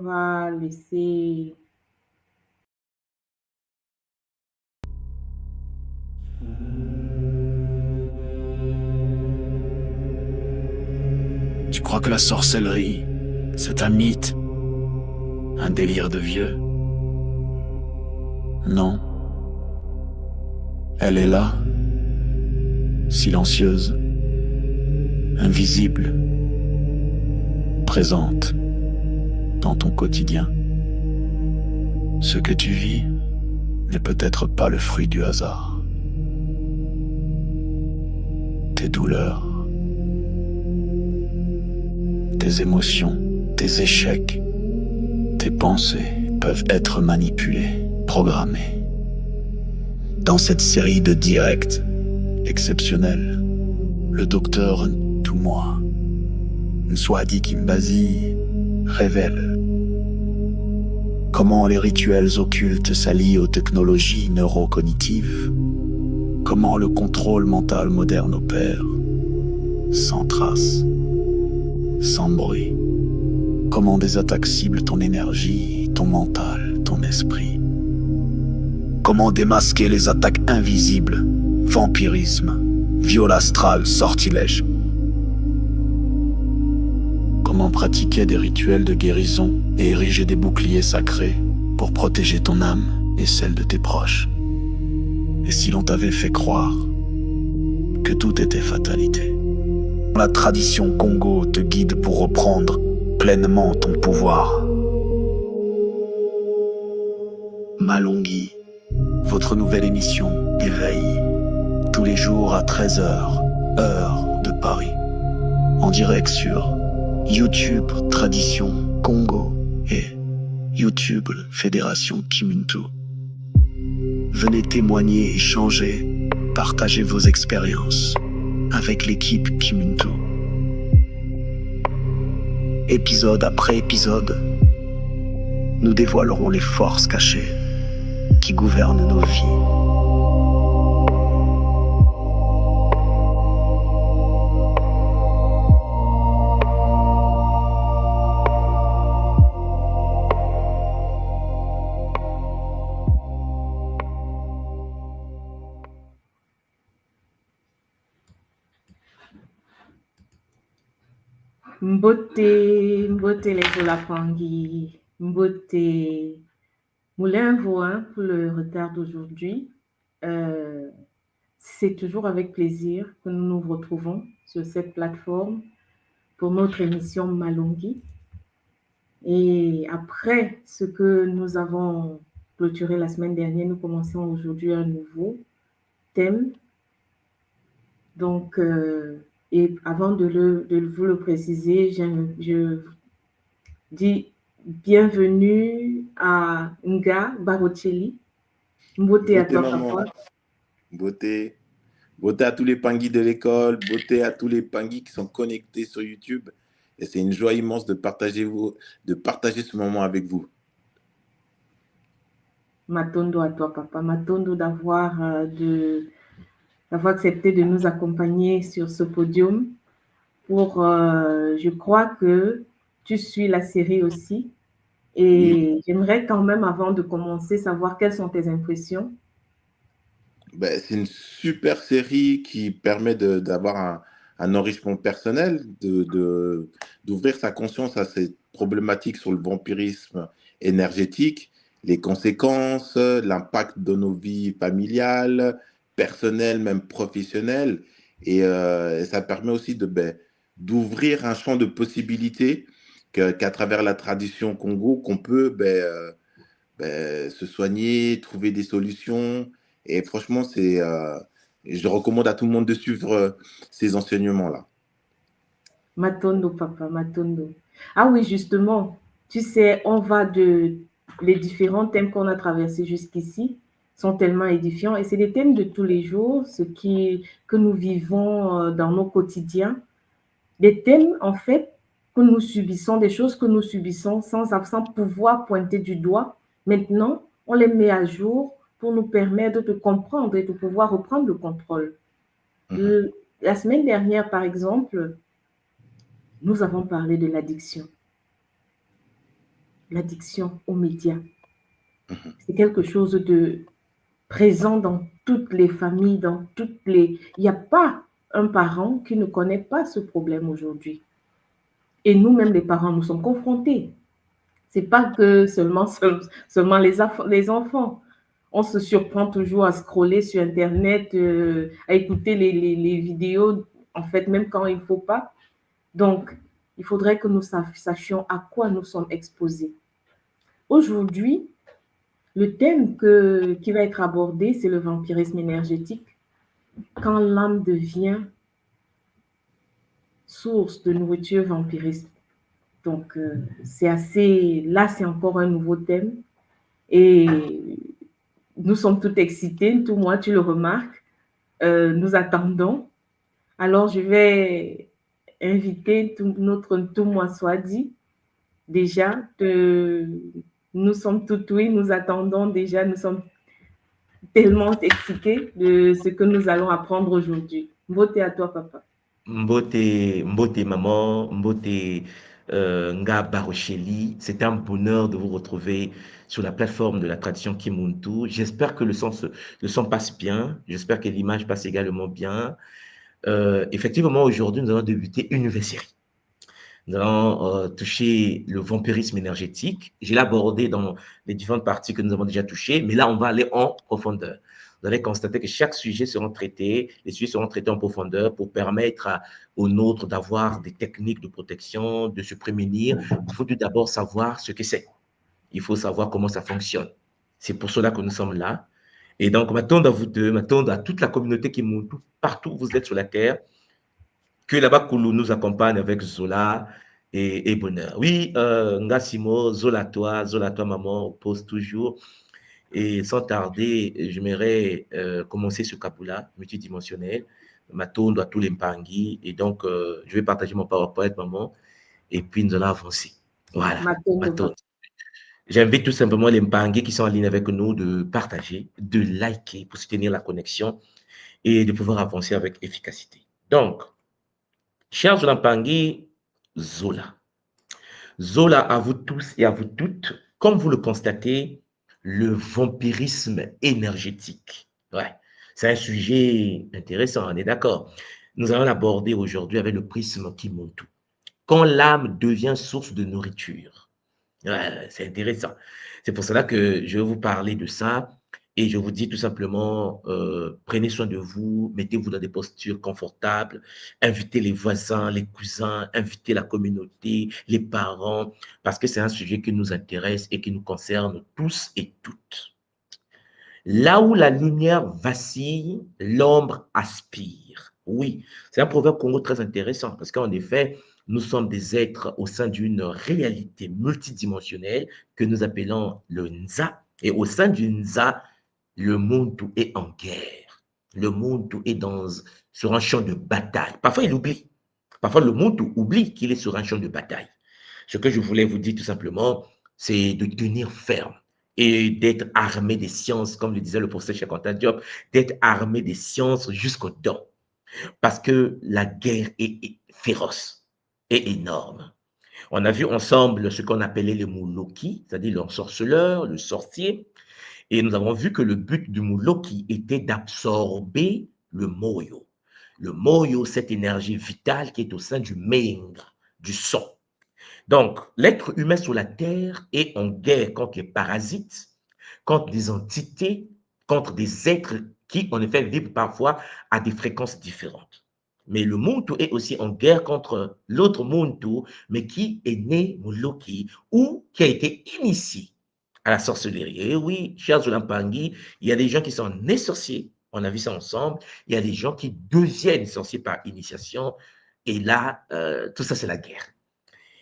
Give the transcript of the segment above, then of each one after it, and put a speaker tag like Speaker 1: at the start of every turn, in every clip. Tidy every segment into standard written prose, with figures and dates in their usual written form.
Speaker 1: On va laisser...
Speaker 2: Tu crois que la sorcellerie, c'est un mythe, un délire de vieux? Non. Elle est là, silencieuse, invisible, présente dans ton quotidien. Ce que tu vis n'est peut-être pas le fruit du hasard. Tes douleurs, tes émotions, tes échecs, tes pensées peuvent être manipulées, programmées. Dans cette série de directs exceptionnels, le docteur Toumoua, Nswadi Kimbazi, révèle comment les rituels occultes s'allient aux technologies neurocognitives, comment le contrôle mental moderne opère, sans trace, sans bruit, comment des attaques ciblent ton énergie, ton mental, ton esprit, comment démasquer les attaques invisibles, vampirisme, viol astral, sortilège, comment pratiquer des rituels de guérison et ériger des boucliers sacrés pour protéger ton âme et celle de tes proches. Et si l'on t'avait fait croire que tout était fatalité? La tradition Congo te guide pour reprendre pleinement ton pouvoir. Malongi, votre nouvelle émission Éveil, tous les jours à 13h, heure de Paris, en direct sur YouTube Tradition Congo et YouTube Fédération Kimuntu. Venez témoigner, échanger, partager vos expériences avec l'équipe Kimuntu. Épisode après épisode, nous dévoilerons les forces cachées qui gouvernent nos vies.
Speaker 1: Mbote les Olapangi, Mbote Moulin Voin pour le retard d'aujourd'hui. C'est toujours avec plaisir que nous nous retrouvons sur cette plateforme pour notre émission Malongi. Et après ce que nous avons clôturé la semaine dernière, nous commençons aujourd'hui un nouveau thème. Donc, et avant de vous le préciser, je dis bienvenue à Nga Barocelli. Beauté à toi,
Speaker 3: maman.
Speaker 1: papa.
Speaker 3: Beauté à tous les panguis de l'école, beauté à tous les panguis qui sont connectés sur YouTube. Et c'est une joie immense de partager ce moment avec vous.
Speaker 1: Matondo à toi, papa. Matondo d'avoir accepté de nous accompagner sur ce podium. Je crois que tu suis la série aussi. Et j'aimerais quand même, avant de commencer, savoir quelles sont tes impressions.
Speaker 3: C'est une super série qui permet d'avoir un enrichissement personnel, d'ouvrir sa conscience à ces problématiques sur le vampirisme énergétique, les conséquences, l'impact de nos vies familiales, personnelles, même professionnelles. Et ça permet aussi d'ouvrir un champ de possibilités qu'à travers la tradition Congo, qu'on peut se soigner, trouver des solutions. Et franchement, je recommande à tout le monde de suivre ces enseignements-là.
Speaker 1: Matondo, papa, Matondo. Ah oui, justement, tu sais, les différents thèmes qu'on a traversés jusqu'ici sont tellement édifiants et c'est des thèmes de tous les jours, que nous vivons dans nos quotidiens. Des thèmes, en fait, que nous subissons, des choses que nous subissons sans pouvoir pointer du doigt. Maintenant, on les met à jour pour nous permettre de comprendre et de pouvoir reprendre le contrôle. La semaine dernière, par exemple, nous avons parlé de l'addiction. l'addiction aux médias.
Speaker 3: Mhm.
Speaker 1: C'est quelque chose de présent dans toutes les familles, dans toutes les... Il n'y a pas un parent qui ne connaît pas ce problème aujourd'hui. Et nous-mêmes, les parents, nous sommes confrontés. C'est pas que seulement les enfants. On se surprend toujours à scroller sur Internet, à écouter les vidéos, en fait, même quand il ne faut pas. Donc, il faudrait que nous sachions à quoi nous sommes exposés. Aujourd'hui, le thème qui va être abordé, c'est le vampirisme énergétique. Quand l'âme devient source de nourriture vampirisme. Donc, là, c'est encore un nouveau thème. Et nous sommes tout excités, tout moi, tu le remarques. Nous attendons. Alors, je vais inviter tout moi soit dit. Déjà, nous sommes tout oui, nous attendons déjà, nous sommes tellement excités de ce que nous allons apprendre aujourd'hui. Beauté à toi, papa.
Speaker 4: Mbote maman, Mbote Nga Barocheli, c'est un bonheur de vous retrouver sur la plateforme de la tradition Kimuntu. J'espère que le son passe bien, j'espère que l'image passe également bien. Effectivement, aujourd'hui, nous allons débuter une nouvelle série. Nous allons toucher le vampirisme énergétique. Je l'ai abordé dans les différentes parties que nous avons déjà touchées, mais là, on va aller en profondeur. Vous allez constater que chaque sujet sera traité, les sujets seront traités en profondeur pour permettre aux nôtres d'avoir des techniques de protection, de se prémunir. Il faut tout d'abord savoir ce que c'est. Il faut savoir comment ça fonctionne. C'est pour cela que nous sommes là. Et donc, m'attendre à vous deux, m'attendre à toute la communauté qui monte partout où vous êtes sur la terre, que là-bas Koulou nous accompagne avec Zola et Bonheur. Oui, Ngassimo, Zola toi maman, on pose toujours. Et sans tarder, j'aimerais commencer ce Kapula multidimensionnel, Matondo à tous les Mpangi. Et donc, je vais partager mon PowerPoint, maman, et puis nous allons avancer. Voilà, Matondo. J'invite tout simplement les Mpangi qui sont en ligne avec nous de partager, de liker pour soutenir la connexion et de pouvoir avancer avec efficacité. Donc, chers Mpangi, Zola. Zola, à vous tous et à vous toutes, comme vous le constatez, le vampirisme énergétique. Ouais, c'est un sujet intéressant, on est d'accord. Nous allons l'aborder aujourd'hui avec le prisme Kimuntu. Quand l'âme devient source de nourriture. Ouais, c'est intéressant. C'est pour cela que je vais vous parler de ça et je vous dis tout simplement, prenez soin de vous, mettez-vous dans des postures confortables, invitez les voisins, les cousins, invitez la communauté, les parents, parce que c'est un sujet qui nous intéresse et qui nous concerne tous et toutes. Là où la lumière vacille, l'ombre aspire. Oui, c'est un proverbe congo très intéressant parce qu'en effet, nous sommes des êtres au sein d'une réalité multidimensionnelle que nous appelons le Nza. Et au sein du Nza, le monde est en guerre. Le monde est sur un champ de bataille. Parfois, il oublie. Parfois, le monde oublie qu'il est sur un champ de bataille. Ce que je voulais vous dire tout simplement, c'est de tenir ferme et d'être armé des sciences, comme le disait le professeur Cheikh Anta Diop, d'être armé des sciences jusqu'aux dents. Parce que la guerre est féroce et énorme. On a vu ensemble ce qu'on appelait les Mouloki, c'est-à-dire l'ensorceleur, le sorcier, et nous avons vu que le but du Mouloki était d'absorber le Moyo. Le Moyo, cette énergie vitale qui est au sein du Meinga, du son. Donc, l'être humain sur la Terre est en guerre contre les parasites, contre des entités, contre des êtres qui, en effet, vivent parfois à des fréquences différentes. Mais le Muntu est aussi en guerre contre l'autre Muntu, mais qui est né Moloki ou qui a été initié à la sorcellerie. Et oui, chers Zolampangi, il y a des gens qui sont nés sorciers, on a vu ça ensemble, il y a des gens qui deviennent sorciers par initiation, et là, tout ça, c'est la guerre.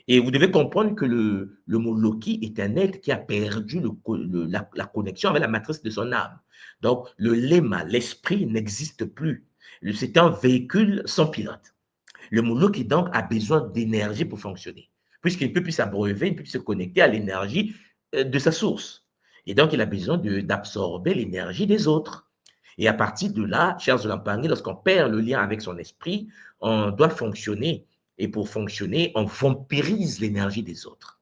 Speaker 4: Et vous devez comprendre que le mot Loki est un être qui a perdu la connexion avec la matrice de son âme. Donc, le lema, l'esprit n'existe plus. C'est un véhicule sans pilote. Le mot Loki, donc, a besoin d'énergie pour fonctionner, puisqu'il ne peut plus s'abreuver, il ne peut plus se connecter à l'énergie de sa source. Et donc, il a besoin d'absorber l'énergie des autres. Et à partir de là, chers Zolampangé, lorsqu'on perd le lien avec son esprit, on doit fonctionner. Et pour fonctionner, on vampirise l'énergie des autres.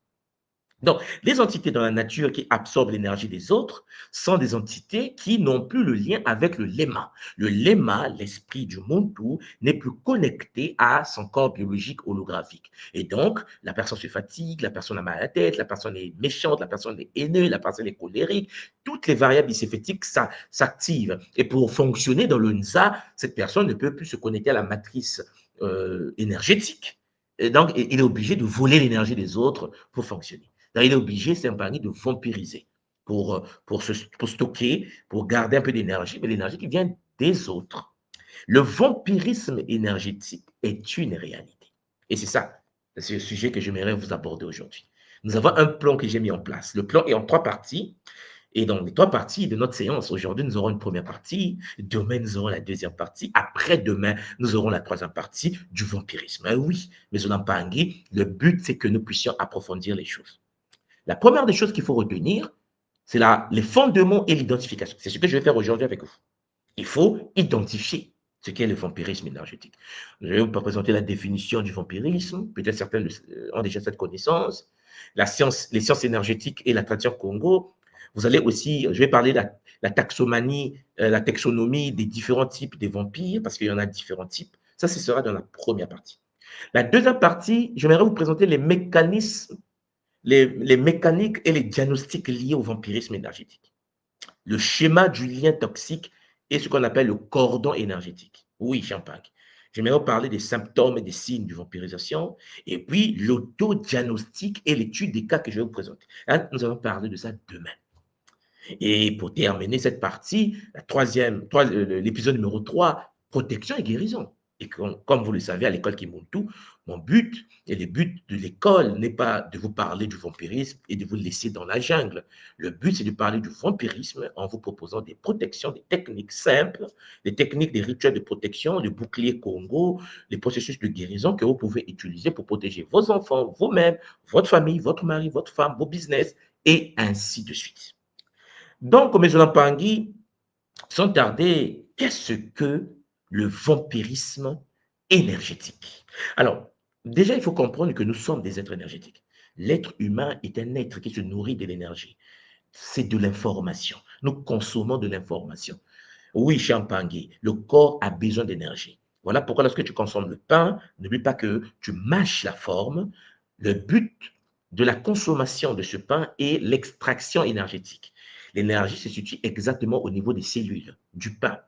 Speaker 4: Donc, les entités dans la nature qui absorbent l'énergie des autres sont des entités qui n'ont plus le lien avec le lema. Le lema, l'esprit du Muntu, n'est plus connecté à son corps biologique holographique. Et donc, la personne se fatigue, la personne a mal à la tête, la personne est méchante, la personne est haineuse, la personne est colérique. Toutes les variables bicéphétiques s'activent. Et pour fonctionner dans le Nza, cette personne ne peut plus se connecter à la matrice énergétique. Et donc, il est obligé de voler l'énergie des autres pour fonctionner. Donc, il est obligé, c'est un pari de vampiriser pour stocker, pour garder un peu d'énergie, mais l'énergie qui vient des autres. Le vampirisme énergétique est une réalité. Et c'est ça, c'est le sujet que j'aimerais vous aborder aujourd'hui. Nous avons un plan que j'ai mis en place. Le plan est en 3 parties. Et dans les 3 parties de notre séance, aujourd'hui, nous aurons une première partie, demain, nous aurons la deuxième partie, après-demain, nous aurons la troisième partie du vampirisme. Oui, mais Pangui, le but, c'est que nous puissions approfondir les choses. La première des choses qu'il faut retenir, c'est les fondements et l'identification. C'est ce que je vais faire aujourd'hui avec vous. Il faut identifier ce qu'est le vampirisme énergétique. Je vais vous présenter la définition du vampirisme. Peut-être certains ont déjà cette connaissance. Les sciences énergétiques et la tradition Congo. Vous allez aussi, je vais parler de la taxonomie des différents types de vampires, parce qu'il y en a différents types. Ça, ce sera dans la première partie. La deuxième partie, j'aimerais vous présenter les mécanismes, les mécaniques et les diagnostics liés au vampirisme énergétique. Le schéma du lien toxique et ce qu'on appelle le cordon énergétique. Oui, Champagne. J'aimerais vous parler des symptômes et des signes de vampirisation, et puis l'autodiagnostic et l'étude des cas que je vais vous présenter. Hein, nous allons parler de ça demain. Et pour terminer cette partie, l'épisode numéro 3, protection et guérison. Et comme vous le savez, à l'école Kimuntu, mon but et le but de l'école n'est pas de vous parler du vampirisme et de vous laisser dans la jungle. Le but, c'est de parler du vampirisme en vous proposant des protections, des techniques simples, des techniques, des rituels de protection, de bouclier Congo, les processus de guérison que vous pouvez utiliser pour protéger vos enfants, vous-même, votre famille, votre mari, votre femme, vos business, et ainsi de suite. Donc, mes Pangui, sans tarder, qu'est-ce que le vampirisme énergétique? Alors, déjà, il faut comprendre que nous sommes des êtres énergétiques. L'être humain est un être qui se nourrit de l'énergie. C'est de l'information. Nous consommons de l'information. Oui, Champangui, le corps a besoin d'énergie. Voilà pourquoi lorsque tu consommes le pain, n'oublie pas que tu mâches la forme. Le but de la consommation de ce pain est l'extraction énergétique. L'énergie se situe exactement au niveau des cellules du pain.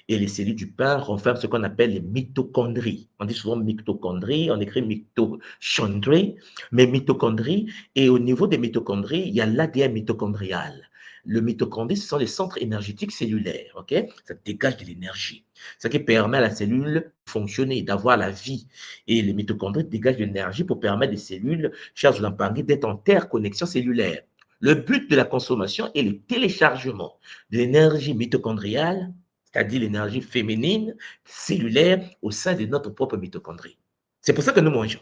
Speaker 4: Et les cellules du pain renferment ce qu'on appelle les mitochondries. On dit souvent mitochondries, on écrit mitochondries, mais mitochondries. Et au niveau des mitochondries, il y a l'ADN mitochondrial. Le mitochondrie, ce sont les centres énergétiques cellulaires, ok? Ça dégage de l'énergie. Ce qui permet à la cellule de fonctionner, d'avoir la vie. Et les mitochondries dégagent de l'énergie pour permettre aux cellules, chers Zoulampangui, d'être en interconnexion cellulaire. Le but de la consommation est le téléchargement de l'énergie mitochondriale, c'est-à-dire l'énergie féminine, cellulaire, au sein de notre propre mitochondrie. C'est pour ça que nous mangeons.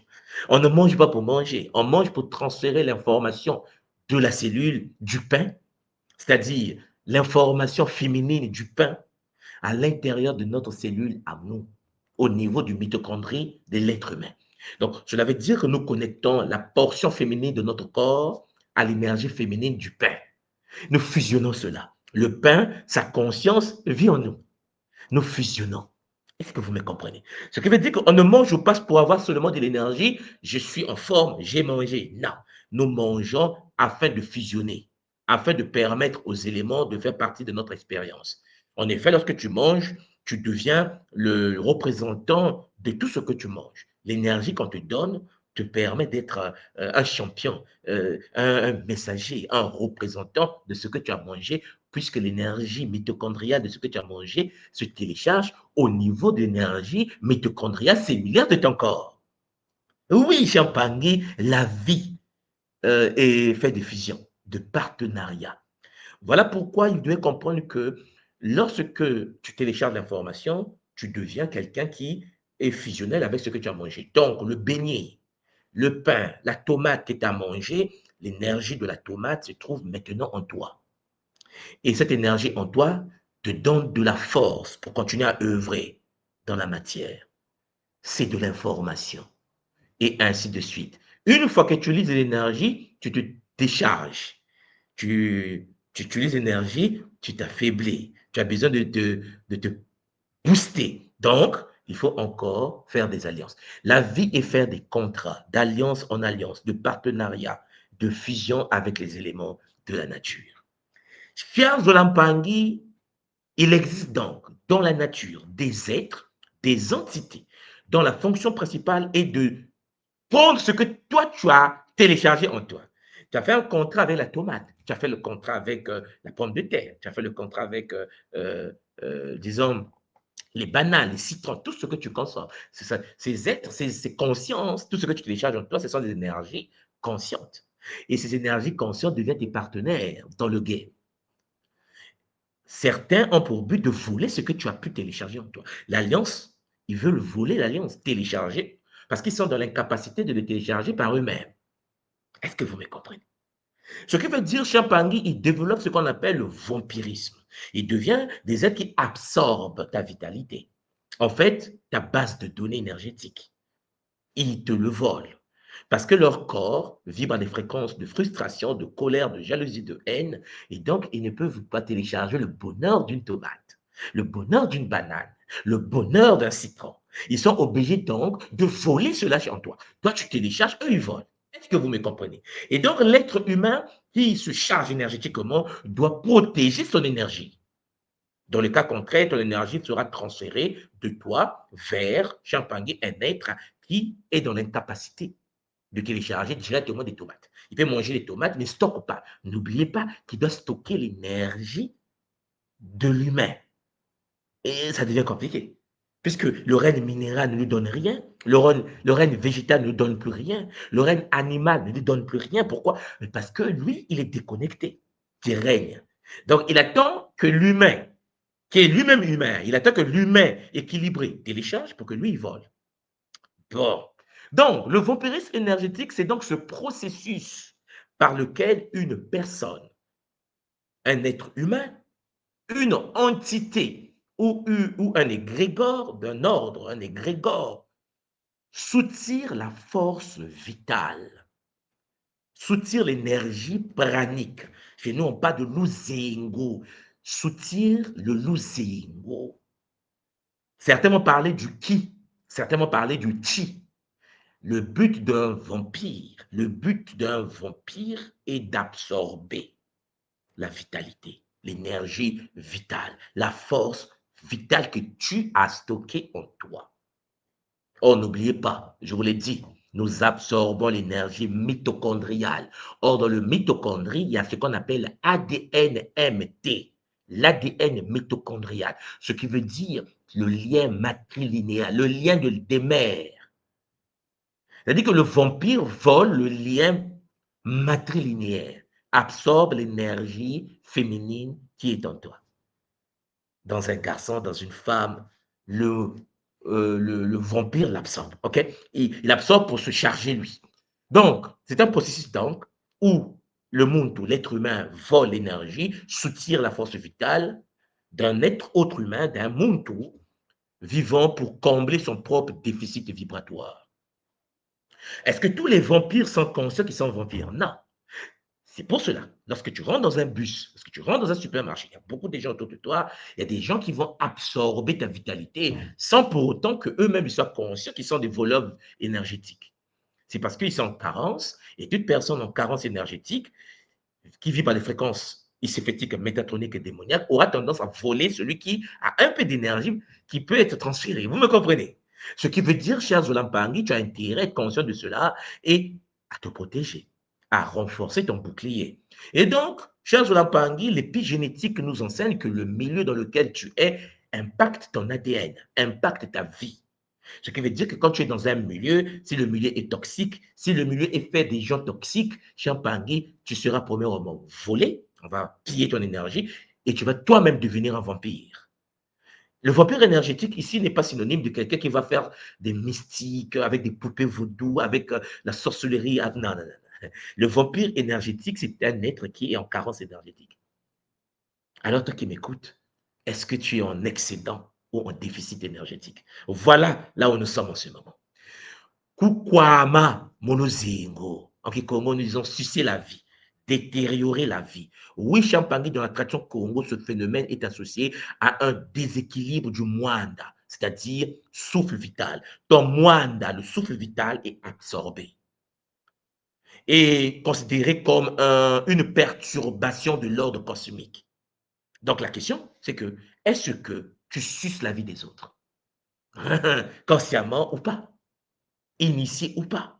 Speaker 4: On ne mange pas pour manger, on mange pour transférer l'information de la cellule du pain, c'est-à-dire l'information féminine du pain, à l'intérieur de notre cellule à nous, au niveau du mitochondrie de l'être humain. Donc, cela veut dire que nous connectons la portion féminine de notre corps à l'énergie féminine du pain. Nous fusionnons cela. Le pain, sa conscience vit en nous. Nous fusionnons. Est-ce que vous me comprenez? Ce qui veut dire qu'on ne mange pas pour avoir seulement de l'énergie. Je suis en forme, j'ai mangé. Non. Nous mangeons afin de fusionner, afin de permettre aux éléments de faire partie de notre expérience. En effet, lorsque tu manges, tu deviens le représentant de tout ce que tu manges. L'énergie qu'on te donne te permet d'être un champion, un messager, un représentant de ce que tu as mangé, puisque l'énergie mitochondriale de ce que tu as mangé se télécharge au niveau de l'énergie mitochondriale cellulaire de ton corps. Oui, Champagny, la vie est faite de fusion, de partenariat. Voilà pourquoi il doit comprendre que lorsque tu télécharges l'information, tu deviens quelqu'un qui est fusionnel avec ce que tu as mangé. Donc, le beignet, le pain, la tomate que tu as mangé, l'énergie de la tomate se trouve maintenant en toi. Et cette énergie en toi te donne de la force pour continuer à œuvrer dans la matière. C'est de l'information. Et ainsi de suite. Une fois que tu utilises l'énergie, tu te décharges. Tu utilises l'énergie, tu t'affaiblis. Tu as besoin de te booster. Donc, il faut encore faire des alliances. La vie est faire des contrats, d'alliance en alliance, de partenariat, de fusion avec les éléments de la nature. Fier Zolampangi, il existe donc dans la nature des êtres, des entités, dont la fonction principale est de prendre ce que toi, tu as téléchargé en toi. Tu as fait un contrat avec la tomate, tu as fait le contrat avec la pomme de terre, tu as fait le contrat avec, disons, les bananes, les citrons, tout ce que tu consommes. Ces êtres, ces consciences, tout ce que tu télécharges en toi, ce sont des énergies conscientes. Et ces énergies conscientes deviennent tes partenaires dans le game. Certains ont pour but de voler ce que tu as pu télécharger en toi. L'alliance, ils veulent voler l'alliance, télécharger, parce qu'ils sont dans l'incapacité de le télécharger par eux-mêmes. Est-ce que vous me comprenez? Ce qui veut dire, Champangui, il développe ce qu'on appelle le vampirisme. Il devient des êtres qui absorbent ta vitalité. En fait, ta base de données énergétiques. Ils te le volent. Parce que leur corps vibre à des fréquences de frustration, de colère, de jalousie, de haine. Et donc, ils ne peuvent pas télécharger le bonheur d'une tomate, le bonheur d'une banane, le bonheur d'un citron. Ils sont obligés donc de voler cela en toi. Toi, tu télécharges, eux, ils volent. Est-ce que vous me comprenez? Et donc, l'être humain qui se charge énergétiquement doit protéger son énergie. Dans le cas concret, ton énergie sera transférée de toi vers Champangui, un être qui est dans l'incapacité de télécharger directement des tomates. Il peut manger les tomates, mais ne stocke pas. N'oubliez pas qu'il doit stocker l'énergie de l'humain. Et ça devient compliqué. Puisque le règne minéral ne lui donne rien, le règne végétal ne lui donne plus rien, le règne animal ne lui donne plus rien. Pourquoi? Parce que lui, il est déconnecté du règne. Donc, il attend que l'humain, qui est lui-même humain, il attend que l'humain équilibré télécharge pour que lui, il vole. Bon. Donc, le vampirisme énergétique, c'est donc ce processus par lequel une personne, un être humain, une entité ou un égrégore d'un ordre, un égrégore, soutire la force vitale, soutire l'énergie pranique. Chez nous, on parle de luzingo, soutire le luzingo. Certains vont parler du ki, certains vont parler du chi. Le but d'un vampire est d'absorber la vitalité, l'énergie vitale, la force vitale que tu as stockée en toi. Or, n'oubliez pas, je vous l'ai dit, nous absorbons l'énergie mitochondriale. Or, dans le mitochondrie, il y a ce qu'on appelle ADN-MT, l'ADN mitochondrial, ce qui veut dire le lien matrilinéaire, le lien des mères. C'est-à-dire que le vampire vole le lien matrilinéaire, absorbe l'énergie féminine qui est en toi. Dans un garçon, dans une femme, le vampire l'absorbe, ok? Il absorbe pour se charger lui. Donc, c'est un processus donc où le monde, l'être humain, vole l'énergie, soutire la force vitale d'un être autre humain, d'un muntu vivant pour combler son propre déficit vibratoire. Est-ce que tous les vampires sont conscients qu'ils sont vampires? Non. C'est pour cela, lorsque tu rentres dans un bus, lorsque tu rentres dans un supermarché, il y a beaucoup de gens autour de toi, il y a des gens qui vont absorber ta vitalité sans pour autant qu'eux-mêmes soient conscients qu'ils sont des voleurs énergétiques. C'est parce qu'ils sont en carence, et toute personne en carence énergétique qui vit par les fréquences iséphétiques, métatroniques et démoniaques aura tendance à voler celui qui a un peu d'énergie qui peut être transféré. Vous me comprenez? Ce qui veut dire, cher Zolampangi, tu as intérêt à être conscient de cela et à te protéger, à renforcer ton bouclier. Et donc, cher Zolampangi, l'épigénétique nous enseigne que le milieu dans lequel tu es impacte ton ADN, impacte ta vie. Ce qui veut dire que quand tu es dans un milieu, si le milieu est toxique, si le milieu est fait des gens toxiques, Champangui, tu seras premièrement volé, on va piller ton énergie et tu vas toi-même devenir un vampire. Le vampire énergétique ici n'est pas synonyme de quelqu'un qui va faire des mystiques avec des poupées vaudou, avec la sorcellerie. Non, non, non. Le vampire énergétique, c'est un être qui est en carence énergétique. Alors toi qui m'écoutes, est-ce que tu es en excédent ou en déficit énergétique? Voilà là où nous sommes en ce moment. Kukwama monozingo. En Kikongo, nous disons sucer la vie. détériorer la vie. Oui, Champangui, dans la tradition Congo, ce phénomène est associé à un déséquilibre du mwanda, c'est-à-dire souffle vital. Ton mwanda, le souffle vital, est absorbé et considéré comme une perturbation de l'ordre cosmique. Donc la question, c'est que, est-ce que tu suces la vie des autres? Consciemment ou pas? Initié ou pas?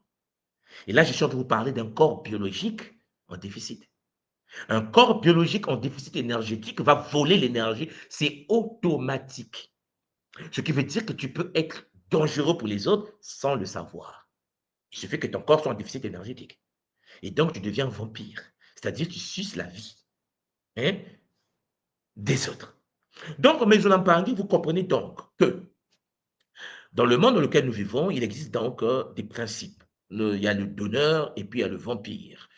Speaker 4: Et là, je suis en train de vous parler d'un corps biologique en déficit. Un corps biologique en déficit énergétique va voler l'énergie. C'est automatique. Ce qui veut dire que tu peux être dangereux pour les autres sans le savoir. Il suffit que ton corps soit en déficit énergétique. Et donc, tu deviens vampire. C'est-à-dire, tu suces la vie, hein, des autres. Donc, mes Olampangi, vous comprenez donc que dans le monde dans lequel nous vivons, il existe donc des principes. Il y a le donneur et puis il y a le vampire.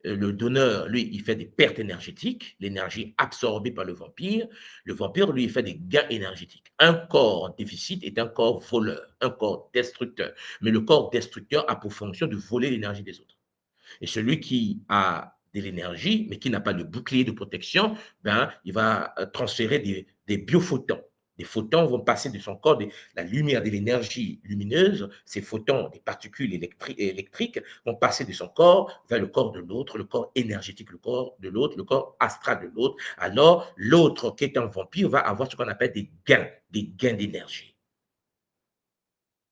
Speaker 4: Le donneur, lui, il fait des pertes énergétiques, l'énergie absorbée par le vampire. Le vampire, lui, il fait des gains énergétiques. Un corps en déficit est un corps voleur, un corps destructeur. Mais le corps destructeur a pour fonction de voler l'énergie des autres. Et celui qui a de l'énergie, mais qui n'a pas de bouclier de protection, ben, il va transférer des biophotons. Des photons vont passer de son corps, de la lumière, de l'énergie lumineuse, ces photons, des particules électriques, vont passer de son corps vers le corps de l'autre, le corps énergétique, le corps de l'autre, le corps astral de l'autre. Alors, l'autre qui est un vampire va avoir ce qu'on appelle des gains d'énergie.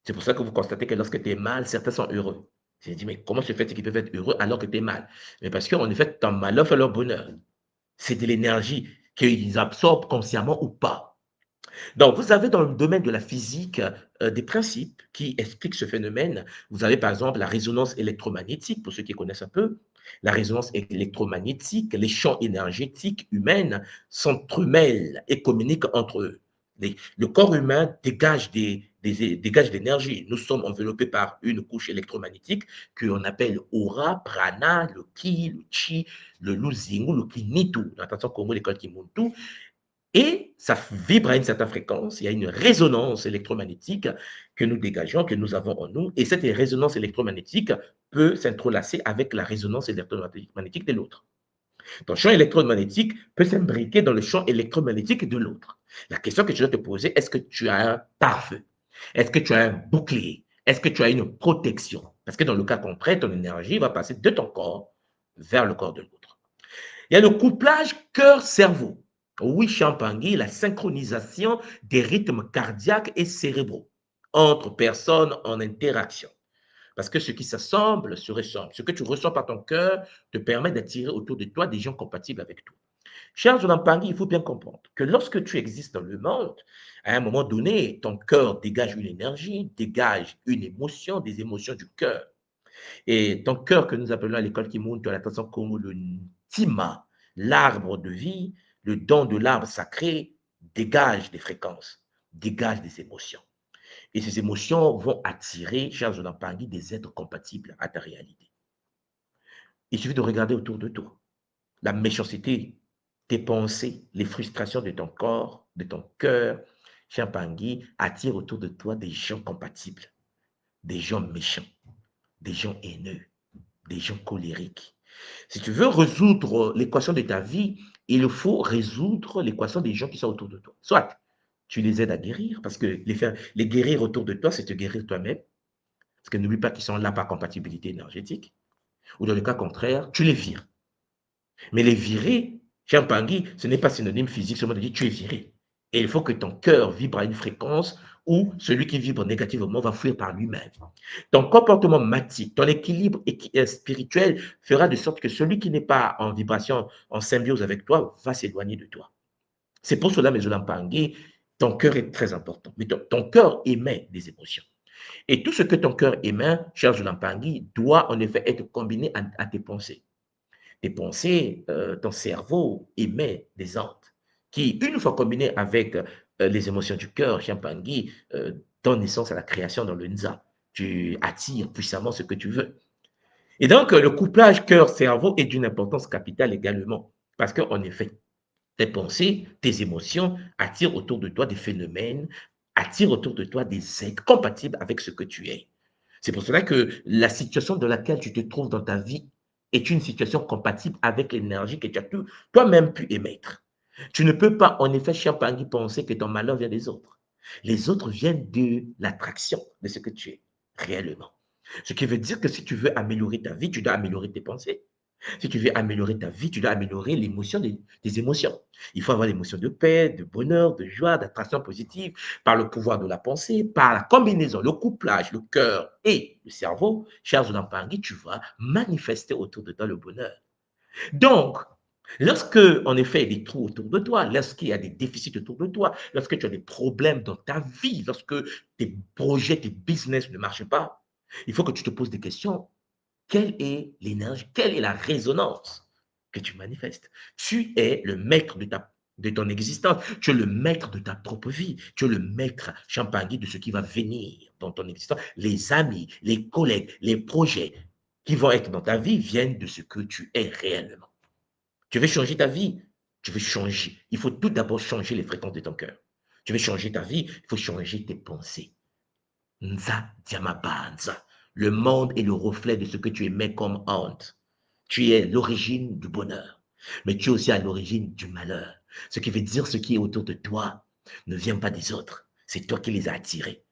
Speaker 4: C'est pour ça que vous constatez que lorsque tu es mal, certains sont heureux. J'ai dit, mais comment se fait-il qu'ils peuvent être heureux alors que tu es mal? Mais parce qu'en effet, ton malheur fait leur bonheur. C'est de l'énergie qu'ils absorbent consciemment ou pas. Donc, vous avez dans le domaine de la physique des principes qui expliquent ce phénomène. Vous avez par exemple la résonance électromagnétique, pour ceux qui connaissent un peu. La résonance électromagnétique, les champs énergétiques humains s'entremêlent et communiquent entre eux. Le corps humain dégage dégage de l'énergie. Nous sommes enveloppés par une couche électromagnétique qu'on appelle aura, prana, le ki, le chi, le luzingu, le kinitu. Attention, Congo, l'école Kimuntu. Et ça vibre à une certaine fréquence, il y a une résonance électromagnétique que nous dégageons, que nous avons en nous, et cette résonance électromagnétique peut s'entrelacer avec la résonance électromagnétique de l'autre. Ton champ électromagnétique peut s'imbriquer dans le champ électromagnétique de l'autre. La question que je dois te poser, est-ce que tu as un pare-feu? Est-ce que tu as un bouclier? Est-ce que tu as une protection? Parce que dans le cas contraire, ton énergie va passer de ton corps vers le corps de l'autre. Il y a le couplage cœur-cerveau. Oui, Champangui, la synchronisation des rythmes cardiaques et cérébraux entre personnes en interaction. Parce que ce qui s'assemble se ressemble. Ce que tu ressens par ton cœur te permet d'attirer autour de toi des gens compatibles avec toi. Cher Champangui, il faut bien comprendre que lorsque tu existes dans le monde, à un moment donné, ton cœur dégage une énergie, dégage une émotion, des émotions du cœur. Et ton cœur que nous appelons à l'école qui monte à l'attention comme le tima, l'arbre de vie, le don de l'arbre sacré, dégage des fréquences, dégage des émotions. Et ces émotions vont attirer, chers Olampangi, des êtres compatibles à ta réalité. Il suffit de regarder autour de toi. La méchanceté, tes pensées, les frustrations de ton corps, de ton cœur, Champangui, attirent autour de toi des gens compatibles, des gens méchants, des gens haineux, des gens colériques. Si tu veux résoudre l'équation de ta vie, il faut résoudre l'équation des gens qui sont autour de toi. Soit tu les aides à guérir, parce que les guérir autour de toi, c'est te guérir toi-même. Parce que n'oublie pas qu'ils sont là par compatibilité énergétique. Ou dans le cas contraire, tu les vires. Mais les virer, Champangui, ce n'est pas synonyme physique, seulement de dire tu es viré. Et il faut que ton cœur vibre à une fréquence où celui qui vibre négativement va fuir par lui-même. Ton comportement matique, ton équilibre spirituel fera de sorte que celui qui n'est pas en vibration, en symbiose avec toi, va s'éloigner de toi. C'est pour cela, mes Olampangi, ton cœur est très important. Mais ton cœur émet des émotions. Et tout ce que ton cœur émet, cher Olampangi, doit en effet être combiné à tes pensées. Tes pensées, ton cerveau émet des ondes qui, une fois combinées avec les émotions du cœur, Champangui, donnent naissance à la création dans le Nza. Tu attires puissamment ce que tu veux. Et donc, le couplage cœur-cerveau est d'une importance capitale également. Parce qu'en effet, tes pensées, tes émotions attirent autour de toi des phénomènes, attirent autour de toi des êtres compatibles avec ce que tu es. C'est pour cela que la situation dans laquelle tu te trouves dans ta vie est une situation compatible avec l'énergie que tu as toi-même pu émettre. Tu ne peux pas, en effet, cher Pangui, penser que ton malheur vient des autres. Les autres viennent de l'attraction de ce que tu es réellement. Ce qui veut dire que si tu veux améliorer ta vie, tu dois améliorer tes pensées. Si tu veux améliorer ta vie, tu dois améliorer l'émotion des émotions. Il faut avoir l'émotion de paix, de bonheur, de joie, d'attraction positive par le pouvoir de la pensée, par la combinaison, le couplage, le cœur et le cerveau. Cher Zoulampangui, tu vas manifester autour de toi le bonheur. Donc, lorsque, en effet, il y a des trous autour de toi, lorsqu'il y a des déficits autour de toi, lorsque tu as des problèmes dans ta vie, lorsque tes projets, tes business ne marchent pas, il faut que tu te poses des questions. Quelle est l'énergie? Quelle est la résonance que tu manifestes? Tu es le maître de ton existence. Tu es le maître de ta propre vie. Tu es le maître, Champagny, de ce qui va venir dans ton existence. Les amis, les collègues, les projets qui vont être dans ta vie viennent de ce que tu es réellement. Tu veux changer ta vie? Tu veux changer. Il faut tout d'abord changer les fréquences de ton cœur. Tu veux changer ta vie? Il faut changer tes pensées. Nza Diamabanza. Le monde est le reflet de ce que tu émets comme honte. Tu es l'origine du bonheur, mais tu es aussi à l'origine du malheur. Ce qui veut dire ce qui est autour de toi ne vient pas des autres. C'est toi qui les as attirés.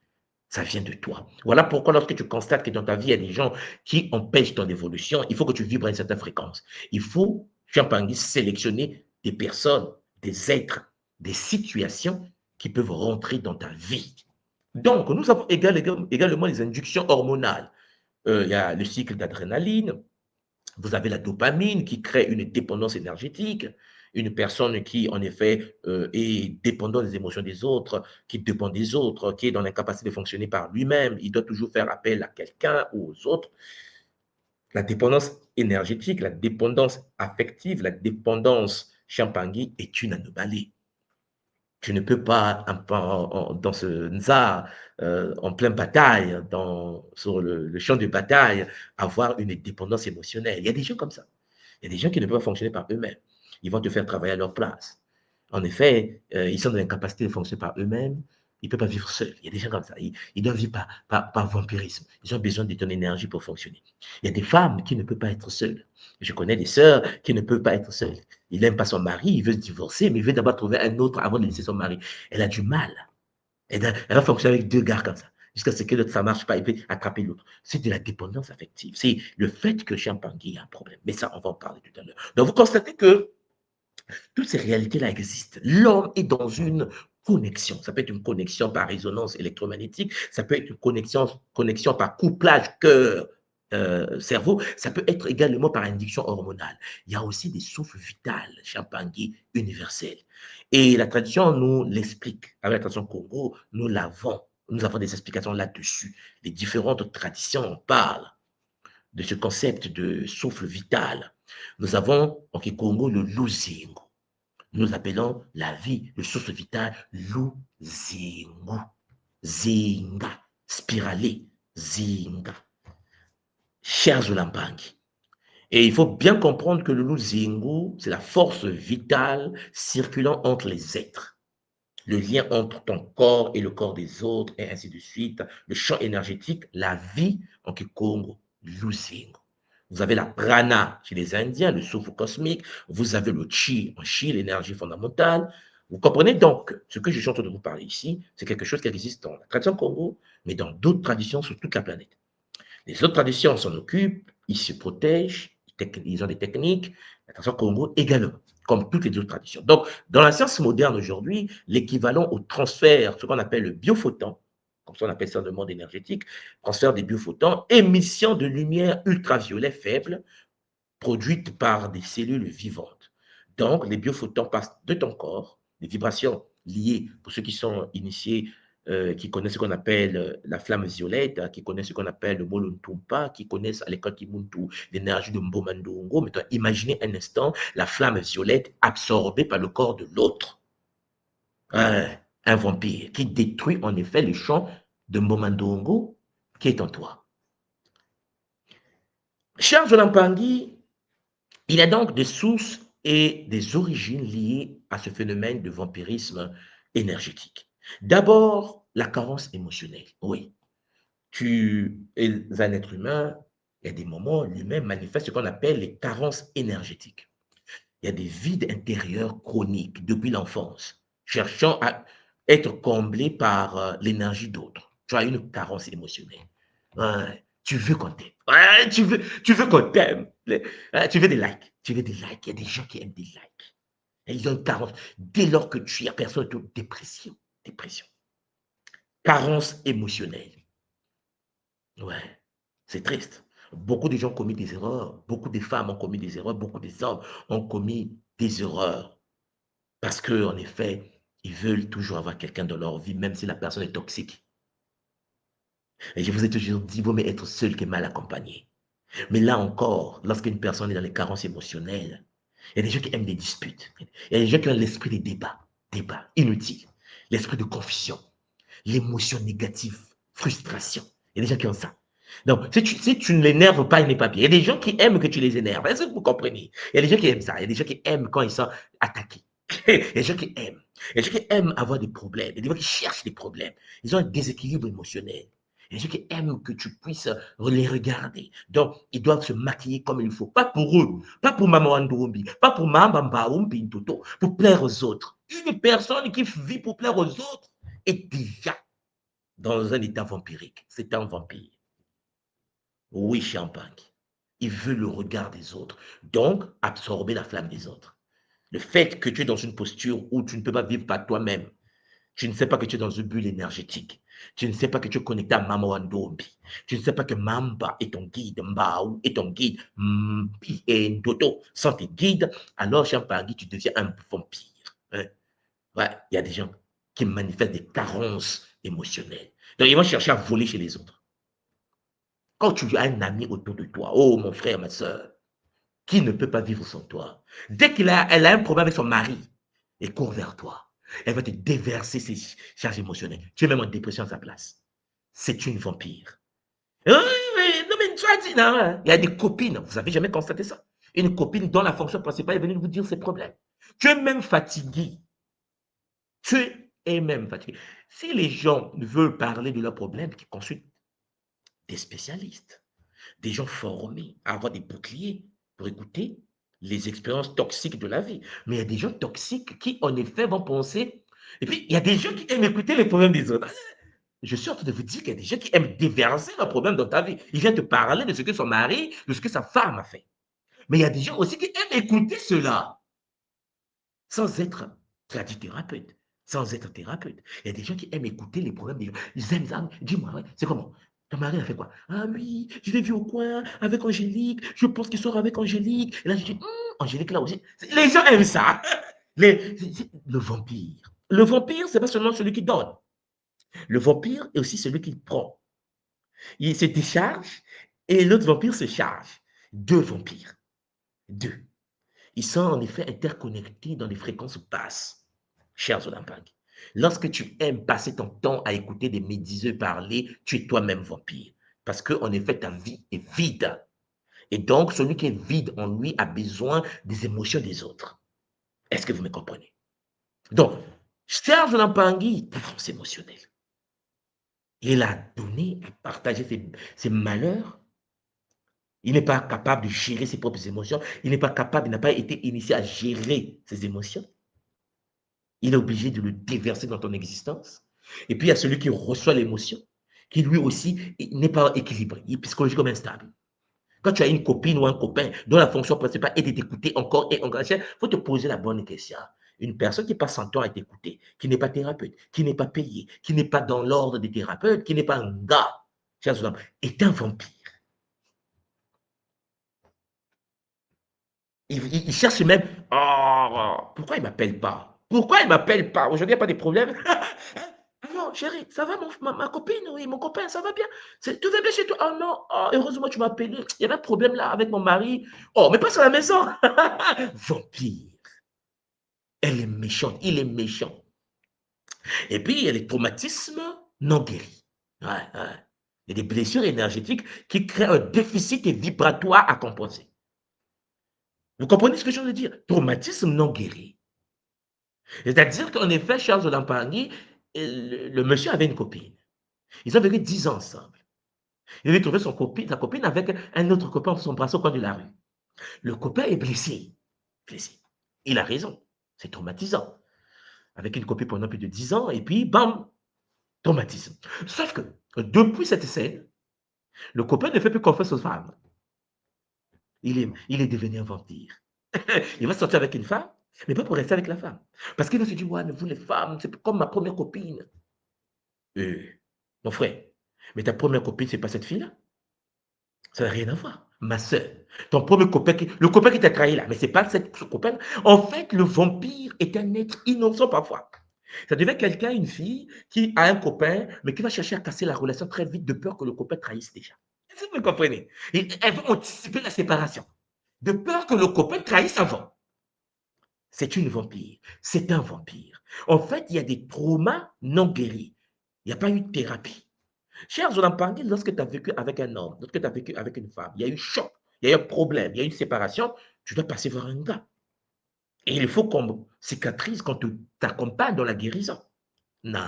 Speaker 4: Ça vient de toi. Voilà pourquoi lorsque tu constates que dans ta vie, il y a des gens qui empêchent ton évolution, il faut que tu vibres à une certaine fréquence. Il faut, Champangui, sélectionner des personnes, des êtres, des situations qui peuvent rentrer dans ta vie. Donc, nous avons également les inductions hormonales. Il y a le cycle d'adrénaline, vous avez la dopamine qui crée une dépendance énergétique. Une personne qui, en effet, est dépendante des émotions des autres, qui dépend des autres, qui est dans l'incapacité de fonctionner par lui-même, il doit toujours faire appel à quelqu'un ou aux autres. La dépendance énergétique, la dépendance affective, la dépendance Champangui est une anomalie. Tu ne peux pas, dans ce Nza, en pleine bataille, sur le champ de bataille, avoir une dépendance émotionnelle. Il y a des gens comme ça. Il y a des gens qui ne peuvent pas fonctionner par eux-mêmes. Ils vont te faire travailler à leur place. En effet, ils sont dans l'incapacité de fonctionner par eux-mêmes. Ils ne peuvent pas vivre seuls. Il y a des gens comme ça. Ils doivent vivre par vampirisme. Ils ont besoin de ton énergie pour fonctionner. Il y a des femmes qui ne peuvent pas être seules. Je connais des sœurs qui ne peuvent pas être seules. Il n'aime pas son mari, il veut se divorcer, mais il veut d'abord trouver un autre avant de laisser son mari. Elle a du mal. Elle va fonctionner avec deux gars comme ça. Jusqu'à ce que l'autre, ça ne marche pas, il peut attraper l'autre. C'est de la dépendance affective. C'est le fait que Champangui a un problème. Mais ça, on va en parler tout à l'heure. Donc, vous constatez que toutes ces réalités-là existent. L'homme est dans une connexion. Ça peut être une connexion par résonance électromagnétique, ça peut être une connexion par couplage cœur, cerveau, ça peut être également par induction hormonale. Il y a aussi des souffles vitales, Champangui, universels. Et la tradition nous l'explique. Avec la tradition Congo, nous avons des explications là-dessus. Les différentes traditions parlent de ce concept de souffle vital. Nous avons en Congo le Luzingo. Nous appelons la vie, le souffle vital, Luzingo. Zinga, spiralé, Zinga. Cher Zolambangi. Et il faut bien comprendre que le Luzingo, c'est la force vitale circulant entre les êtres. Le lien entre ton corps et le corps des autres, et ainsi de suite. Le champ énergétique, la vie en Kikongo, Luzingo. Vous avez la prana chez les Indiens, le souffle cosmique. Vous avez le chi en chi, l'énergie fondamentale. Vous comprenez donc ce que je suis en train de vous parler ici, c'est quelque chose qui existe dans la tradition Congo, mais dans d'autres traditions sur toute la planète. Les autres traditions s'en occupent, ils se protègent, ils ont des techniques, la tradition Congo également, comme toutes les autres traditions. Donc, dans la science moderne aujourd'hui, l'équivalent au transfert, ce qu'on appelle le biophoton, comme ça on appelle ça dans le monde énergétique, transfert des biophotons, émission de lumière ultraviolet faible produite par des cellules vivantes. Donc, les biophotons passent de ton corps, des vibrations liées, pour ceux qui sont initiés, qui connaissent ce qu'on appelle la flamme violette, qui connaissent ce qu'on appelle le molontumpa, qui connaissent à l'école Kimuntu l'énergie de Mbomandongo. Maintenant, imaginez un instant la flamme violette absorbée par le corps de l'autre. Un vampire qui détruit en effet le champ de Mbomandongo qui est en toi. Cher Jolampangi, il y a donc des sources et des origines liées à ce phénomène de vampirisme énergétique. D'abord, la carence émotionnelle. Oui, tu es un être humain, Il y a des moments, l'humain manifeste ce qu'on appelle les carences énergétiques. Il y a des vides intérieurs chroniques depuis l'enfance, cherchant à être comblés par l'énergie d'autres. Tu as une carence émotionnelle. Ouais, tu veux qu'on t'aime. Ouais, tu veux qu'on t'aime. Tu veux des likes. Tu veux des likes. Il y a des gens qui aiment des likes. Et ils ont une carence. Dès lors que tu as personne, tu as dépression. Dépression. Carence émotionnelle. Ouais, c'est triste. Beaucoup de gens ont commis des erreurs. Beaucoup de femmes ont commis des erreurs. Beaucoup d'hommes ont commis des erreurs. Parce qu'en effet, ils veulent toujours avoir quelqu'un dans leur vie, même si la personne est toxique. Et je vous ai toujours dit, il vaut mieux être seul que mal accompagné. Mais là encore, lorsqu'une personne est dans les carences émotionnelles, il y a des gens qui aiment des disputes. Il y a des gens qui ont l'esprit des débats inutiles, l'esprit de confusion, l'émotion négative, frustration. Il y a des gens qui ont ça. Donc, si tu ne l'énerves pas, il n'est pas bien. Il y a des gens qui aiment que tu les énerves. Est-ce que vous comprenez? Il y a des gens qui aiment ça. Il y a des gens qui aiment quand ils sont attaqués. Il y a des gens qui aiment. Il y a des gens qui aiment avoir des problèmes. Il y a des gens qui cherchent des problèmes. Ils ont un déséquilibre émotionnel. Il y a des gens qui aiment que tu puisses les regarder. Donc, ils doivent se maquiller comme il faut. Pas pour eux, pas pour Maman Andorombi, pas pour Maman Mbaoumbi Toto, pour plaire aux autres. Une personne qui vit pour plaire aux autres est déjà dans un état vampirique. C'est un vampire. Oui, champagne. Il veut le regard des autres. Donc, absorber la flamme des autres. Le fait que tu es dans une posture où tu ne peux pas vivre par toi-même, tu ne sais pas que tu es dans une bulle énergétique, tu ne sais pas que tu es connecté à Mama Wandombi, tu ne sais pas que Mamba est ton guide, Mbao est ton guide, Mpi et Ndoto sont tes guides, alors champagne, tu deviens un vampire. Hein? Ouais, il y a des gens qui manifestent des carences émotionnelles. Donc, ils vont chercher à voler chez les autres. Quand tu as un ami autour de toi, oh mon frère, ma soeur, qui ne peut pas vivre sans toi, dès qu'elle a un problème avec son mari, elle court vers toi. Elle va te déverser ses charges émotionnelles. Tu es même en dépression à sa place. C'est une vampire. Oui, oui, non, mais tu as dit, non, il y a des copines, vous n'avez jamais constaté ça. Une copine dont la fonction principale est venue vous dire ses problèmes. Tu es même fatigué. Tu es même fatigué. Si les gens veulent parler de leurs problèmes, qu'ils consultent des spécialistes, des gens formés à avoir des boucliers pour écouter les expériences toxiques de la vie. Mais il y a des gens toxiques qui, en effet, vont penser. Et puis, il y a des gens qui aiment écouter les problèmes des autres. Je suis en train de vous dire qu'il y a des gens qui aiment déverser leurs problèmes dans ta vie. Ils viennent te parler de ce que son mari, de ce que sa femme a fait. Mais il y a des gens aussi qui aiment écouter cela sans être tradithérapeute, sans être thérapeute. Il y a des gens qui aiment écouter les problèmes des gens. Ils aiment ça. Dis-moi, ouais, c'est comment? Ton mari a fait quoi? Ah oui, je l'ai vu au coin avec Angélique. Je pense qu'il sort avec Angélique. Et là, je dis, Angélique, là aussi. Les gens aiment ça. Le vampire. Le vampire, c'est pas seulement celui qui donne. Le vampire est aussi celui qui prend. Il se décharge et l'autre vampire se charge. Deux vampires. Deux. Ils sont en effet interconnectés dans les fréquences basses, chers Olympiques. Lorsque tu aimes passer ton temps à écouter des médiseux parler, tu es toi-même vampire. Parce que, en effet, ta vie est vide. Et donc, celui qui est vide en lui a besoin des émotions des autres. Est-ce que vous me comprenez? Donc, Serge Lampangui, carence émotionnelle. Il a donné, à partager ses malheurs. Il n'est pas capable de gérer ses propres émotions. Il n'est pas capable, il n'a pas été initié à gérer ses émotions. Il est obligé de le déverser dans ton existence. Et puis, il y a celui qui reçoit l'émotion, qui lui aussi n'est pas équilibré, il est psychologiquement instable. Quand tu as une copine ou un copain dont la fonction principale est de t'écouter encore et encore, il faut te poser la bonne question. Une personne qui passe son temps à t'écouter, qui n'est pas thérapeute, qui n'est pas payé, qui n'est pas dans l'ordre des thérapeutes, qui n'est pas un gars, est un vampire. Il cherche même, oh, pourquoi il ne m'appelle pas? Pourquoi il ne m'appelle pas? Aujourd'hui, il n'y a pas de problème. Non, chérie, ça va, ma copine, oui, mon copain, ça va bien. Tout va bien chez toi. Oh non, oh, heureusement, tu m'as appelé. Il y avait un problème là avec mon mari. Oh, mais pas à la maison. Vampire. Elle est méchante, il est méchant. Et puis, il y a les traumatismes non guéris. Ouais, ouais. Il y a des blessures énergétiques qui créent un déficit vibratoire à compenser. Vous comprenez ce que je veux dire? Traumatisme non guéri. C'est-à-dire qu'en effet, Charles Lampagny, le monsieur avait une copine. Ils ont vécu 10 ans ensemble. Il avait trouvé sa copine avec un autre copain sur son bras au coin de la rue. Le copain est blessé. Blessé. Il a raison. C'est traumatisant. Avec une copine pendant plus de 10 ans, et puis, bam, traumatisme. Sauf que, depuis cette scène, le copain ne fait plus confiance aux femmes. Il est devenu un vampire. Il va sortir avec une femme, mais pas pour rester avec la femme. Parce qu'il va se dire, ouais, mais vous les femmes, c'est comme ma première copine. Mon frère, mais ta première copine, c'est pas cette fille-là. Ça n'a rien à voir. Ma soeur, ton premier copain, le copain qui t'a trahi là, mais c'est pas ce copain. En fait, le vampire est un être innocent parfois. Ça devait être quelqu'un, une fille, qui a un copain, mais qui va chercher à casser la relation très vite de peur que le copain trahisse déjà. Est-ce que vous comprenez? Et elle va anticiper la séparation. De peur que le copain trahisse avant. C'est une vampire. C'est un vampire. En fait, il y a des traumas non guéris. Il n'y a pas eu de thérapie. Cher Zolampangi, lorsque tu as vécu avec un homme, lorsque tu as vécu avec une femme, il y a eu choc, il y a eu un problème, il y a eu une séparation, tu dois passer voir un gars. Et il faut qu'on cicatrise, qu'on t'accompagne dans la guérison. Non,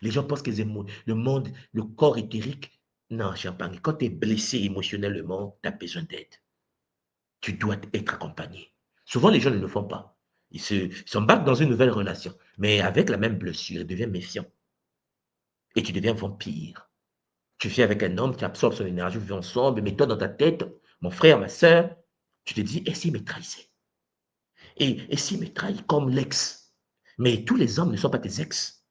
Speaker 4: les gens pensent que le monde, le corps éthérique. Non, Champagne, quand tu es blessé émotionnellement, tu as besoin d'aide. Tu dois être accompagné. Souvent, les gens ne le font pas. Ils s'embarquent dans une nouvelle relation, mais avec la même blessure, ils deviennent méfiants. Et tu deviens vampire. Tu vis avec un homme qui absorbe son énergie, vous vivez ensemble, mais toi, dans ta tête, mon frère, ma soeur, tu te dis, et s'il me trahissait? Et s'il me trahit comme l'ex? Mais tous les hommes ne sont pas tes ex.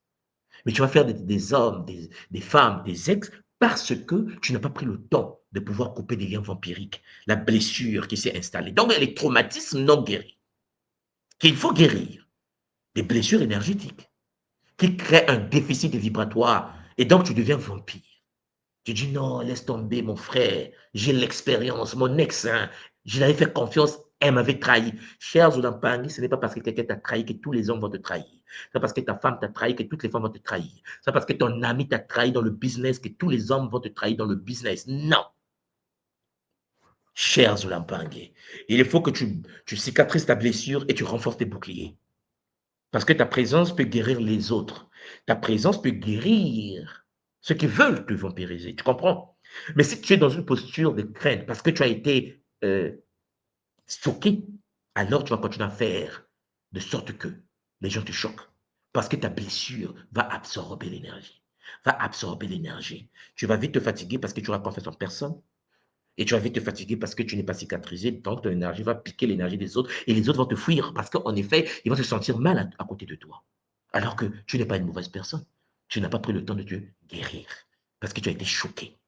Speaker 4: Mais tu vas faire des hommes, des femmes, des ex, parce que tu n'as pas pris le temps de pouvoir couper des liens vampiriques, la blessure qui s'est installée. Donc, il y a les traumatismes non guéris, qu'il faut guérir, des blessures énergétiques, qui créent un déficit vibratoire, et donc tu deviens vampire. Tu dis non, laisse tomber mon frère, j'ai l'expérience, mon ex, hein, je l'avais fait confiance, elle m'avait trahi. Cher Zoulampani, ce n'est pas parce que quelqu'un t'a trahi que tous les hommes vont te trahir. Ce n'est pas parce que ta femme t'a trahi que toutes les femmes vont te trahir. Ce n'est pas parce que ton ami t'a trahi dans le business que tous les hommes vont te trahir dans le business. Non. Cher Zoulampani, il faut que tu cicatrises ta blessure et tu renforces tes boucliers. Parce que ta présence peut guérir les autres. Ta présence peut guérir ceux qui veulent te vampiriser. Tu comprends? Mais si tu es dans une posture de crainte parce que tu as été stocké, alors tu vas continuer à faire de sorte que les gens te choquent. Parce que ta blessure va absorber l'énergie. Va absorber l'énergie. Tu vas vite te fatiguer parce que tu auras confiance en personne. Et tu vas vite te fatiguer parce que tu n'es pas cicatrisé. Donc, ton énergie va piquer l'énergie des autres. Et les autres vont te fuir parce qu'en effet, ils vont se sentir mal à côté de toi. Alors que tu n'es pas une mauvaise personne. Tu n'as pas pris le temps de te guérir parce que tu as été choqué.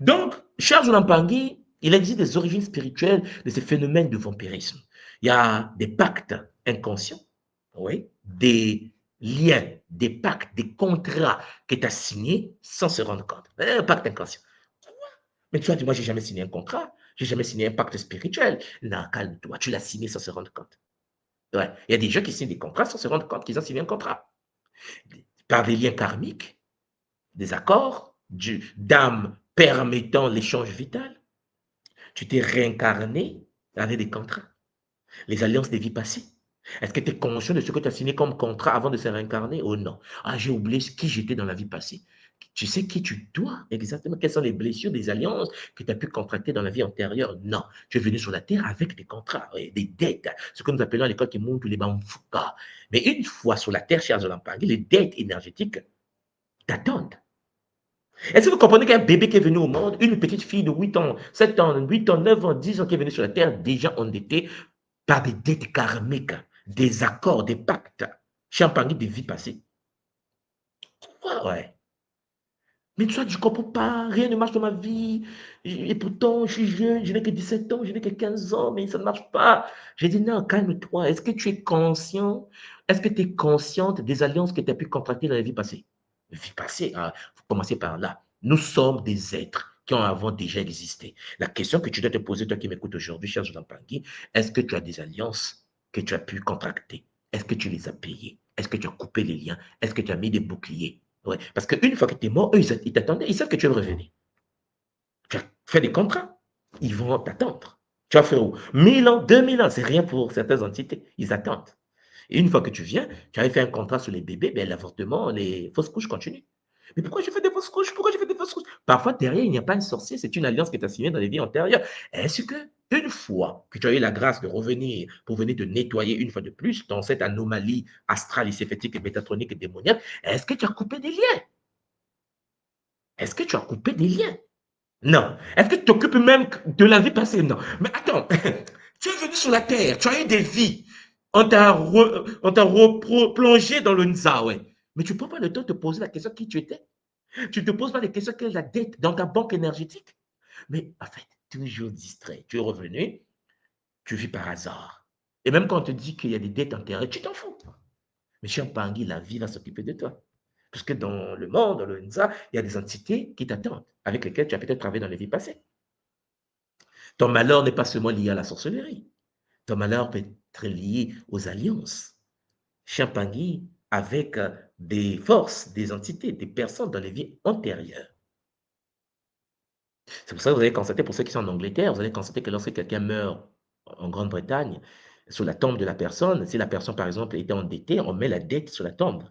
Speaker 4: Donc, cher Zoulampangui, il existe des origines spirituelles de ces phénomènes de vampirisme. Il y a des pactes inconscients, oui, des liens, des pactes, des contrats que tu as signés sans se rendre compte. Un pacte inconscient. Mais tu as dit, moi, je n'ai jamais signé un contrat, je n'ai jamais signé un pacte spirituel. Non, calme-toi, tu l'as signé sans se rendre compte. Ouais. Il y a des gens qui signent des contrats sans se rendre compte qu'ils ont signé un contrat. Par des liens karmiques, des accords, d'âme permettant l'échange vital. Tu t'es réincarné avec des contrats, les alliances des vies passées. Est-ce que tu es conscient de ce que tu as signé comme contrat avant de se réincarner? Oh non. Ah, j'ai oublié qui j'étais dans la vie passée. Tu sais qui tu dois exactement, quelles sont les blessures, des alliances que tu as pu contracter dans la vie antérieure? Non. Tu es venu sur la terre avec des contrats, des dettes, ce que nous appelons à l'école qui montent les bamfoukas. Mais une fois sur la terre, chers Zolampangi, les dettes énergétiques t'attendent. Est-ce que vous comprenez qu'un bébé qui est venu au monde, une petite fille de 8 ans, 7 ans, 8 ans, 9 ans, 10 ans qui est venue sur la terre, déjà endettée par des dettes karmiques, des accords, des pactes, champagne de vie passée? Ouais. Mais tu vois, je ne comprends pas, rien ne marche dans ma vie. Et pourtant, je suis jeune, je n'ai que 17 ans, je n'ai que 15 ans, mais ça ne marche pas. J'ai dit, non, calme-toi. Est-ce que tu es conscient? Est-ce que tu es consciente des alliances que tu as pu contracter dans la vie passée? Vie passée, il faut commencer par là. Nous sommes des êtres qui ont avant déjà existé. La question que tu dois te poser, toi qui m'écoutes aujourd'hui, cher Jean Pangui, est-ce que tu as des alliances que tu as pu contracter? Est-ce que tu les as payées? Est-ce que tu as coupé les liens? Est-ce que tu as mis des boucliers? Ouais, parce qu'une fois que tu es mort, eux, ils t'attendaient, ils savent que tu vas revenir. Tu as fait des contrats, ils vont t'attendre. Tu vas faire 1000 ans, 2000 ans, c'est rien pour certaines entités, ils attendent. Et une fois que tu viens, tu avais fait un contrat sur les bébés, ben, l'avortement, les fausses couches continuent. Mais pourquoi je fais des fausses couches? Pourquoi je fais des fausses couches? Parfois, derrière, il n'y a pas un sorcier, c'est une alliance qui t'a signée dans les vies antérieures. Est-ce que, une fois que tu as eu la grâce de revenir pour venir te nettoyer une fois de plus dans cette anomalie astrale, lycéphétique et métatronique et démoniaque, est-ce que tu as coupé des liens? Est-ce que tu as coupé des liens? Non. Est-ce que tu t'occupes même de la vie passée? Non. Mais attends, tu es venu sur la terre, tu as eu des vies. On t'a replongé dans le Nzawe. Mais tu ne prends pas le temps de te poser la question qui tu étais. Tu ne te poses pas les questions quelle est la dette dans ta banque énergétique. Mais en fait, toujours distrait. Tu es revenu, tu vis par hasard. Et même quand on te dit qu'il y a des dettes enterrées, tu t'en fous. Mais cher Pangui, la vie va s'occuper de toi. Parce que dans le monde, dans le Nza, il y a des entités qui t'attendent, avec lesquelles tu as peut-être travaillé dans les vies passées. Ton malheur n'est pas seulement lié à la sorcellerie. Ton malheur peut être lié aux alliances. Champagny avec des forces, des entités, des personnes dans les vies antérieures. C'est pour ça que vous allez constater, pour ceux qui sont en Angleterre, vous allez constater que lorsque quelqu'un meurt en Grande-Bretagne, sur la tombe de la personne, si la personne, par exemple, était endettée, on met la dette sur la tombe.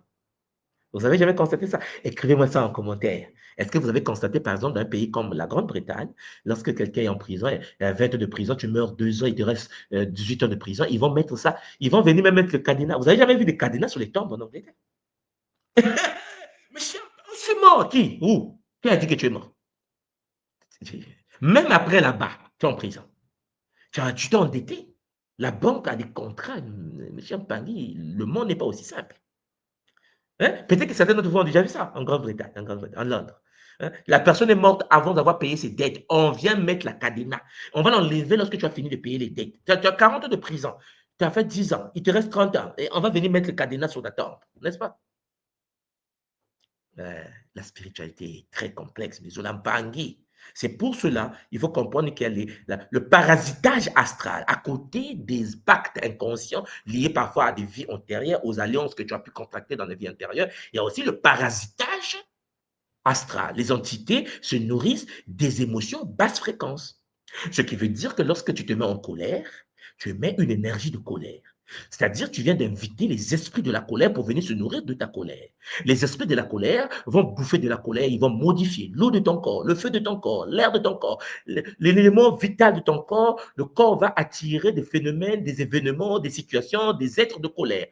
Speaker 4: Vous avez jamais constaté ça? Écrivez-moi ça en commentaire. Est-ce que vous avez constaté, par exemple, dans un pays comme la Grande-Bretagne, lorsque quelqu'un est en prison, il y a 20 ans de prison, tu meurs 2 ans, il te reste 18 ans de prison, ils vont mettre ça, ils vont venir même mettre le cadenas. Vous avez jamais vu des cadenas sur les tombes en Angleterre? Mais c'est mort, qui? Où? Qui a dit que tu es mort? Même après là-bas, tu es en prison. Tu t'es endetté. La banque a des contrats. Monsieur Pangui, le monde n'est pas aussi simple. Hein? Peut-être que certains d'entre vous ont déjà vu ça en Grande-Bretagne, en Londres. Hein? La personne est morte avant d'avoir payé ses dettes. On vient mettre la cadenas. On va l'enlever lorsque tu as fini de payer les dettes. Tu as 40 ans de prison. Tu as fait 10 ans. Il te reste 30 ans. Et on va venir mettre le cadenas sur ta tombe. N'est-ce pas? La spiritualité est très complexe, mais Zolampangi. C'est pour cela, il faut comprendre qu'il y a le parasitage astral à côté des pactes inconscients liés parfois à des vies antérieures, aux alliances que tu as pu contracter dans les vies antérieures. Il y a aussi le parasitage astral. Les entités se nourrissent des émotions basse fréquence. Ce qui veut dire que lorsque tu te mets en colère, tu émets une énergie de colère. C'est-à-dire, tu viens d'inviter les esprits de la colère pour venir se nourrir de ta colère. Les esprits de la colère vont bouffer de la colère, ils vont modifier l'eau de ton corps, le feu de ton corps, l'air de ton corps, l'élément vital de ton corps. Le corps va attirer des phénomènes, des événements, des situations, des êtres de colère.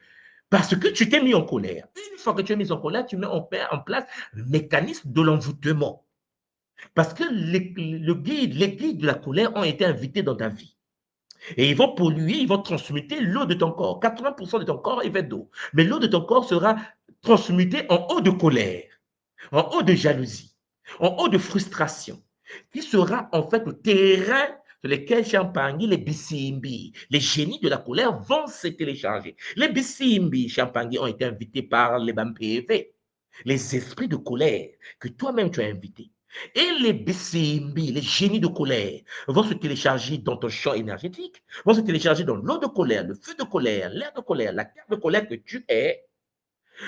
Speaker 4: Parce que tu t'es mis en colère. Une fois que tu es mis en colère, tu mets en place le mécanisme de l'envoûtement. Parce que les guides de la colère ont été invités dans ta vie. Et ils vont polluer, ils vont transmuter l'eau de ton corps. 80% de ton corps est fait d'eau. Mais l'eau de ton corps sera transmutée en eau de colère, en eau de jalousie, en eau de frustration, qui sera en fait le terrain sur lequel Champangui, les Bissimbi, les génies de la colère vont se télécharger. Les Bissimbi, Champangui, ont été invités par les BAMPV, les esprits de colère que toi-même tu as invités. Et les BCMB, les génies de colère, vont se télécharger dans ton champ énergétique, vont se télécharger dans l'eau de colère, le feu de colère, l'air de colère, la terre de colère que tu es,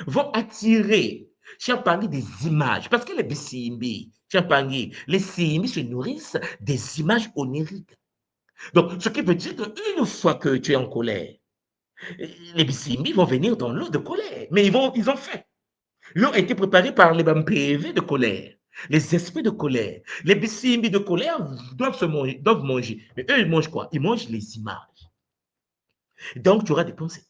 Speaker 4: vont attirer, Champagny, des images. Parce que les BCMB, Champagny, les CMB se nourrissent des images oniriques. Donc, ce qui veut dire qu'une fois que tu es en colère, les BCMB vont venir dans l'eau de colère. Mais ils ont fait. L'eau a été préparée par les PV de colère, les esprits de colère. Les bissimbi de colère doivent manger. Mais eux, ils mangent quoi? Ils mangent les images. Donc, tu auras des pensées,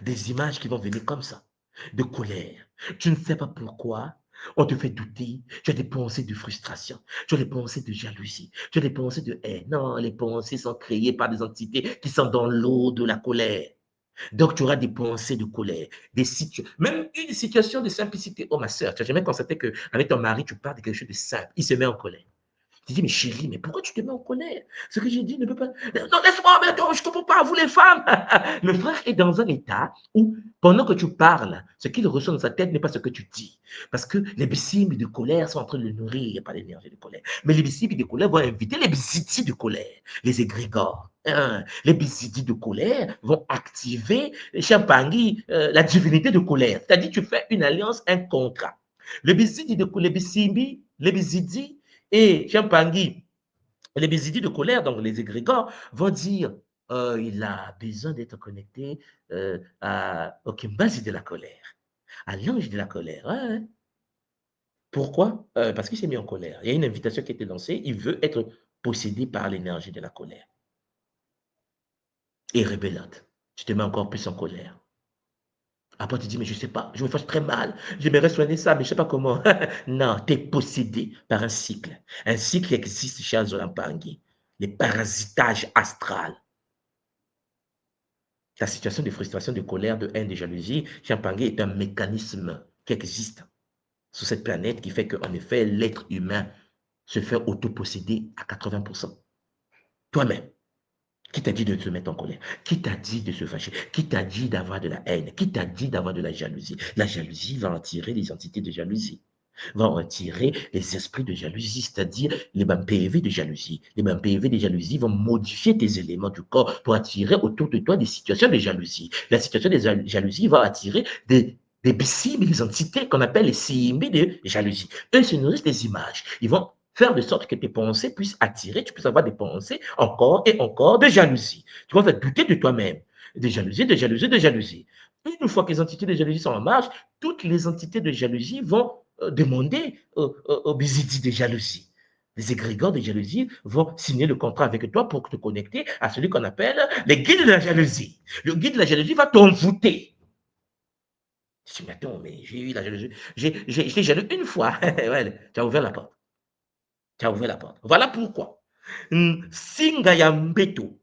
Speaker 4: des images qui vont venir comme ça, de colère. Tu ne sais pas pourquoi. On te fait douter. Tu as des pensées de frustration. Tu as des pensées de jalousie. Tu as des pensées de haine. Non, les pensées sont créées par des entités qui sont dans l'eau de la colère. Donc, tu auras des pensées de colère, même une situation de simplicité. Oh, ma soeur, tu n'as jamais constaté qu'avec ton mari, tu parles de quelque chose de simple. Il se met en colère. Tu dis, mais chérie, mais pourquoi tu te mets en colère? Ce que j'ai dit ne peut pas. Non, laisse-moi, mais attends, je ne comprends pas, vous les femmes. Le frère est dans un état où, pendant que tu parles, ce qu'il ressent dans sa tête n'est pas ce que tu dis. Parce que les bissimes de colère sont en train de le nourrir par l'énergie de colère. Mais les bissimes de colère vont inviter les bissitis de colère, les égrégores. Les bissitis de colère vont activer Champagny, la divinité de colère. C'est-à-dire, tu fais une alliance, un contrat. Les bissitis de colère, les bissitis et Champangui, les bésidis de colère, donc les égrégores, vont dire il a besoin d'être connecté au Kimbazi de la colère, à l'ange de la colère. Ouais. Pourquoi? Parce qu'il s'est mis en colère. Il y a une invitation qui a été lancée. Il veut être possédé par l'énergie de la colère. Et rébellante. Tu te mets encore plus en colère. Après, tu dis, mais je ne sais pas, je me fâche très mal, j'aimerais soigner ça, mais je ne sais pas comment. Non, tu es possédé par un cycle. Un cycle qui existe chez Azolampangi. Les parasitages astral. La situation de frustration, de colère, de haine, de jalousie, chez Ampangé est un mécanisme qui existe sur cette planète qui fait qu'en effet, l'être humain se fait autoposséder à 80%. Toi-même. Qui t'a dit de te mettre en colère? Qui t'a dit de se fâcher? Qui t'a dit d'avoir de la haine? Qui t'a dit d'avoir de la jalousie? La jalousie va attirer les entités de jalousie, va attirer les esprits de jalousie, c'est-à-dire les PV de jalousie. Les PV de jalousie vont modifier tes éléments du corps pour attirer autour de toi des situations de jalousie. La situation de jalousie va attirer des bissimbi, des entités qu'on appelle les simbi de jalousie. Eux se nourrissent des images. Ils vont faire de sorte que tes pensées puissent attirer, tu puisses avoir des pensées encore et encore de jalousie. Tu vas te douter de toi-même, de jalousie, de jalousie, de jalousie. Une fois que les entités de jalousie sont en marche, toutes les entités de jalousie vont demander aux bizidis de jalousie. Les égrégores de jalousie vont signer le contrat avec toi pour te connecter à celui qu'on appelle les guides de la jalousie. Le guide de la jalousie va t'envoûter. Je dis, mais attends, mais j'ai eu la jalousie. J'ai jaloux une fois. Ouais, tu as ouvert la porte. Tu as ouvert la porte. Voilà pourquoi. Singayambeto,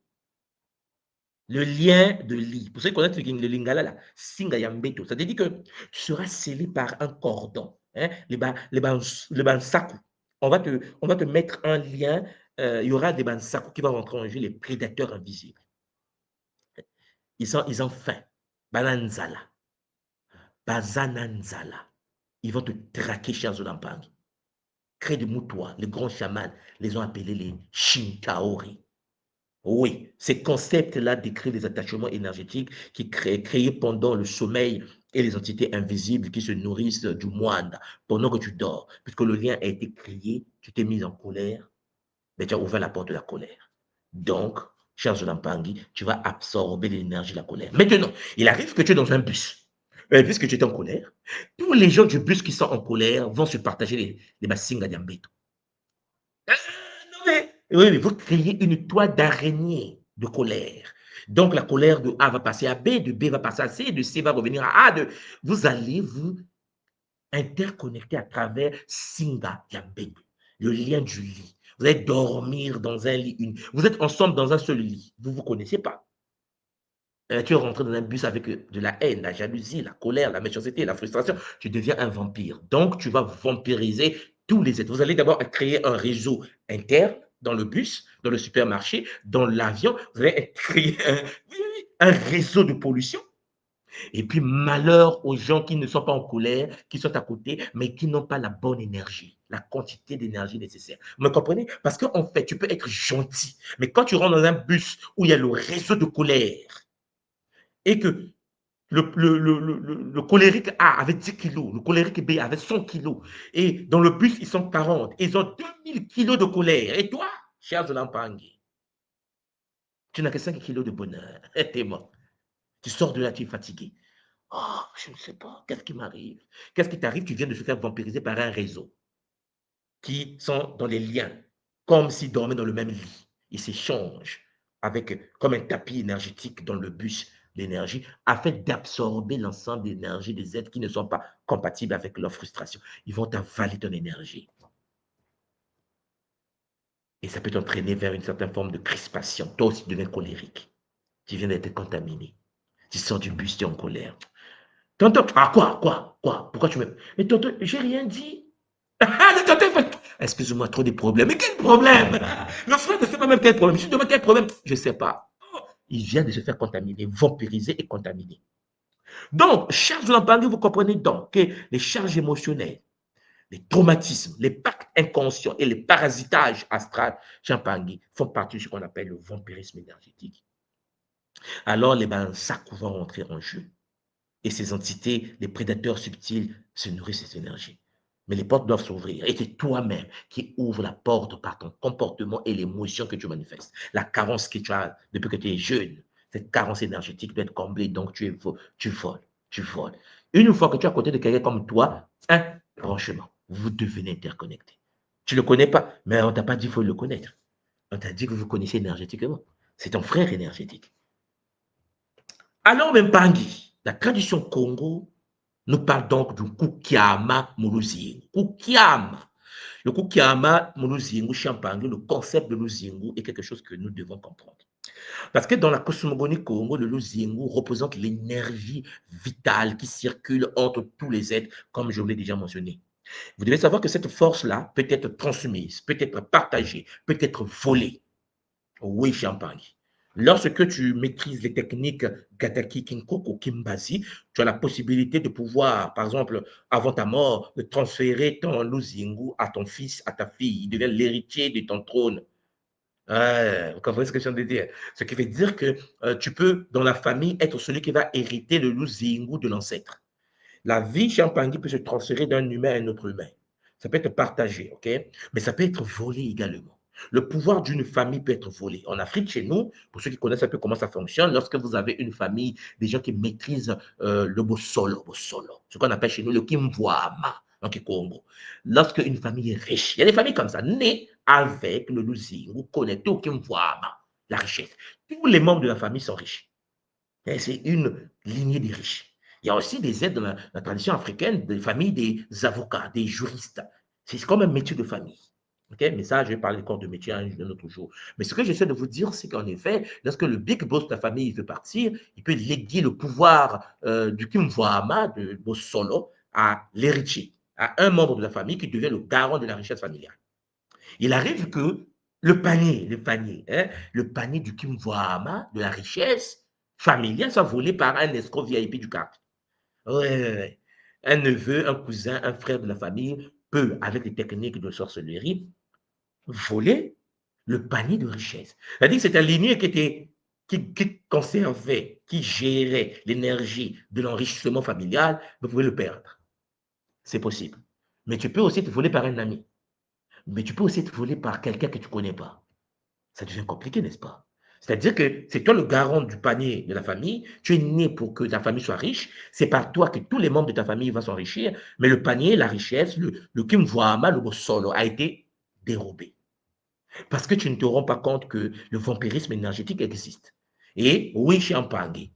Speaker 4: le lien de lit. Pour ceux qui connaissent le lingala, là, Singayambeto, ça veut dire que tu seras scellé par un cordon. Hein, les bansaku. On va te mettre un lien. Il y aura des bansaku qui vont rentrer en jeu, les prédateurs invisibles. Ils ont faim. Bananzala. Bazananzala. Ils vont te traquer chez Azolampangi. Cré de Moutoua, les grands chamans, les ont appelés les Shinkaori. Oui, ces concepts-là décrivent les attachements énergétiques qui créés pendant le sommeil et les entités invisibles qui se nourrissent du moine pendant que tu dors. Puisque le lien a été créé, tu t'es mis en colère, mais tu as ouvert la porte de la colère. Donc, cher Zolampangi, tu vas absorber l'énergie de la colère. Maintenant, il arrive que tu es dans un bus. Puisque tu es en colère, tous les gens du bus qui sont en colère vont se partager les bassinga d'Ambeto. Non mais, oui, vous créez une toile d'araignée de colère. Donc, la colère de A va passer à B, de B va passer à C, de C va revenir à A. Vous allez vous interconnecter à travers Singa Yambeto, le lien du lit. Vous allez dormir dans un lit. Vous êtes ensemble dans un seul lit. Vous ne vous connaissez pas. Tu es rentré dans un bus avec de la haine, la jalousie, la colère, la méchanceté, la frustration. Tu deviens un vampire. Donc, tu vas vampiriser tous les êtres. Vous allez d'abord créer un réseau interne dans le bus, dans le supermarché, dans l'avion. Vous allez créer un réseau de pollution. Et puis, malheur aux gens qui ne sont pas en colère, qui sont à côté, mais qui n'ont pas la bonne énergie, la quantité d'énergie nécessaire. Vous me comprenez? Parce qu'en fait, tu peux être gentil, mais quand tu rentres dans un bus où il y a le réseau de colère, et que le colérique A avait 10 kilos, le colérique B avait 100 kilos, et dans le bus, ils sont 40, ils ont 2000 kilos de colère. Et toi, cher Zolampangi, tu n'as que 5 kilos de bonheur. T'es mort. Tu sors de là, tu es fatigué. Oh, je ne sais pas, qu'est-ce qui m'arrive? Qu'est-ce qui t'arrive? Tu viens de se faire vampiriser par un réseau qui sont dans les liens, comme s'ils dormaient dans le même lit. Ils s'échangent avec, comme un tapis énergétique dans le bus d'énergie, afin d'absorber l'ensemble d'énergie des êtres qui ne sont pas compatibles avec leur frustration. Ils vont avaler ton énergie. Et ça peut t'entraîner vers une certaine forme de crispation. Toi aussi, tu deviens colérique. Tu viens d'être contaminé. Tu sors du bus, tu es en colère. Tonton, ah quoi? Pourquoi tu me... Mais tonton, j'ai rien dit. Excuse-moi, trop de problèmes. Mais quel problème? Le frère ne sait pas même quel problème. Je lui demande quel problème. Je ne sais pas. Il vient de se faire contaminer, vampiriser et contaminer. Donc, charge de l'embargo, vous comprenez donc que les charges émotionnelles, les traumatismes, les pactes inconscients et les parasitages astrales Champangui font partie de ce qu'on appelle le vampirisme énergétique. Alors, les sacs vont rentrer en jeu. Et ces entités, les prédateurs subtils, se nourrissent de cette énergie. Mais les portes doivent s'ouvrir. Et c'est toi-même qui ouvre la porte par ton comportement et l'émotion que tu manifestes. La carence que tu as depuis que tu es jeune, cette carence énergétique doit être comblée. Donc, tu voles. Une fois que tu es à côté de quelqu'un comme toi, un branchement. vous devenez interconnecté. Tu ne le connais pas, mais on ne t'a pas dit qu'il faut le connaître. On t'a dit que vous connaissez énergétiquement. C'est ton frère énergétique. Alors, Mpangi, la tradition Congo nous parle donc du Kukiama Muluzingu. Kukiama. Le Kukiama Muluzingu, Champangi, le concept de Luzingu est quelque chose que nous devons comprendre. Parce que dans la cosmogonie Congo, le Luzingu représente l'énergie vitale qui circule entre tous les êtres, comme je vous l'ai déjà mentionné. Vous devez savoir que cette force-là peut être transmise, peut être partagée, peut être volée. Oui, Champagne. Lorsque tu maîtrises les techniques Gataki, Kinkoko, Kimbazi, tu as la possibilité de pouvoir, par exemple, avant ta mort, de transférer ton Luzingu à ton fils, à ta fille. Il devient l'héritier de ton trône. Vous comprenez ce que je viens de dire? Ce qui veut dire que tu peux, dans la famille, être celui qui va hériter le Luzingu de l'ancêtre. La vie Champagne peut se transférer d'un humain à un autre humain. Ça peut être partagé, ok? Mais ça peut être volé également. Le pouvoir d'une famille peut être volé. En Afrique, chez nous, pour ceux qui connaissent un peu comment ça fonctionne, lorsque vous avez une famille, des gens qui maîtrisent le bossolo, ce qu'on appelle chez nous le kimwama en Kikongo. Lorsque une famille est riche, il y a des familles comme ça, nées avec le luzingu, connectées au kimwama, la richesse. Tous les membres de la famille sont riches. C'est une lignée des riches. Il y a aussi des aides dans la tradition africaine, des familles des avocats, des juristes. C'est comme un métier de famille. Okay? Mais ça, je vais parler du corps de métier un autre jour. Mais ce que j'essaie de vous dire, c'est qu'en effet, lorsque le big boss de la famille veut partir, il peut léguer le pouvoir du Kimwama, de Bossolo, à l'héritier, à un membre de la famille qui devient le garant de la richesse familiale. Il arrive que le panier du Kimwama, de la richesse familiale, soit volé par un escroc VIP du quartier. Ouais. Un neveu, un cousin, un frère de la famille peut, avec des techniques de sorcellerie, voler le panier de richesse. C'est-à-dire que c'est un lignée qui conservait, qui gérait l'énergie de l'enrichissement familial, vous pouvez le perdre. C'est possible. Mais tu peux aussi te voler par un ami. Mais tu peux aussi te voler par quelqu'un que tu ne connais pas. Ça devient compliqué, n'est-ce pas? C'est-à-dire que c'est toi le garant du panier de la famille, tu es né pour que ta famille soit riche, c'est par toi que tous les membres de ta famille vont s'enrichir, mais le panier, la richesse, le kimwama, le solo a été dérobé. Parce que tu ne te rends pas compte que le vampirisme énergétique existe. Et oui, chez Ampangi,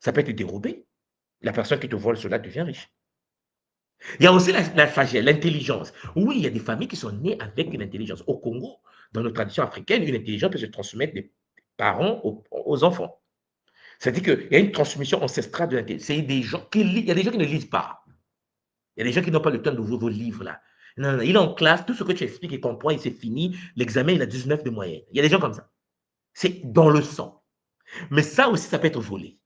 Speaker 4: ça peut être dérobé. La personne qui te vole cela devient riche. Il y a aussi la sagesse, l'intelligence. Oui, il y a des familles qui sont nées avec une intelligence. Au Congo, dans nos traditions africaines, une intelligence peut se transmettre des parents aux enfants. C'est-à-dire qu'il y a une transmission ancestrale de l'intelligence. Il y a des gens qui ne lisent pas. Il y a des gens qui n'ont pas le temps d'ouvrir vos livres là. Non, il est en classe, tout ce que tu expliques, il comprend, il s'est fini. L'examen, il a 19 de moyenne. Il y a des gens comme ça. C'est dans le sang. Mais ça aussi, ça peut être volé.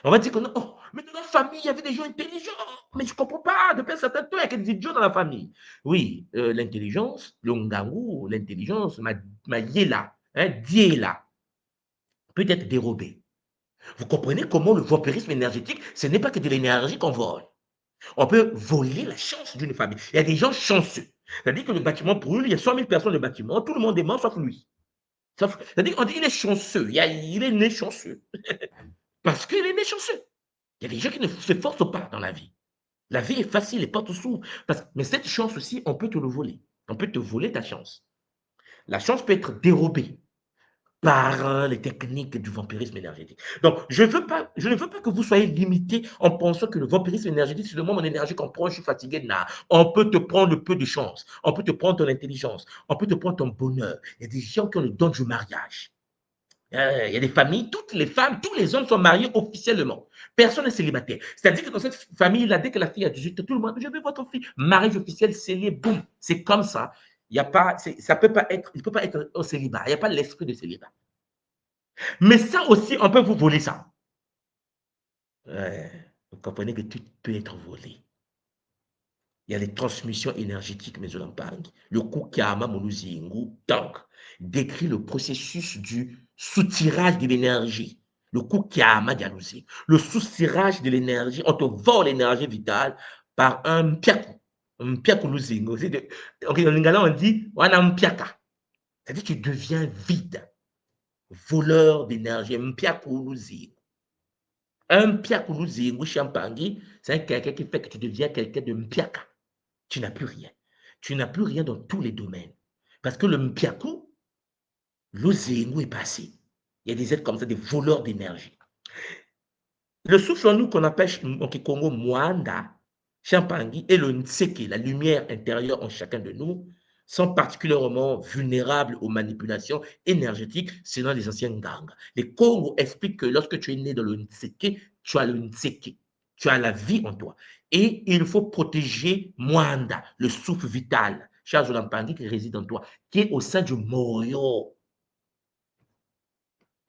Speaker 4: On va dire que non, oh, mais dans la famille, il y avait des gens intelligents. Mais je ne comprends pas, depuis un certain temps, il y a des idiots dans la famille. Oui, l'intelligence, le ngangu, l'intelligence, ma yéla, diéla, peut être dérobée. Vous comprenez comment le vampirisme énergétique, ce n'est pas que de l'énergie qu'on vole. On peut voler la chance d'une famille. Il y a des gens chanceux. C'est-à-dire que le bâtiment brûle, il y a 100 000 personnes dans le bâtiment, tout le monde est mort sauf lui. C'est-à-dire qu'on dit qu'il est chanceux, il est né chanceux. Parce qu'il est né chanceux. Il y a des gens qui ne se forcent pas dans la vie. La vie est facile, les portes s'ouvrent. Mais cette chance aussi, on peut te le voler. On peut te voler ta chance. La chance peut être dérobée par les techniques du vampirisme énergétique. Donc, je ne veux pas que vous soyez limité en pensant que le vampirisme énergétique, c'est le moment d'énergie qu'on prend, je suis fatigué. Non. On peut te prendre le peu de chance. On peut te prendre ton intelligence. On peut te prendre ton bonheur. Il y a des gens qui ont le don du mariage. Il y a des familles, toutes les femmes, tous les hommes sont mariés officiellement. Personne n'est célibataire. C'est-à-dire que dans cette famille-là, dès que la fille a 18 ans, tout le monde, je veux votre fille. Mariage officiel, scellé, boum. C'est comme ça. Il y a pas, ça peut pas être, il ne peut pas être au célibat. Il n'y a pas l'esprit de célibat. Mais ça aussi, on peut vous voler ça. Vous comprenez que tout peut être volé. Il y a les transmissions énergétiques, mais je l'en parle. Le Kukiama Moluzingu, donc, décrit le processus du soutirage de l'énergie. Le Kukiama Dialouzi. Le soutirage de l'énergie, on te vole l'énergie vitale par un piaku. Un piaku Luzingu. En lingala, on dit, on a un piaka. C'est-à-dire que tu deviens vide. Voleur d'énergie, un piaku Luzingu. Un piaku Luzingu, Champangi, c'est quelqu'un qui fait que tu deviens quelqu'un de mpiaka. tu n'as plus rien. Tu n'as plus rien dans tous les domaines. Parce que le mpiaku, l'ozengu est passé. Il y a des êtres comme ça, des voleurs d'énergie. Le souffle en nous qu'on appelle en Kikongo Mwanda, Champangui, et le Nseke, la lumière intérieure en chacun de nous, sont particulièrement vulnérables aux manipulations énergétiques selon les anciens gangs. Les Congo expliquent que lorsque tu es né dans le Nseke, tu as le Nseke, tu as la vie en toi. Et il faut protéger Mwanda, le souffle vital, Charles Olampangui qui réside en toi, qui est au sein du Moyo.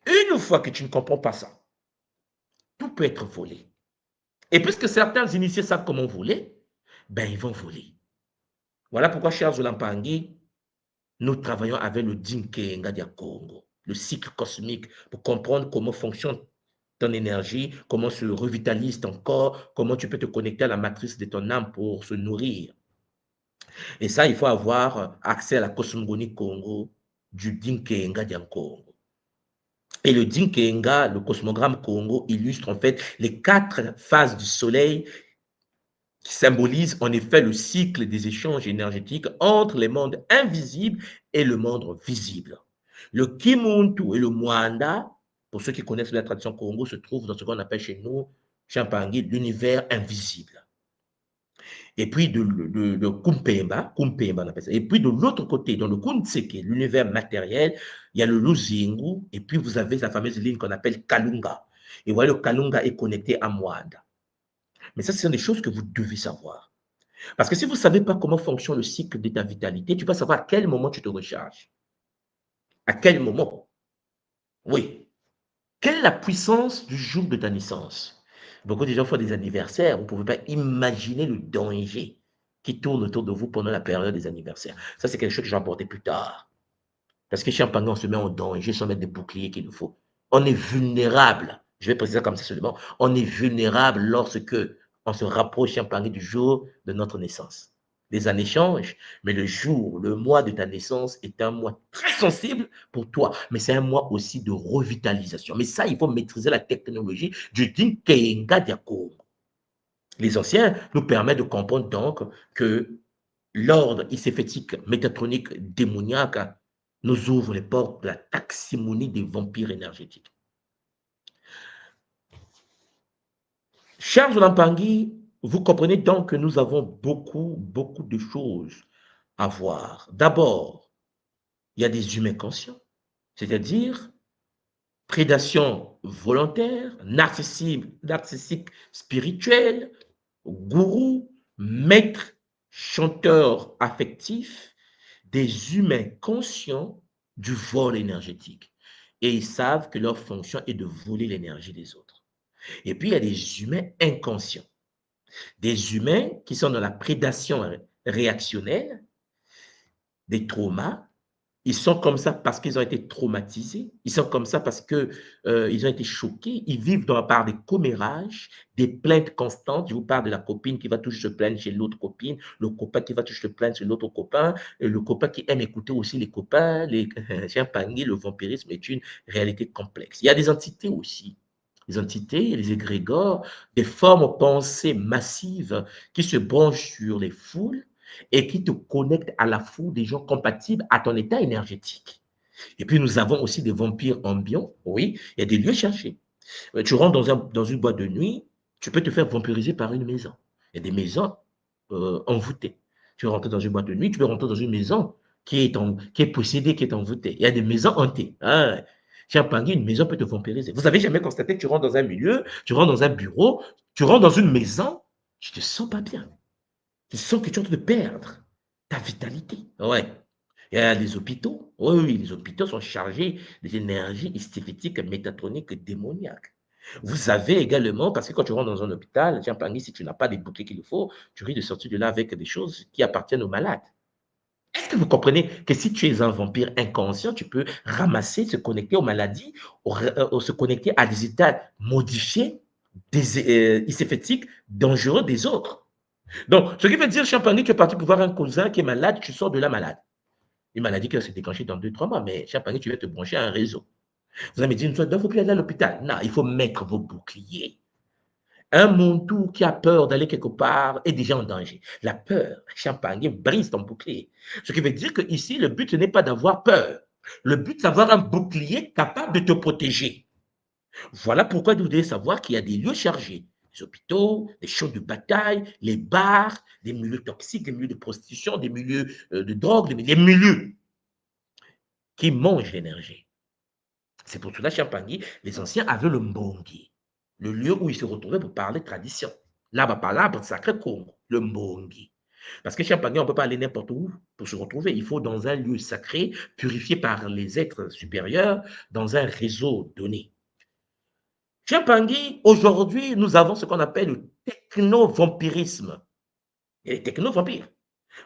Speaker 4: Une fois que tu ne comprends pas ça, tout peut être volé. Et puisque certains initiés savent comment voler, ben ils vont voler. Voilà pourquoi, cher Zolampangi, nous travaillons avec le Dinkenga du Congo, le cycle cosmique, pour comprendre comment fonctionne ton énergie, comment se revitalise ton corps, comment tu peux te connecter à la matrice de ton âme pour se nourrir. Et ça, il faut avoir accès à la cosmogonie Congo du Dinkenga du Congo. Et le Dinkenga, le cosmogramme Congo, illustre en fait les 4 phases du soleil qui symbolisent en effet le cycle des échanges énergétiques entre les mondes invisibles et le monde visible. Le Kimuntu et le Mwanda, pour ceux qui connaissent la tradition Congo, se trouvent dans ce qu'on appelle chez nous, Champangui, l'univers invisible. Et puis de Kumpemba, on appelle ça. Et puis de l'autre côté, dans le Kuntseke, l'univers matériel, il y a le Luzingu, et puis vous avez la fameuse ligne qu'on appelle Kalunga. Et voilà, le Kalunga est connecté à Mwanda. Mais ça, ce sont des choses que vous devez savoir. Parce que si vous ne savez pas comment fonctionne le cycle de ta vitalité, tu vas savoir à quel moment tu te recharges. À quel moment? Oui. Quelle est la puissance du jour de ta naissance? Beaucoup de gens font des anniversaires, vous ne pouvez pas imaginer le danger qui tourne autour de vous pendant la période des anniversaires. Ça, c'est quelque chose que je vais aborder plus tard. Parce que chez Champagne, on se met en danger sans mettre des boucliers qu'il nous faut. On est vulnérable. Je vais préciser ça comme ça seulement. On est vulnérable lorsque on se rapproche Champagne du jour de notre naissance. Les années changent, mais le jour, le mois de ta naissance est un mois très sensible pour toi. Mais c'est un mois aussi de revitalisation. Mais ça, il faut maîtriser la technologie du Dinkenga Diako. Les anciens nous permettent de comprendre donc que l'ordre iséfétique métatronique démoniaque nous ouvre les portes de la taximonie des vampires énergétiques. Chers Olampangui, vous comprenez donc que nous avons beaucoup de choses à voir. D'abord, il y a des humains conscients, c'est-à-dire prédation volontaire, narcissique spirituel, gourou, maître, chanteur affectif, des humains conscients du vol énergétique. Et ils savent que leur fonction est de voler l'énergie des autres. Et puis, il y a des humains inconscients. Des humains qui sont dans la prédation réactionnelle, des traumas. Ils sont comme ça parce qu'ils ont été traumatisés. Ils sont comme ça parce qu'ils ont été choqués. Ils vivent par des commérages, des plaintes constantes. Je vous parle de la copine qui va toujours se plaindre chez l'autre copine, le copain qui va toujours se plaindre chez l'autre copain, et le copain qui aime écouter aussi les copains. Champagne, le vampirisme est une réalité complexe. Il y a des entités aussi. Les entités, les égrégores, des formes pensées massives qui se branchent sur les foules et qui te connectent à la foule des gens compatibles à ton état énergétique. Et puis, nous avons aussi des vampires ambiants. Oui, il y a des lieux cherchés. Tu rentres dans une boîte de nuit, tu peux te faire vampiriser par une maison. Il y a des maisons envoûtées. Tu rentres dans une boîte de nuit, tu peux rentrer dans une maison qui est possédée, qui est envoûtée. Il y a des maisons hantées. Hein. Champagne, une maison peut te vampiriser. Vous avez jamais constaté que tu rentres dans un milieu, tu rentres dans un bureau, tu rentres dans une maison, tu te sens pas bien. Tu sens que tu es en train de perdre ta vitalité. Ouais. Il y a les hôpitaux. Oui, les hôpitaux sont chargés des énergies hystérétiques, métatroniques, démoniaques. Vous avez également, parce que quand tu rentres dans un hôpital, Jean-Pangui, si tu n'as pas les bouquets qu'il faut, tu risques de sortir de là avec des choses qui appartiennent aux malades. Est-ce que vous comprenez que si tu es un vampire inconscient, tu peux ramasser, se connecter aux maladies, se connecter à des états modifiés, hystérétiques, dangereux des autres? Donc, ce qui veut dire, Champagne, tu es parti pour voir un cousin qui est malade, tu sors de la malade. Une maladie qui va se déclencher dans 2-3 mois, mais Champagne, tu vas te brancher à un réseau. Vous allez me dire, il ne faut plus aller à l'hôpital. Non, il faut mettre vos boucliers. Un Montou qui a peur d'aller quelque part est déjà en danger. La peur, Champagne, brise ton bouclier. Ce qui veut dire que ici, le but n'est pas d'avoir peur. Le but, c'est d'avoir un bouclier capable de te protéger. Voilà pourquoi vous devez savoir qu'il y a des lieux chargés. Les hôpitaux, les champs de bataille, les bars, des milieux toxiques, des milieux de prostitution, des milieux de drogue, des milieux qui mangent l'énergie. C'est pour cela, Champagny, les anciens avaient le Mbongi, le lieu où ils se retrouvaient pour parler tradition. Là-bas, par l'arbre sacré Congo, le Mbongi. Parce que Champagny, on ne peut pas aller n'importe où pour se retrouver. Il faut dans un lieu sacré, purifié par les êtres supérieurs, dans un réseau donné. Champagny, aujourd'hui, nous avons ce qu'on appelle le techno-vampirisme. Et les techno-vampires.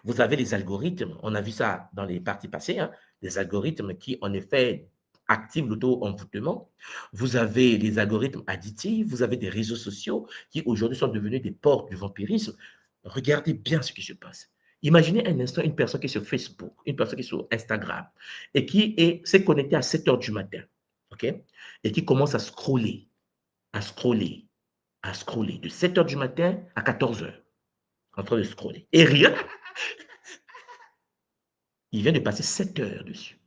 Speaker 4: Vous avez les algorithmes, on a vu ça dans les parties passées, hein, les algorithmes qui, en effet, activent l'auto-envoûtement. Vous avez les algorithmes additifs, vous avez des réseaux sociaux qui, aujourd'hui, sont devenus des portes du vampirisme. Regardez bien ce qui se passe. Imaginez un instant une personne qui est sur Facebook, une personne qui est sur Instagram et qui s'est connectée à 7 heures du matin, ok? Et qui commence à scroller, à scroller, à scroller de 7 heures du matin à 14 heures, en train de scroller. Et rien, il vient de passer 7 heures dessus.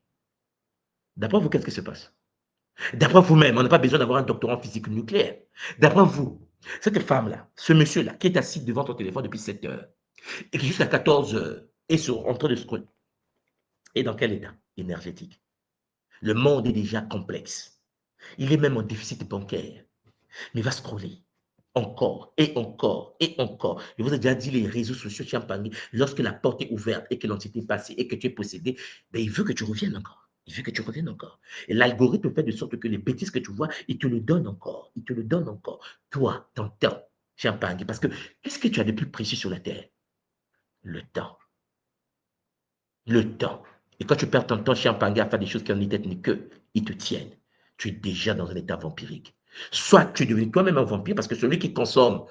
Speaker 4: D'après vous, qu'est-ce qui se passe? D'après vous-même, on n'a pas besoin d'avoir un doctorat en physique nucléaire. D'après vous, cette femme-là, ce monsieur-là, qui est assis devant ton téléphone depuis 7 heures, et qui jusqu'à 14 heures est en train de scroller, est dans quel état énergétique? Le monde est déjà complexe. Il est même en déficit bancaire. Mais il va scroller encore et encore et encore. Je vous ai déjà dit, les réseaux sociaux, Champagne, lorsque la porte est ouverte et que l'entité est passée et que tu es possédé, ben, il veut que tu reviennes encore. Il veut que tu reviennes encore. Et l'algorithme fait de sorte que les bêtises que tu vois, il te le donne encore. Il te le donne encore. Toi, ton temps, Champagne, parce que qu'est-ce que tu as de plus précieux sur la terre? Le temps. Le temps. Et quand tu perds ton temps, Champagne, à faire des choses qui n'ont ni tête ni queue, ils te tiennent. Tu es déjà dans un état vampirique. Soit tu es devenu toi-même un vampire parce que celui qui consomme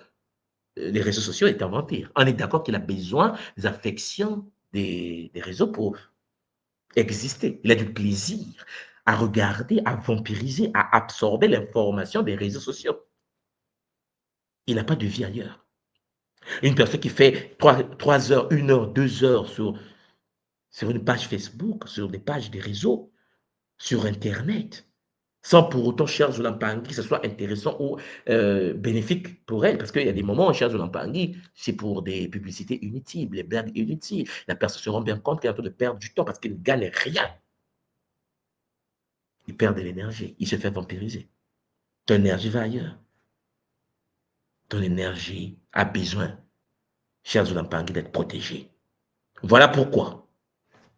Speaker 4: les réseaux sociaux est un vampire. On est d'accord qu'il a besoin des affections des réseaux pour exister. Il a du plaisir à regarder, à vampiriser, à absorber l'information des réseaux sociaux. Il n'a pas de vie ailleurs. Une personne qui fait 3 heures, 1 heure, 2 heures sur une page Facebook, sur des pages des réseaux, sur Internet, sans pour autant, cher Zulampangui, que ce soit intéressant ou bénéfique pour elle. Parce qu'il y a des moments, cher Zulampangui, c'est pour des publicités inutiles, les blagues inutiles. La personne se rend bien compte qu'elle est en train de perdre du temps parce qu'elle ne gagne rien. Il perd de l'énergie, il se fait vampiriser. Ton énergie va ailleurs. Ton énergie a besoin, cher Zulampangui, d'être protégée. Voilà pourquoi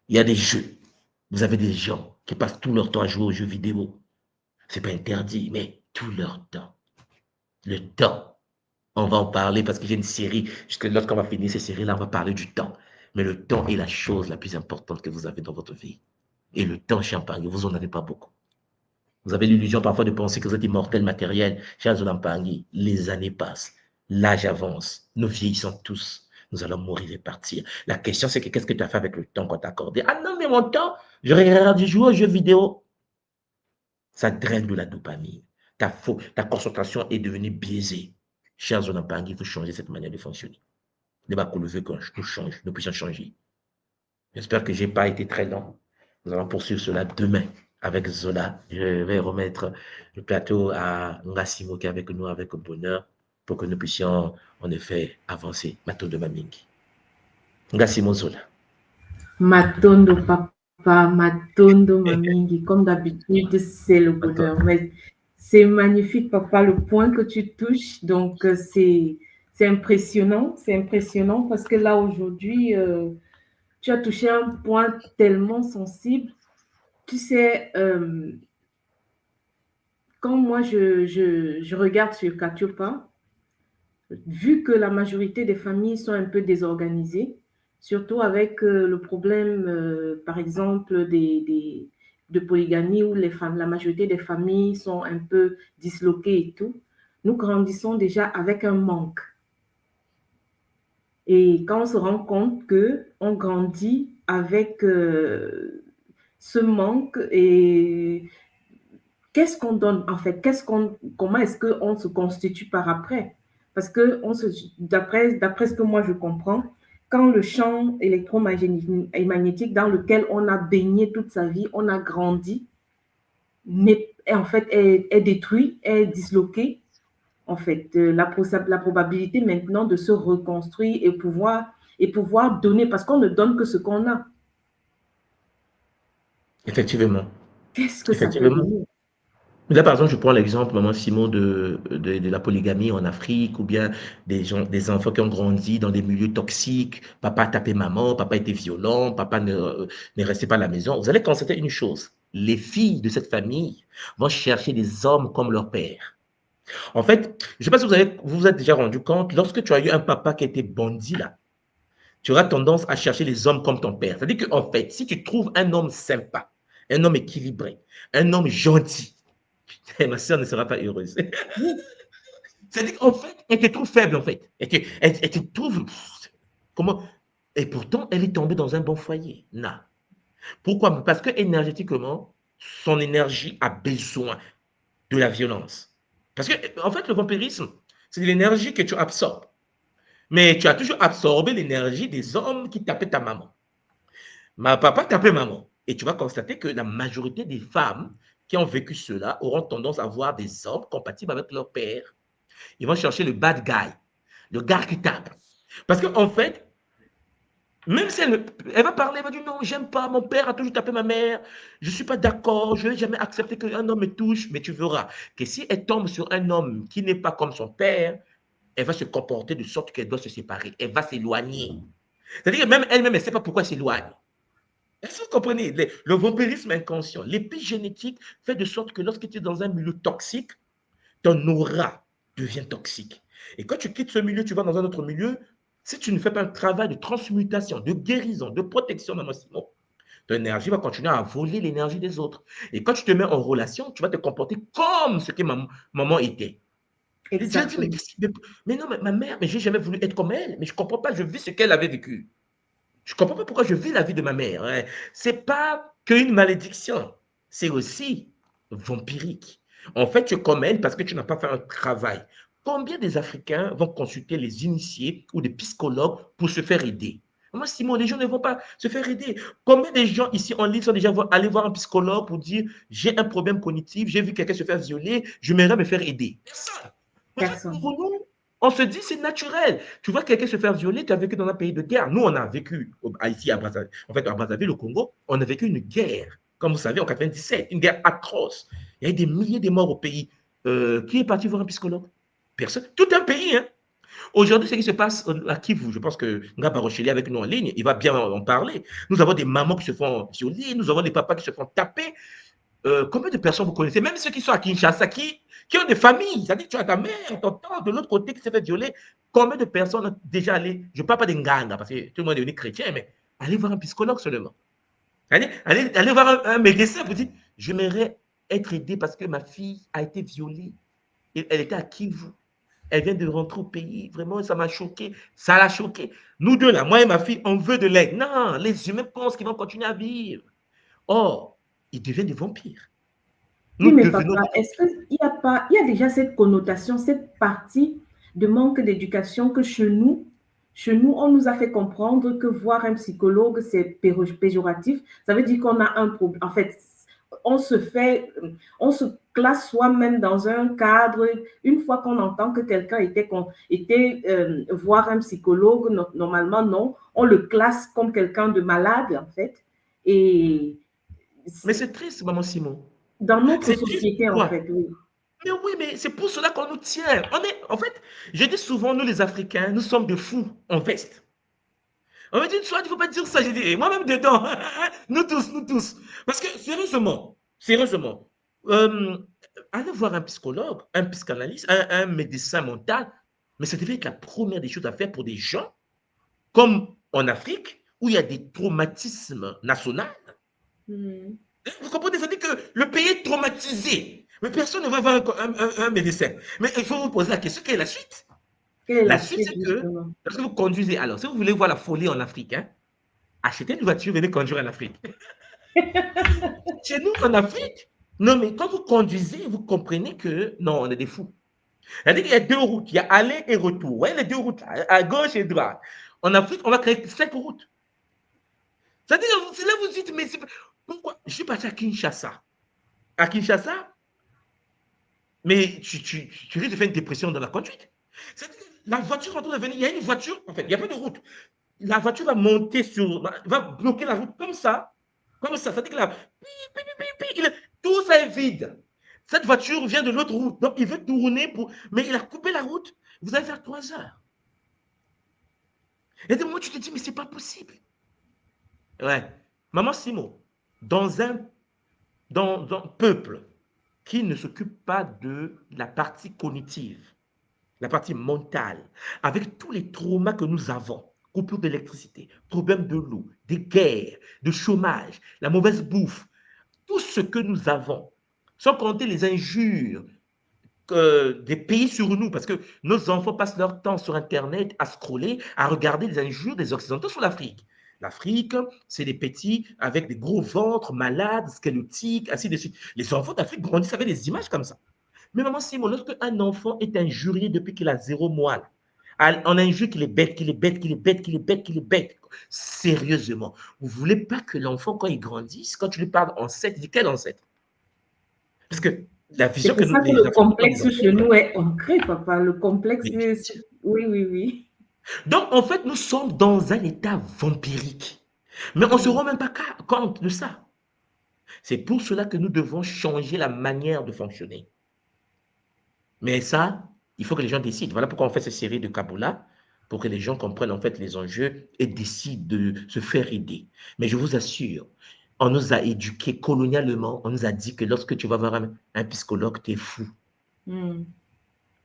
Speaker 4: il y a des jeux. Vous avez des gens qui passent tout leur temps à jouer aux jeux vidéo. Ce n'est pas interdit, mais tout leur temps. Le temps. On va en parler parce que j'ai une série. Jusque lorsqu'on va finir cette série-là, on va parler du temps. Mais le temps est la chose la plus importante que vous avez dans votre vie. Et le temps, Champagne, vous n'en avez pas beaucoup. Vous avez l'illusion parfois de penser que vous êtes immortel matériel. Cher Champagne, les années passent. L'âge avance. Nous vieillissons tous. Nous allons mourir et partir. La question, c'est que qu'est-ce que tu as fait avec le temps qu'on t'a accordé? Ah non, mais mon temps, je regarde du jouer aux jeux vidéo. Ça draine de la dopamine. Ta concentration est devenue biaisée. Chers Zonampang, il faut changer cette manière de fonctionner. Ne pas qu'on le veut que tout change, nous puissions changer. J'espère que je n'ai pas été très long. Nous allons poursuivre cela demain avec Zola. Je vais remettre le plateau à Ngassimo qui est avec nous avec bonheur pour que nous puissions en effet avancer. Matondo Mamingi. Ngassimo Zola.
Speaker 1: Matondo papa, Matondo mamingi, comme d'habitude, c'est le bonheur. Mais c'est magnifique papa, le point que tu touches. Donc c'est impressionnant parce que là aujourd'hui, tu as touché un point tellement sensible. Tu sais, quand moi je regarde sur Katiopa, vu que la majorité des familles sont un peu désorganisées, surtout avec le problème, par exemple, de polygamie où la majorité des familles sont un peu disloquées et tout, nous grandissons déjà avec un manque. Et quand on se rend compte qu'on grandit avec ce manque et qu'est-ce qu'on donne en fait, comment est-ce qu'on se constitue par après? Parce que d'après ce que moi je comprends, quand le champ électromagnétique dans lequel on a baigné toute sa vie, on a grandi, en fait, est détruit, est disloqué, en fait, la probabilité maintenant de se reconstruire et pouvoir donner, parce qu'on ne donne que ce qu'on a.
Speaker 4: Effectivement.
Speaker 1: Qu'est-ce que ça fait de
Speaker 4: Effectivement.
Speaker 1: nous?
Speaker 4: Là, par exemple, je prends l'exemple, maman Simon, de la polygamie en Afrique, ou bien des enfants qui ont grandi dans des milieux toxiques. Papa tapait maman, papa était violent, papa ne restait pas à la maison. Vous allez constater une chose. Les filles de cette famille vont chercher des hommes comme leur père. En fait, je ne sais pas si vous êtes déjà rendu compte, lorsque tu as eu un papa qui était bandit, là, tu auras tendance à chercher les hommes comme ton père. C'est-à-dire qu'en fait, si tu trouves un homme sympa, un homme équilibré, un homme gentil, ma soeur ne sera pas heureuse. C'est-à-dire qu'en fait, elle te trouve faible, en fait. Elle te trouve. Comment? Et pourtant, elle est tombée dans un bon foyer. Non. Pourquoi? Parce que énergétiquement, son énergie a besoin de la violence. Parce que, en fait, le vampirisme, c'est de l'énergie que tu absorbes. Mais tu as toujours absorbé l'énergie des hommes qui tapaient ta maman. Ma papa tapait maman. Et tu vas constater que la majorité des femmes qui ont vécu cela auront tendance à voir des hommes compatibles avec leur père. Ils vont chercher le bad guy, le gars qui tape. Parce qu'en fait, même si elle va parler, elle va dire non, j'aime pas, mon père a toujours tapé ma mère, je ne suis pas d'accord, je ne vais jamais accepter qu'un homme me touche, mais tu verras que si elle tombe sur un homme qui n'est pas comme son père, elle va se comporter de sorte qu'elle doit se séparer, elle va s'éloigner. C'est-à-dire que même elle-même, elle ne sait pas pourquoi elle s'éloigne. Est-ce que vous comprenez? Le vampirisme inconscient, l'épigénétique fait de sorte que lorsque tu es dans un milieu toxique, ton aura devient toxique. Et quand tu quittes ce milieu, tu vas dans un autre milieu, si tu ne fais pas un travail de transmutation, de guérison, de protection, maman Simon, ton énergie va continuer à voler l'énergie des autres. Et quand tu te mets en relation, tu vas te comporter comme ce que maman était. Et Dieu dit,
Speaker 1: Exactement.
Speaker 4: mais non, ma mère, mais j'ai jamais voulu être comme elle. Mais je ne comprends pas, je vis ce qu'elle avait vécu. Je ne comprends pas pourquoi je vis la vie de ma mère. Hein. Ce n'est pas qu'une malédiction, c'est aussi vampirique. En fait, tu es comme elle parce que tu n'as pas fait un travail. Combien des Africains vont consulter les initiés ou des psychologues pour se faire aider? Moi, Simon, les gens ne vont pas se faire aider. Combien de gens ici en ligne sont déjà allés voir un psychologue pour dire j'ai un problème cognitif, j'ai vu quelqu'un se faire violer, je m'aimerais me faire aider? Personne. Parce que
Speaker 1: Personne.
Speaker 4: pour nous, on se dit c'est naturel. Tu vois quelqu'un se faire violer, tu as vécu dans un pays de guerre. Nous, on a vécu ici à Brazzaville, en fait, à Brazzaville, au Congo, on a vécu une guerre, comme vous savez, en 97, une guerre atroce. Il y a eu des milliers de morts au pays. Qui est parti voir un psychologue? Personne. Tout un pays, hein. Aujourd'hui, ce qui se passe à Kivu, je pense que Ngaba Rocheli avec nous en ligne, il va bien en parler. Nous avons des mamans qui se font violer, nous avons des papas qui se font taper. Combien de personnes vous connaissez, même ceux qui sont à Kinshasa, qui ont des familles, c'est-à-dire que tu as ta mère, ton père de l'autre côté qui s'est fait violer. Combien de personnes ont déjà allé, je ne parle pas des Nganga, parce que tout le monde est devenu chrétien, mais allez voir un psychologue seulement. Allez voir un médecin pour dire, j'aimerais être aidé parce que ma fille a été violée. Et elle était à Kivu. Elle vient de rentrer au pays. Vraiment, ça m'a choqué. Ça l'a choqué. Nous deux, là, moi et ma fille, on veut de l'aide. Non, les humains pensent qu'ils vont continuer à vivre. Or, ils deviennent des vampires.
Speaker 1: Oui,
Speaker 4: Nous
Speaker 1: mais
Speaker 4: devenons
Speaker 1: papa,
Speaker 4: des
Speaker 1: est-ce
Speaker 4: vampires.
Speaker 1: il y a déjà cette connotation, cette partie de manque d'éducation que chez nous, on nous a fait comprendre que voir un psychologue, c'est péjoratif. Ça veut dire qu'on a un problème. En fait, on se fait, on se classe soi-même dans un cadre. Une fois qu'on entend que quelqu'un était voir un psychologue, normalement, non. On le classe comme quelqu'un de malade, en fait. Et
Speaker 4: Mais c'est triste, maman Simon.
Speaker 1: dans notre
Speaker 4: C'est triste.
Speaker 1: société, en
Speaker 4: Pourquoi?
Speaker 1: fait, oui.
Speaker 4: Mais oui, mais c'est pour cela qu'on nous tient. En fait, je dis souvent, nous les Africains, nous sommes des fous en veste. On me dit, soit il ne faut pas dire ça. J'ai dit, moi-même dedans. Nous tous, nous tous. Parce que, sérieusement, euh, aller voir un psychologue, un psychanalyste, un médecin mental, mais ça devait être la première des choses à faire pour des gens comme en Afrique, où il y a des traumatismes nationaux.
Speaker 1: Mm.
Speaker 4: Vous comprenez? Ça dit que le pays est traumatisé. Mais personne ne va voir un médecin. Mais il faut vous poser la question, quelle est la suite?
Speaker 1: Quelle est
Speaker 4: La
Speaker 1: la
Speaker 4: suite,
Speaker 1: suite,
Speaker 4: c'est que
Speaker 1: justement?
Speaker 4: lorsque vous conduisez, alors, si vous voulez voir la folie en Afrique, hein, achetez une voiture, venez conduire en Afrique. Chez nous, en Afrique, non, mais quand vous conduisez, vous comprenez que non, on est des fous. C'est-à-dire qu'il y a deux routes. Il y a aller et retour. Vous voyez les deux routes, à gauche et droite. En Afrique, on va créer 5 routes. C'est-à-dire, c'est là vous dites, mais pourquoi? Je suis parti à Kinshasa. À Kinshasa, mais tu risques de faire une dépression dans la conduite. C'est-à-dire que la voiture en train de venir, il y a une voiture, en fait, il n'y a pas de route. La voiture va monter va bloquer la route comme ça. Comme ça. C'est-à-dire que là, tout ça est vide. Cette voiture vient de l'autre route. Donc, il veut tourner mais il a coupé la route. Vous allez faire 3 heures. Et de moi, tu te dis, mais c'est pas possible. Ouais. Maman Simo, dans un peuple qui ne s'occupe pas de la partie cognitive, la partie mentale, avec tous les traumas que nous avons, coupure d'électricité, problème de l'eau, des guerres, de chômage, la mauvaise bouffe, tout ce que nous avons, sans compter les injures des pays sur nous, parce que nos enfants passent leur temps sur Internet à scroller, à regarder les injures des Occidentaux sur l'Afrique. L'Afrique, c'est des petits avec des gros ventres, malades, squelettiques, ainsi de suite. Les enfants d'Afrique grandissent avec des images comme ça. Mais maman Simon, lorsque un enfant est injurié depuis qu'il a 0 mois, on injure qu'il est bête, qu'il est bête, qu'il est bête, qu'il est bête, qu'il est bête. Sérieusement, vous ne voulez pas que l'enfant, quand il grandisse, quand tu lui parles ancêtre, il dit quel ancêtre? Parce que la vision
Speaker 1: C'est
Speaker 4: que
Speaker 1: pour ça que
Speaker 4: les
Speaker 1: le
Speaker 4: Africains
Speaker 1: complexe chez nous est ancré, papa. Le complexe,
Speaker 4: mais-
Speaker 1: oui, oui, oui.
Speaker 4: Donc, en fait, nous sommes dans un état vampirique. Mais on ne se rend même pas compte de ça. C'est pour cela que nous devons changer la manière de fonctionner. Mais ça, il faut que les gens décident. Voilà pourquoi on fait cette série de Kaboula, pour que les gens comprennent en fait les enjeux et décident de se faire aider. Mais je vous assure, on nous a éduqués colonialement, on nous a dit que lorsque tu vas voir un psychologue, tu es fou.
Speaker 1: Mm.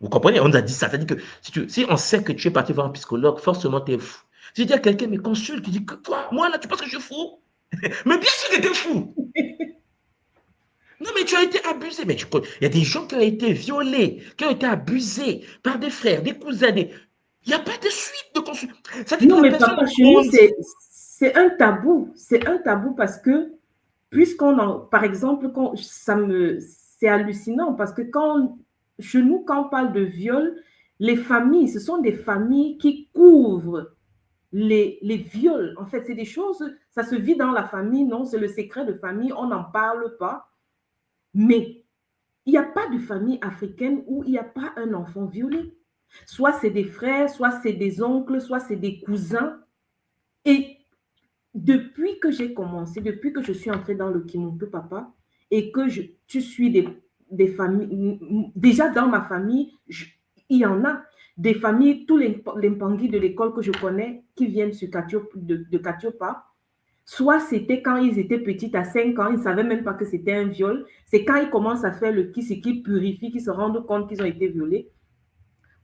Speaker 4: Vous comprenez? On nous a dit ça. C'est-à-dire que si on sait que tu es parti voir un psychologue, forcément tu es fou. Si je dis à quelqu'un, mais consulte, tu dis que quoi? Moi là, tu penses que je suis fou? Mais bien sûr que tu es fou! Non, mais tu as été abusé. Mais il y a des gens qui ont été violés, qui ont été abusés par des frères, des cousins. Il n'y a pas de suite de consultation. C'est-à-dire que
Speaker 1: Non,
Speaker 4: la
Speaker 1: mais
Speaker 4: personne
Speaker 1: papa, chez nous,
Speaker 4: grandit.
Speaker 1: c'est un tabou. C'est un tabou parce que, par exemple, c'est hallucinant parce que chez nous, quand on parle de viol, les familles, ce sont des familles qui couvrent les viols. En fait, c'est des choses, ça se vit dans la famille, non, c'est le secret de famille, on n'en parle pas. Mais il n'y a pas de famille africaine où il n'y a pas un enfant violé. Soit c'est des frères, soit c'est des oncles, soit c'est des cousins. Et depuis que j'ai commencé, depuis que je suis entrée dans le Kimuntu, papa, et que tu suis des familles, déjà dans ma famille, il y en a des familles, tous les Mpangui de l'école que je connais qui viennent de Katiopa, soit c'était quand ils étaient petits, à 5 ans, ils ne savaient même pas que c'était un viol. C'est quand ils commencent à faire le kiss qui purifient, qu'ils se rendent compte qu'ils ont été violés.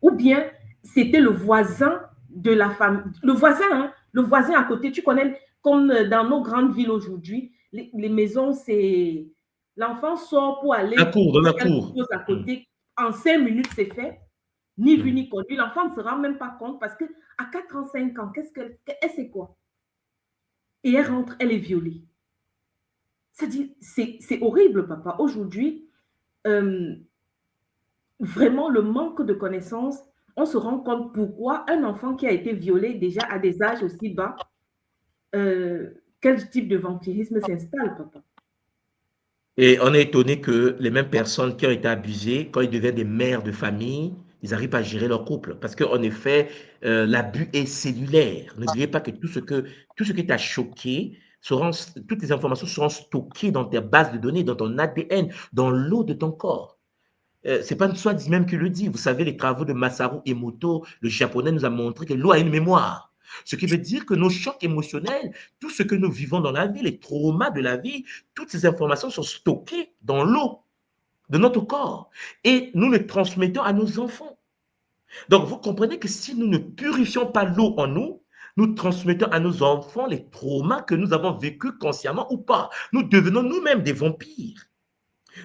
Speaker 1: Ou bien c'était le voisin de la famille. Le voisin, hein, le voisin à côté. Tu connais, comme dans nos grandes villes aujourd'hui, les maisons, c'est... L'enfant sort pour aller
Speaker 4: Dans la
Speaker 1: quelque
Speaker 4: cour.
Speaker 1: chose à côté. En 5 minutes, c'est fait. Ni vu ni connu. L'enfant ne se rend même pas compte parce qu'à 4 ans, 5 ans, elle sait quoi? Et elle rentre, elle est violée. C'est horrible, papa. Aujourd'hui, vraiment, le manque de connaissances, on se rend compte pourquoi un enfant qui a été violé déjà à des âges aussi bas, quel type de vampirisme s'installe, papa?
Speaker 4: Et on est étonné que les mêmes personnes qui ont été abusées, quand ils deviennent des mères de famille, ils arrivent à gérer leur couple. Parce qu'en effet, l'abus est cellulaire. N'oubliez pas que tout ce qui t'a choqué, toutes les informations seront stockées dans ta base de données, dans ton ADN, dans l'eau de ton corps. C'est pas soi même qui le dit. Vous savez, les travaux de Masaru Emoto, le japonais, nous a montré que l'eau a une mémoire. Ce qui veut dire que nos chocs émotionnels, tout ce que nous vivons dans la vie, les traumas de la vie, toutes ces informations sont stockées dans l'eau de notre corps et nous les transmettons à nos enfants. Donc, vous comprenez que si nous ne purifions pas l'eau en nous, nous transmettons à nos enfants les traumas que nous avons vécus consciemment ou pas. Nous devenons nous-mêmes des vampires.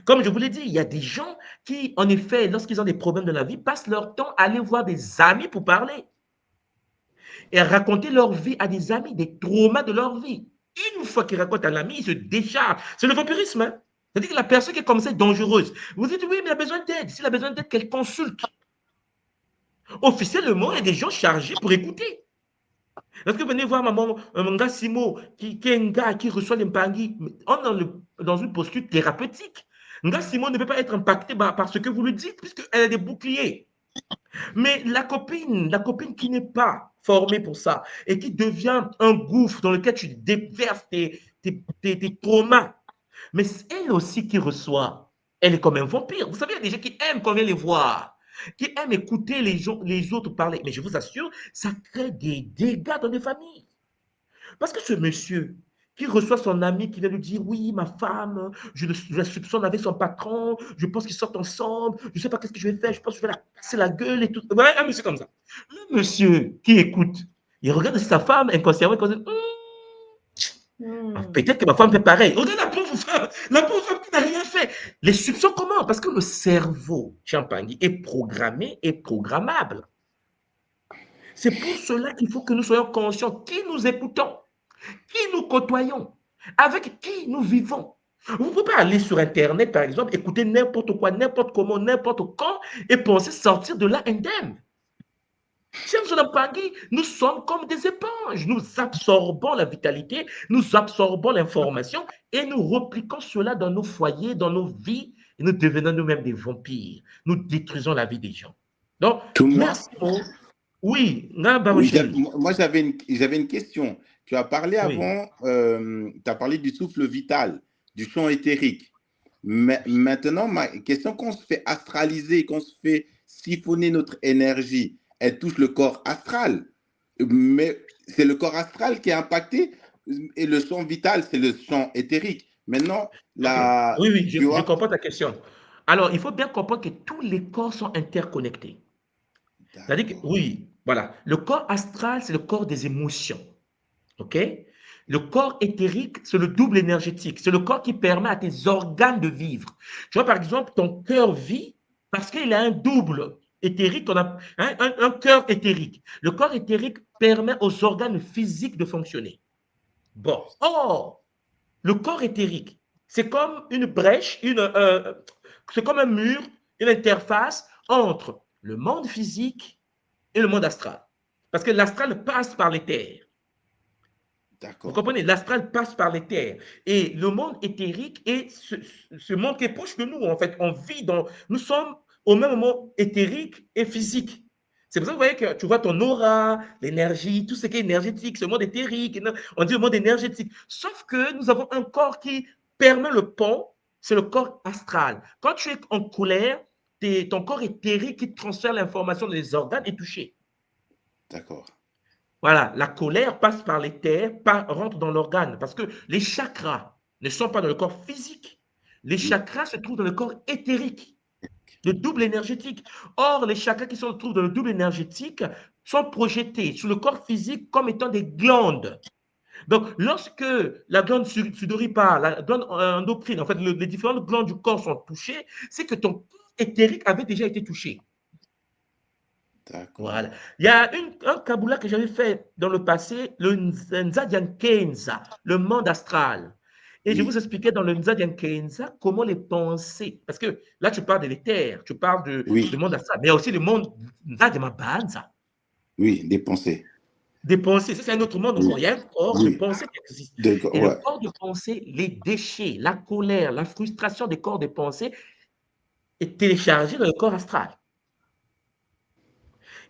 Speaker 4: Comme je vous l'ai dit, il y a des gens qui, en effet, lorsqu'ils ont des problèmes de la vie, passent leur temps à aller voir des amis pour parler et à raconter leur vie à des amis, des traumas de leur vie. Une fois qu'ils racontent à l'ami, ils se déchargent. C'est le vampirisme. Hein? C'est-à-dire que la personne qui est comme ça est dangereuse. Vous dites, oui, mais il a besoin d'aide. S'il a besoin d'aide, qu'elle consulte. Officiellement, il y a des gens chargés pour écouter. Lorsque vous venez voir maman, mon gars Simo, qui est un gars qui reçoit l'Impangi, on est dans une posture thérapeutique. Nga Simo ne peut pas être impacté par ce que vous lui dites, puisqu'elle a des boucliers. Mais la copine qui n'est pas formée pour ça et qui devient un gouffre dans lequel tu déverses tes traumas, mais c'est elle aussi qui reçoit. Elle est comme un vampire. Vous savez, il y a des gens qui aiment quand on vient les voir, qui aiment écouter les autres parler. Mais je vous assure, ça crée des dégâts dans les familles. Parce que ce monsieur qui reçoit son ami qui vient lui dire oui, ma femme, je la soupçonne avec son patron, je pense qu'ils sortent ensemble, je ne sais pas qu'est-ce que je vais faire, je pense que je vais la casser la gueule et tout. Ouais, un monsieur comme ça. Le monsieur qui écoute, il regarde sa femme inconsciemment, il dit peut-être que ma femme fait pareil. Regarde la pauvre femme qui n'a rien fait. Les soupçons comment? Parce que le cerveau, Champagne, est programmé et programmable. C'est pour cela qu'il faut que nous soyons conscients qui nous écoutons, qui nous côtoyons, avec qui nous vivons. Vous ne pouvez pas aller sur Internet, par exemple, écouter n'importe quoi, n'importe comment, n'importe quand et penser sortir de là indemne. Chers Pangui, nous sommes comme des éponges. Nous absorbons la vitalité, nous absorbons l'information et nous repliquons cela dans nos foyers, dans nos vies et nous devenons nous-mêmes des vampires. Nous détruisons la vie des gens. Donc, merci beaucoup. Oui,
Speaker 3: moi j'avais une question. Tu as parlé avant, tu as parlé du souffle vital, du champ éthérique. Mais maintenant, ma question, quand on se fait astraliser, quand on se fait siphonner notre énergie, elle touche le corps astral. Mais c'est le corps astral qui est impacté et le champ vital, c'est le champ éthérique. Maintenant,
Speaker 4: oui, je comprends ta question. Alors, il faut bien comprendre que tous les corps sont interconnectés. C'est-à-dire que, oui, voilà. Le corps astral, c'est le corps des émotions. OK? Le corps éthérique, c'est le double énergétique. C'est le corps qui permet à tes organes de vivre. Tu vois, par exemple, ton cœur vit parce qu'il a un double éthérique, on a un cœur éthérique. Le corps éthérique permet aux organes physiques de fonctionner. Bon. Or, le corps éthérique, c'est comme une brèche, c'est comme un mur, une interface entre le monde physique et le monde astral. Parce que l'astral passe par l'éther. Vous comprenez? L'astral passe par l'éther. Et le monde éthérique est ce monde qui est proche de nous. En fait, on vit dans. Nous sommes au même moment éthérique et physique. C'est pour ça que vous voyez que tu vois ton aura, l'énergie, tout ce qui est énergétique, ce monde éthérique. On dit le monde énergétique. Sauf que nous avons un corps qui permet le pont, c'est le corps astral. Quand tu es en colère, ton corps éthérique qui transfère l'information des organes est touché.
Speaker 3: D'accord.
Speaker 4: Voilà, la colère passe par l'éther, rentre dans l'organe, parce que les chakras ne sont pas dans le corps physique. Les chakras se trouvent dans le corps éthérique, le double énergétique. Or, les chakras qui se trouvent dans le double énergétique sont projetés sur le corps physique comme étant des glandes. Donc, lorsque la glande sudoripare, la glande endocrine, en fait, les différentes glandes du corps sont touchées, c'est que ton corps éthérique avait déjà été touché. Voilà. Il y a un Kabbalah que j'avais fait dans le passé, le Nzadian Kenza, le monde astral. Et je vous expliquais dans le Nzadian Kenza comment les pensées, parce que là tu parles de l'éther, tu parles du monde astral, mais il y a aussi le monde Nzadian Banza.
Speaker 3: Oui, des pensées.
Speaker 4: Des pensées, ça c'est un autre monde encore. Il y a un corps de pensée qui existe. Et le corps de pensée, les déchets, la colère, la frustration des corps de pensée est téléchargé dans le corps astral.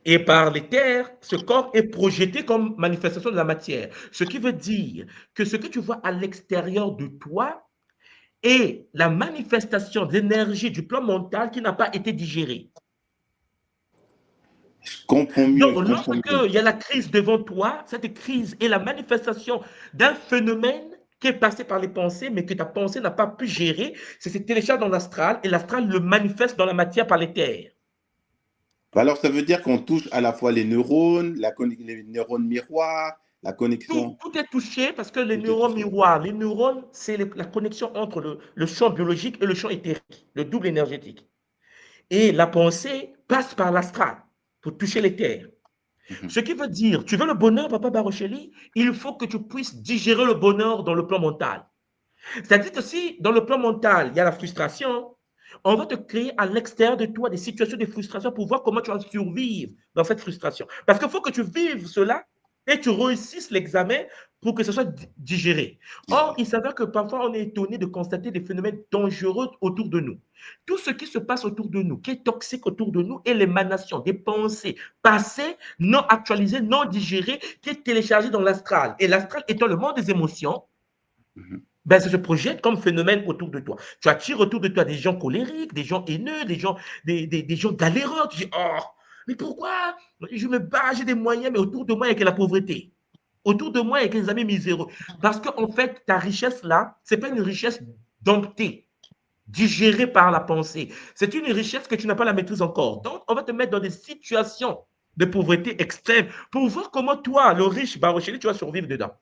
Speaker 4: Et par l'éther, ce corps est projeté comme manifestation de la matière. Ce qui veut dire que ce que tu vois à l'extérieur de toi est la manifestation d'énergie du plan mental qui n'a pas été digérée.
Speaker 3: Je comprends mieux.
Speaker 4: Donc, lorsqu'il y a la crise devant toi, cette crise est la manifestation d'un phénomène qui est passé par les pensées, mais que ta pensée n'a pas pu gérer. C'est ce télécharge dans l'astral et l'astral le manifeste dans la matière par l'éther.
Speaker 3: Alors, ça veut dire qu'on touche à la fois les neurones, les neurones miroirs, la connexion.
Speaker 4: Tout est touché parce que les neurones miroirs, les neurones, c'est la connexion entre le champ biologique et le champ éthérique, le double énergétique. Et la pensée passe par l'astral pour toucher l'éther. Ce qui veut dire, tu veux le bonheur, Papa Barocheli, il faut que tu puisses digérer le bonheur dans le plan mental. C'est-à-dire que si dans le plan mental, il y a la frustration, On va te créer à l'extérieur de toi des situations de frustration pour voir comment tu vas survivre dans cette frustration. Parce qu'il faut que tu vives cela et tu réussisses l'examen pour que ce soit digéré. Or, il s'avère que parfois, on est étonné de constater des phénomènes dangereux autour de nous. Tout ce qui se passe autour de nous, qui est toxique autour de nous, est l'émanation des pensées passées, non actualisées, non digérées, qui est téléchargée dans l'astral. Et l'astral étant le monde des émotions, ben, ça se projette comme phénomène autour de toi. Tu attires autour de toi des gens colériques, des gens haineux, des gens galérants. Tu dis, oh, mais pourquoi je me bats, j'ai des moyens, mais autour de moi, il n'y a que la pauvreté. Autour de moi, il y a que les amis miséreux. Parce qu'en fait, ta richesse là, ce n'est pas une richesse domptée, digérée par la pensée. C'est une richesse que tu n'as pas la maîtrise encore. Donc, on va te mettre dans des situations de pauvreté extrême pour voir comment toi, le riche Barocheli, tu vas survivre dedans.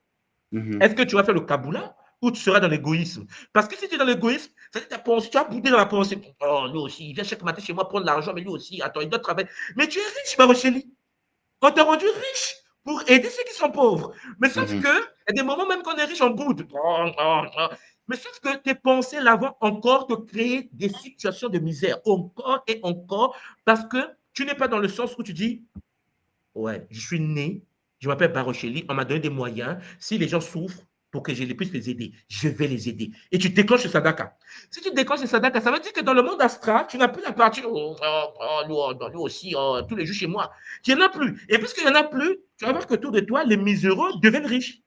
Speaker 4: Est-ce que tu vas faire le Kaboula ou tu seras dans l'égoïsme? Parce que si tu es dans l'égoïsme, tu vas bouder dans la pensée. Oh, lui aussi, il vient chaque matin chez moi prendre l'argent, mais lui aussi, attends, il doit travailler. Mais tu es riche, Barocheli. On t'a rendu riche pour aider ceux qui sont pauvres. Mais sauf que, il y a des moments même qu'on est riche, on boude. Mais sauf que tes pensées là vont encore te créer des situations de misère, encore et encore, parce que tu n'es pas dans le sens où tu dis, ouais, je suis né, je m'appelle Barocheli, on m'a donné des moyens. Si les gens souffrent, pour que je puisse les aider, je vais les aider. Et tu déclenches le sadaka. Si tu déclenches le sadaka, ça veut dire que dans le monde astral, tu n'as plus la partie lui aussi, tous les jours chez moi. Tu n'en as plus. Et puisqu'il n'y en a plus, tu vas voir qu'autour de toi, les miséreux deviennent riches.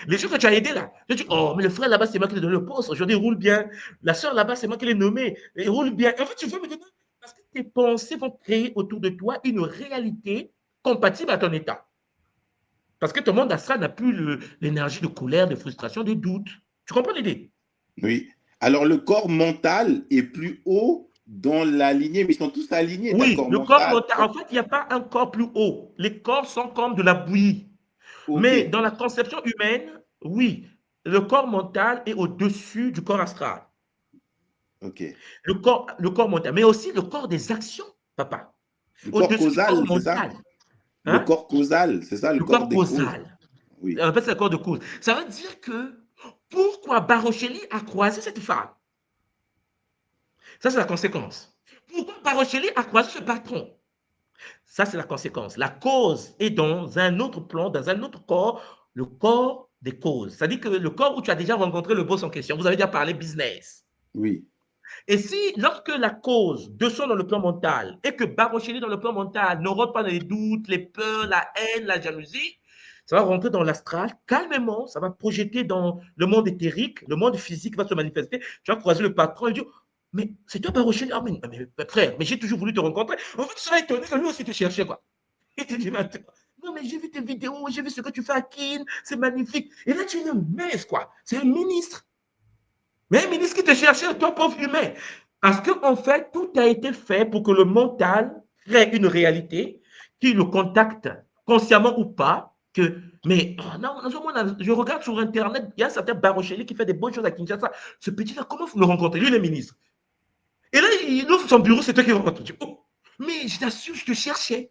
Speaker 4: Les gens que tu as aidés là, tu dis, oh, mais le frère là-bas, c'est moi qui l'ai donné le poste. Aujourd'hui, il roule bien. La soeur là-bas, c'est moi qui l'ai nommé. Il roule bien. En fait, tu vois maintenant, parce que tes pensées vont créer autour de toi une réalité compatible à ton état. Parce que ton monde astral n'a plus l'énergie de colère, de frustration, de doute. Tu comprends l'idée?
Speaker 3: Oui. Alors, le corps mental est plus haut dans la lignée, mais ils sont tous alignés,
Speaker 4: Oui,
Speaker 3: d'accord,
Speaker 4: le corps
Speaker 3: mental.
Speaker 4: mental, en fait, il n'y a pas un corps plus haut. Les corps sont comme de la bouillie.
Speaker 3: Ok,
Speaker 4: Mais dans la conception humaine, oui, le corps mental est au-dessus du corps astral.
Speaker 3: ok.
Speaker 4: Le corps mental, mais aussi le corps des actions, papa.
Speaker 3: Le corps
Speaker 4: Au-dessus du corps
Speaker 3: causal, c'est ça?
Speaker 4: mental.
Speaker 3: Le
Speaker 4: Hein?
Speaker 3: corps causal, c'est ça, le
Speaker 4: Le
Speaker 3: corps
Speaker 4: corps
Speaker 3: des causes.
Speaker 4: causal.
Speaker 3: Oui.
Speaker 4: On appelle ça le corps de cause. Ça veut dire que pourquoi Barocheli a croisé cette femme? Ça, c'est la conséquence. Pourquoi Barocheli a croisé ce patron? Ça, c'est la conséquence. La cause est dans un autre plan, dans un autre corps, le corps des causes. C'est-à-dire que le corps où tu as déjà rencontré le boss en question, vous avez déjà parlé business.
Speaker 3: Oui.
Speaker 4: Et si, lorsque la cause descend dans le plan mental et que Barocheli dans le plan mental ne rentre pas dans les doutes, les peurs, la haine, la jalousie, ça va rentrer dans l'astral calmement, ça va projeter dans le monde éthérique, le monde physique va se manifester. Tu vas croiser le patron et dire, mais c'est toi Barocheli? Ah, mais frère, mais j'ai toujours voulu te rencontrer. En fait, tu seras étonné que lui aussi te cherchait, quoi. Il te dit, mais attends, non, mais j'ai vu tes vidéos, j'ai vu ce que tu fais à Kin, c'est magnifique. Et là, tu es une mince, quoi. C'est un ministre. Mais un ministre qui te cherchait, toi, pauvre humain. Parce qu'en fait, tout a été fait pour que le mental crée une réalité qui le contacte, consciemment ou pas, que, mais oh non, je regarde sur Internet, il y a un certain Barocheli qui fait des bonnes choses à Kinshasa. Ce petit-là, comment vous le rencontrez? Lui, le ministre. Et là, il ouvre son bureau, c'est toi qui le rencontres. Oh, mais je t'assure, je te cherchais.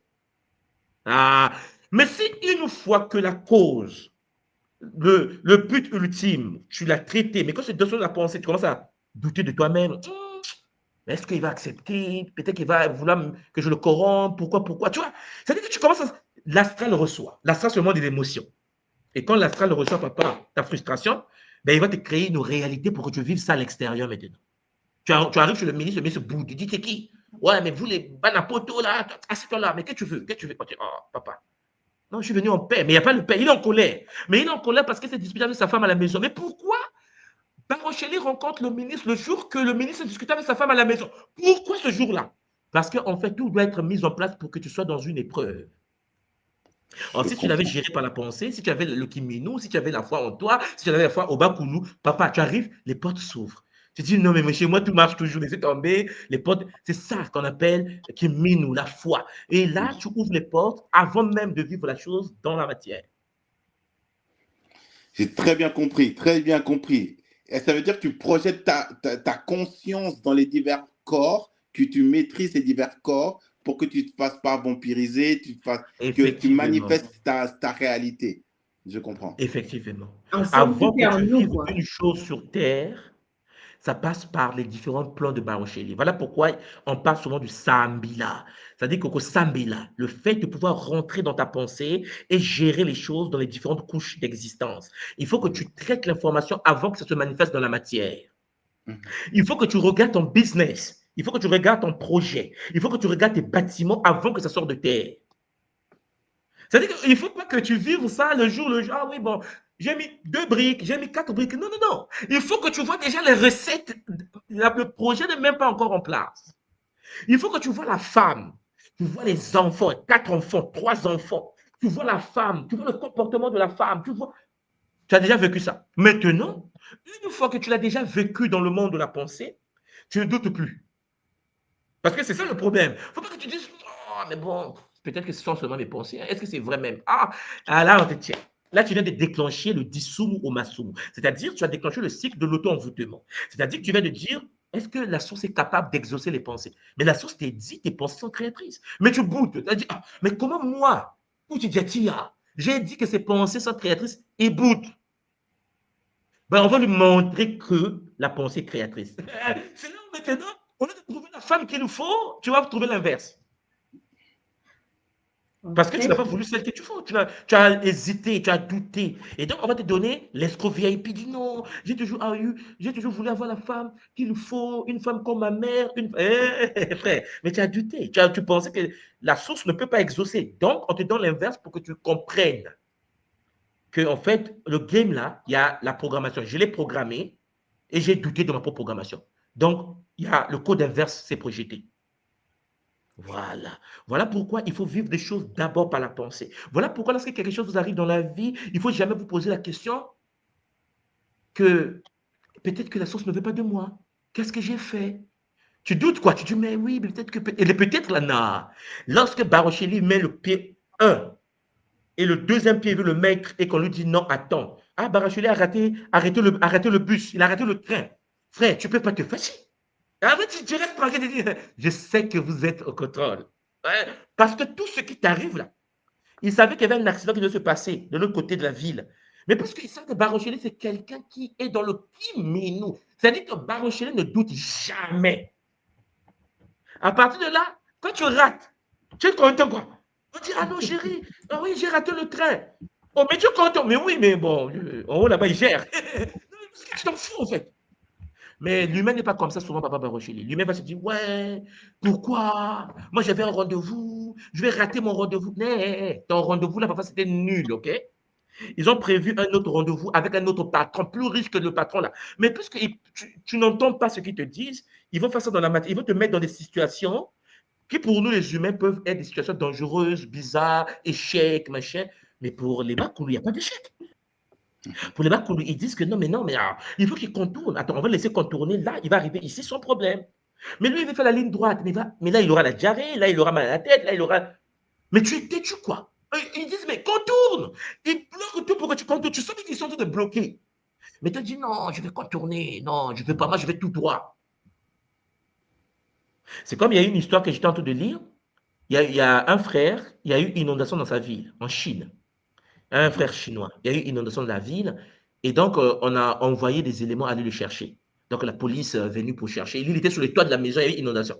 Speaker 4: Ah, mais si une fois que la cause, le but ultime, tu l'as traité, mais quand c'est dans la pensée, tu commences à douter de toi-même. Est-ce qu'il va accepter? Peut-être qu'il va vouloir que je le corrompe. Pourquoi? Tu vois, c'est-à-dire que tu commences à... L'astral reçoit. L'astral, c'est le monde des émotions. Et quand l'astral reçoit, papa, ta frustration, ben, il va te créer une réalité pour que tu vives ça à l'extérieur maintenant. Tu arrives chez le ministre boude. Il dit, t'es qui? Ouais, mais vous, les banapoto, là, assieds-toi là. Mais qu'est-ce que tu veux? Qu'est-ce que tu veux? Oh, papa. Non, je suis venu en paix. Mais il n'y a pas de paix. Il est en colère. Mais il est en colère parce qu'il s'est disputé avec sa femme à la maison. Mais pourquoi Barocheli rencontre le ministre le jour que le ministre discute avec sa femme à la maison? Pourquoi ce jour-là? Parce qu'en fait, tout doit être mis en place pour que tu sois dans une épreuve. Alors,
Speaker 3: Je
Speaker 4: si tu l'avais
Speaker 3: comprends.
Speaker 4: géré par la pensée, si tu avais le Kimino, si tu avais la foi en toi, si tu avais la foi au Bakunu, papa, tu arrives, les portes s'ouvrent. Tu dis, non, mais chez moi, tout marche toujours, laissez tomber, les portes, c'est ça qu'on appelle Kimino, la foi. Et là, tu ouvres les portes avant même de vivre la chose dans la matière.
Speaker 3: J'ai très bien compris, très bien compris. Et ça veut dire que tu projettes ta conscience dans les divers corps, que tu maîtrises ces divers corps pour que tu ne te fasses pas vampiriser, que tu
Speaker 4: Effectivement.
Speaker 3: manifestes ta réalité. Je comprends.
Speaker 4: Effectivement.
Speaker 1: En somme,
Speaker 4: Avant
Speaker 1: tout
Speaker 4: que
Speaker 1: est en
Speaker 4: tu
Speaker 1: nous,
Speaker 4: vives
Speaker 1: quoi.
Speaker 4: une chose sur terre, ça passe par les différents plans de Barocheli. Voilà pourquoi on parle souvent du Sambila. C'est-à-dire que Sambila, le fait de pouvoir rentrer dans ta pensée et gérer les choses dans les différentes couches d'existence. Il faut que tu traites l'information avant que ça se manifeste dans la matière. Il faut que tu regardes ton business. Il faut que tu regardes ton projet. Il faut que tu regardes tes bâtiments avant que ça sorte de terre. C'est-à-dire qu'il ne faut pas que tu vives ça le jour. Ah oui, bon, j'ai mis 2 briques, j'ai mis 4 briques. Non, non, non. Il faut que tu vois déjà les recettes. Le projet n'est même pas encore en place. Il faut que tu vois la femme. Tu vois les enfants, 4 enfants, 3 enfants. Tu vois la femme, tu vois le comportement de la femme. Tu as déjà vécu ça. Maintenant, une fois que tu l'as déjà vécu dans le monde de la pensée, tu ne doutes plus. Parce que c'est ça le problème. Il ne faut pas que tu dises, oh, mais bon, peut-être que ce sont seulement mes pensées. Est-ce que c'est vrai même? Là, on te tient. Là, tu viens de déclencher le dissous au massou. C'est-à-dire, tu as déclenché le cycle de l'auto-envoûtement. C'est-à-dire que tu viens de dire, est-ce que la source est capable d'exaucer les pensées? Mais la source t'est dit, tes pensées sont créatrices. Mais tu boutes. Tu as dit, mais comment moi, j'ai dit que ces pensées sont créatrices et boute. Ben, on va lui montrer que la pensée est créatrice. C'est là où maintenant, au lieu de trouver la femme qu'il nous faut, tu vas trouver l'inverse. Parce que tu n'as pas voulu celle que tu faut. Tu as hésité, tu as douté. Et donc, on va te donner l'escroc VIP. Dit non, j'ai toujours voulu avoir la femme qu'il faut, une femme comme ma mère. Frère, mais tu as douté. Tu pensais que la source ne peut pas exaucer. Donc, on te donne l'inverse pour que tu comprennes que, en fait, le game là, il y a la programmation. Je l'ai programmé et j'ai douté de ma propre programmation. Donc, il y a le code inverse s'est projeté. Voilà. Voilà pourquoi il faut vivre des choses d'abord par la pensée. Voilà pourquoi lorsque quelque chose vous arrive dans la vie, il ne faut jamais vous poser la question que peut-être que la source ne veut pas de moi. Qu'est-ce que j'ai fait? Tu doutes quoi? Tu dis, mais oui, mais peut-être que... Et peut-être là, non. Lorsque Barocheli met le pied 1 et le deuxième pied veut le mettre et qu'on lui dit non, attends. Ah, Barocheli a arrêté le bus, il a arrêté le train. Frère, tu ne peux pas te fâcher. En fait, tu restes tranquille et dis, je sais que vous êtes au contrôle. Ouais, parce que tout ce qui t'arrive là, ils savaient qu'il y avait un accident qui devait se passer de l'autre côté de la ville. Mais parce qu'ils savent que Barocheli, c'est quelqu'un qui est dans le qui-minou. C'est-à-dire que Barocheli ne doute jamais. À partir de là, quand tu rates, tu es content quoi. On dit, ah non chérie, ah oui, j'ai raté le train. Oh, mais tu es content. Mais oui, mais bon, en haut là-bas, il gère. Parce que tu t'en fous en fait. Mais l'humain n'est pas comme ça souvent, papa Barocheli. L'humain va se dire, ouais, pourquoi? Moi, j'avais un rendez-vous, je vais rater mon rendez-vous. Non, ton rendez-vous, là, papa, c'était nul, ok? Ils ont prévu un autre rendez-vous avec un autre patron, plus riche que le patron, là. Mais puisque tu n'entends pas ce qu'ils te disent, ils vont faire ça dans la matière. Ils vont te mettre dans des situations qui, pour nous, les humains, peuvent être des situations dangereuses, bizarres, échecs, machin. Mais pour les Bakoulou, il n'y a pas d'échec. Pour les Bakoulou, ils disent que non, mais il faut qu'il contourne. Attends, on va le laisser contourner. Là, il va arriver ici sans problème. Mais lui, il veut faire la ligne droite. Mais là, il aura la diarrhée. Là, il aura mal à la tête. Là, il aura. Mais tu es têtu, quoi. Ils disent, mais contourne. Ils bloquent tout pour que tu contournes. Tu sens qu'ils sont en train de bloquer. Mais tu as dit, non, je vais contourner. Non, je ne veux pas. Moi, je vais tout droit. C'est comme il y a une histoire que j'étais en train de lire. Il y a un frère, il y a eu inondation dans sa ville, en Chine. Un frère chinois. Il y a eu inondation de la ville. Et donc, on a envoyé des éléments aller le chercher. Donc, la police est venue pour chercher. Il était sur le toit de la maison, il y a eu inondation.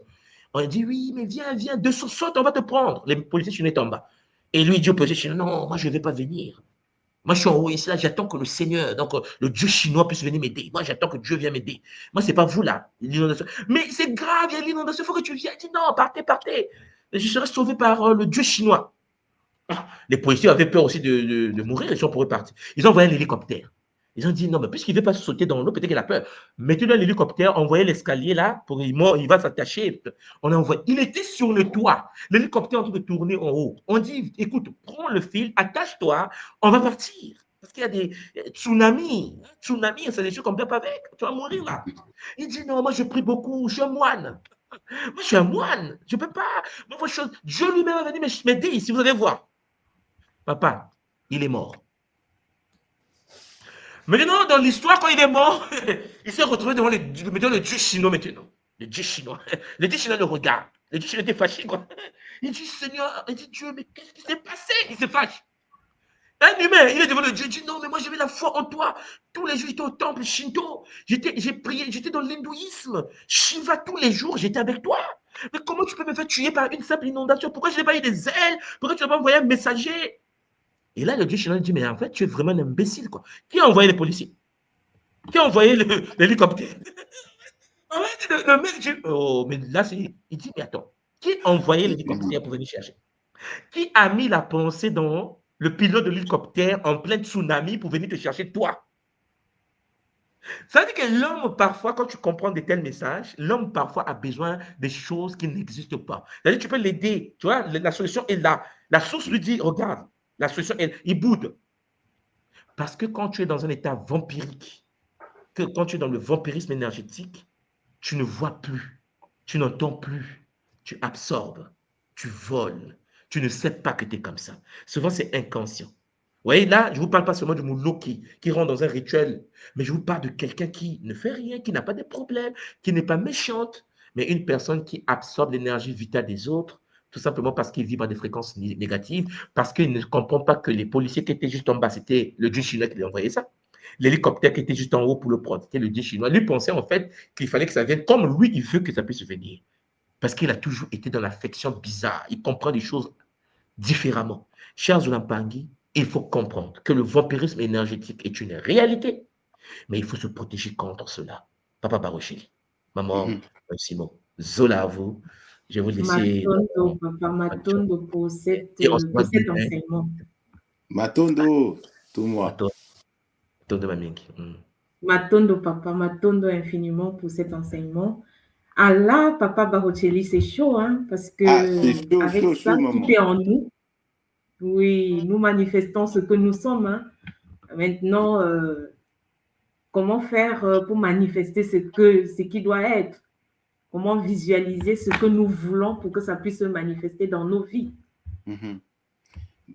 Speaker 4: On a dit, oui, mais viens, dessous, saute, on va te prendre. Les policiers chinois étaient en bas. Et lui, il dit au policier chinois, non, moi, je ne vais pas venir. Moi, je suis en haut ici, là, j'attends que le Seigneur, donc le Dieu chinois puisse venir m'aider. Moi, j'attends que Dieu vienne m'aider. Moi, ce n'est pas vous, là, l'inondation. Mais c'est grave, il y a l'inondation, il faut que tu viennes. Il dit, non, partez. Je serai sauvé par le Dieu chinois. Les policiers avaient peur aussi de mourir, ils sont pour repartir. Ils ont envoyé un hélicoptère. Ils ont dit, non, mais puisqu'il ne veut pas sauter dans l'eau, peut-être qu'il a peur. Mettez-le dans l'hélicoptère, envoyez l'escalier là, pour il va s'attacher. On a envoyé. Il était sur le toit. L'hélicoptère est en train de tourner en haut. On dit, écoute, prends le fil, attache-toi, on va partir. Parce qu'il y a des tsunamis. Tsunami, c'est des choses qu'on ne peut pas avec. Tu vas mourir là. Il dit, non, moi je prie beaucoup, je suis un moine. Moi je suis un moine, je ne peux pas. Moi, Dieu lui-même a dit, m'aider ici, vous allez voir. Papa, il est mort. Maintenant, dans l'histoire, quand il est mort, il s'est retrouvé devant le Dieu chinois maintenant. Le Dieu chinois. Le Dieu chinois le regarde. Le Dieu chinois était fâché, quoi. Il dit, Seigneur, il dit, Dieu, mais qu'est-ce qui s'est passé? Il se fâche. Un humain, il est devant le Dieu, il dit non, mais moi j'avais la foi en toi. Tous les jours, j'étais au temple Shinto, j'ai prié, j'étais dans l'hindouisme. Shiva, tous les jours, j'étais avec toi. Mais comment tu peux me faire tuer par une simple inondation? Pourquoi je n'ai pas eu des ailes? Pourquoi tu n'as pas envoyé un messager? Et là, le Dieu chinois dit, mais en fait, tu es vraiment un imbécile, quoi. Qui a envoyé les policiers? Qui a envoyé l'hélicoptère? En fait, le mec dit, oh, mais là, il dit, mais attends, qui a envoyé l'hélicoptère pour venir chercher? Qui a mis la pensée dans le pilote de l'hélicoptère en plein tsunami pour venir te chercher toi? Ça veut dire que l'homme, parfois, quand tu comprends de tels messages, l'homme, parfois, a besoin des choses qui n'existent pas. C'est-à-dire que tu peux l'aider. Tu vois, la solution est là. La source lui dit, regarde, la solution est, il boude. Parce que quand tu es dans un état vampirique, que quand tu es dans le vampirisme énergétique, tu ne vois plus, tu n'entends plus, tu absorbes, tu voles, tu ne sais pas que tu es comme ça. Souvent, c'est inconscient. Vous voyez, là, je ne vous parle pas seulement de Moulo qui rentre dans un rituel, mais je vous parle de quelqu'un qui ne fait rien, qui n'a pas de problème, qui n'est pas méchante, mais une personne qui absorbe l'énergie vitale des autres, tout simplement parce qu'il vibre à des fréquences négatives, parce qu'il ne comprend pas que les policiers qui étaient juste en bas, c'était le dieu chinois qui lui a envoyé ça. L'hélicoptère qui était juste en haut pour le prendre, c'était le dieu chinois. Lui pensait en fait qu'il fallait que ça vienne comme lui, il veut que ça puisse venir. Parce qu'il a toujours été dans l'affection bizarre. Il comprend les choses différemment. Chers Zulampangui, il faut comprendre que le vampirisme énergétique est une réalité, mais il faut se protéger contre cela. Papa Barocheli, maman, Simon, Zola à vous. Je vais vous laisser.
Speaker 1: Matondo, papa, Matondo pour
Speaker 4: Et on se voit
Speaker 1: cet
Speaker 4: demain.
Speaker 1: enseignement.
Speaker 3: Matondo, tout moi.
Speaker 4: Matondo Mamingi.
Speaker 1: Matondo, papa, Matondo infiniment pour cet enseignement. Ah là, papa Barocheli, c'est chaud, hein, parce que
Speaker 3: C'est chaud,
Speaker 1: avec
Speaker 3: chaud,
Speaker 1: ça,
Speaker 3: chaud,
Speaker 1: tout
Speaker 3: maman.
Speaker 1: est en nous. Oui, nous manifestons ce que nous sommes. Hein. Maintenant, comment faire pour manifester ce qui doit être? Comment visualiser ce que nous voulons pour que ça puisse se manifester dans nos vies?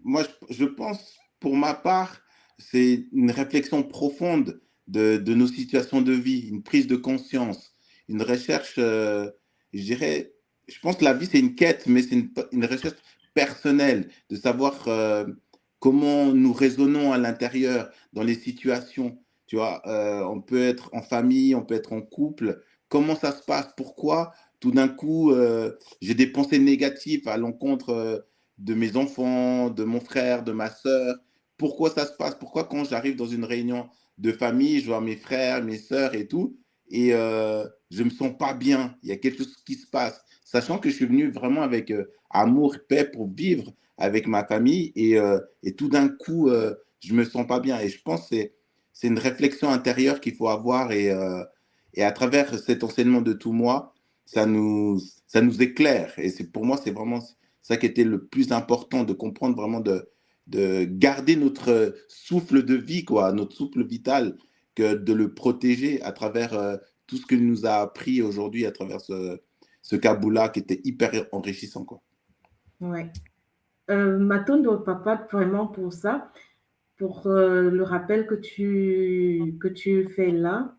Speaker 3: Moi, je pense, pour ma part, c'est une réflexion profonde de nos situations de vie, une prise de conscience, une recherche, je dirais, je pense que la vie, c'est une quête, mais c'est une recherche personnelle, de savoir comment nous raisonnons à l'intérieur dans les situations. Tu vois, on peut être en famille, on peut être en couple. Comment ça se passe? Pourquoi tout d'un coup, j'ai des pensées négatives à l'encontre de mes enfants, de mon frère, de ma sœur? Pourquoi ça se passe? Pourquoi quand j'arrive dans une réunion de famille, je vois mes frères, mes sœurs et tout, et je ne me sens pas bien, il y a quelque chose qui se passe, sachant que je suis venu vraiment avec amour, paix pour vivre avec ma famille, et tout d'un coup, je ne me sens pas bien. Et je pense que c'est une réflexion intérieure qu'il faut avoir, et à travers cet enseignement de tout moi, ça nous éclaire. Et pour moi, c'est vraiment ça qui était le plus important, de comprendre vraiment, de garder notre souffle de vie, quoi, notre souffle vital, que de le protéger à travers tout ce qu'il nous a appris aujourd'hui, à travers ce Kaboula qui était hyper enrichissant, quoi.
Speaker 1: Ouais. Matondo, papa, vraiment pour ça, pour le rappel que tu fais là,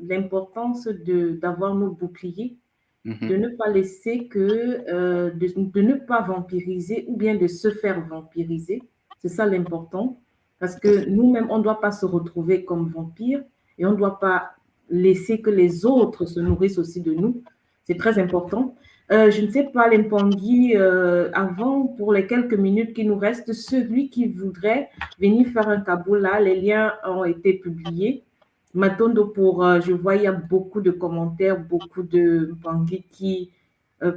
Speaker 1: l'importance d'avoir nos boucliers, de ne pas laisser de ne pas vampiriser ou bien de se faire vampiriser. C'est ça l'important. Parce que nous-mêmes, on ne doit pas se retrouver comme vampires et on ne doit pas laisser que les autres se nourrissent aussi de nous. C'est très important. Je ne sais pas, Lempangui, avant, pour les quelques minutes qui nous restent, celui qui voudrait venir faire un Kaboula, les liens ont été publiés. Matondo, je vois, il y a beaucoup de commentaires, beaucoup de Mpangui qui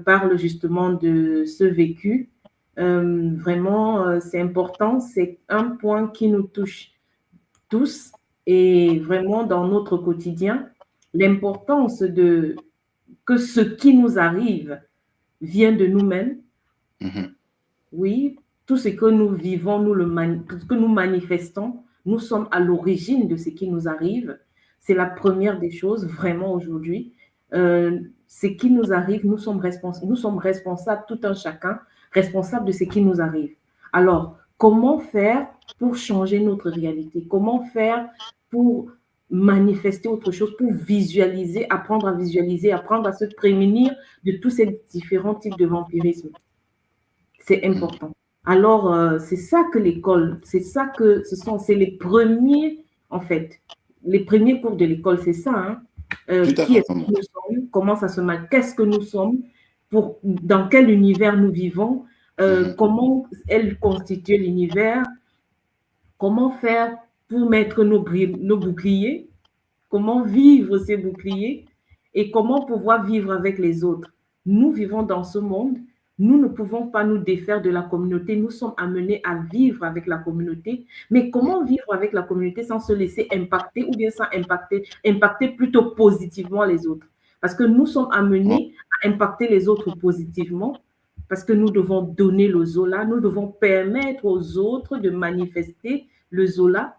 Speaker 1: parlent justement de ce vécu. Vraiment, c'est important, c'est un point qui nous touche tous et vraiment dans notre quotidien, l'importance que ce qui nous arrive vient de nous-mêmes. Oui, tout ce que nous vivons, tout ce que nous manifestons, nous sommes à l'origine de ce qui nous arrive. C'est la première des choses, vraiment, aujourd'hui. Ce qui nous arrive, nous sommes responsables, tout un chacun, responsables de ce qui nous arrive. Alors, comment faire pour changer notre réalité? Comment faire pour manifester autre chose, pour visualiser, apprendre à se prémunir de tous ces différents types de vampirisme? C'est important. Alors, c'est ça que l'école, c'est les premiers, en fait, les premiers cours de l'école, c'est ça, hein.
Speaker 3: Tout à
Speaker 1: Qui
Speaker 3: fait,
Speaker 1: est-ce que
Speaker 3: maman.
Speaker 1: nous sommes, comment ça se marche, qu'est-ce que nous sommes, dans quel univers nous vivons,
Speaker 3: Mhm.
Speaker 1: comment elle constitue l'univers, comment faire pour mettre nos boucliers, comment vivre ces boucliers et comment pouvoir vivre avec les autres. Nous vivons dans ce monde, nous ne pouvons pas nous défaire de la communauté, nous sommes amenés à vivre avec la communauté, mais comment vivre avec la communauté sans se laisser impacter ou bien sans impacter plutôt positivement les autres? Parce que nous sommes
Speaker 3: Ouais.
Speaker 1: amenés à impacter les autres positivement, parce que nous devons donner le Zola, nous devons permettre aux autres de manifester le Zola,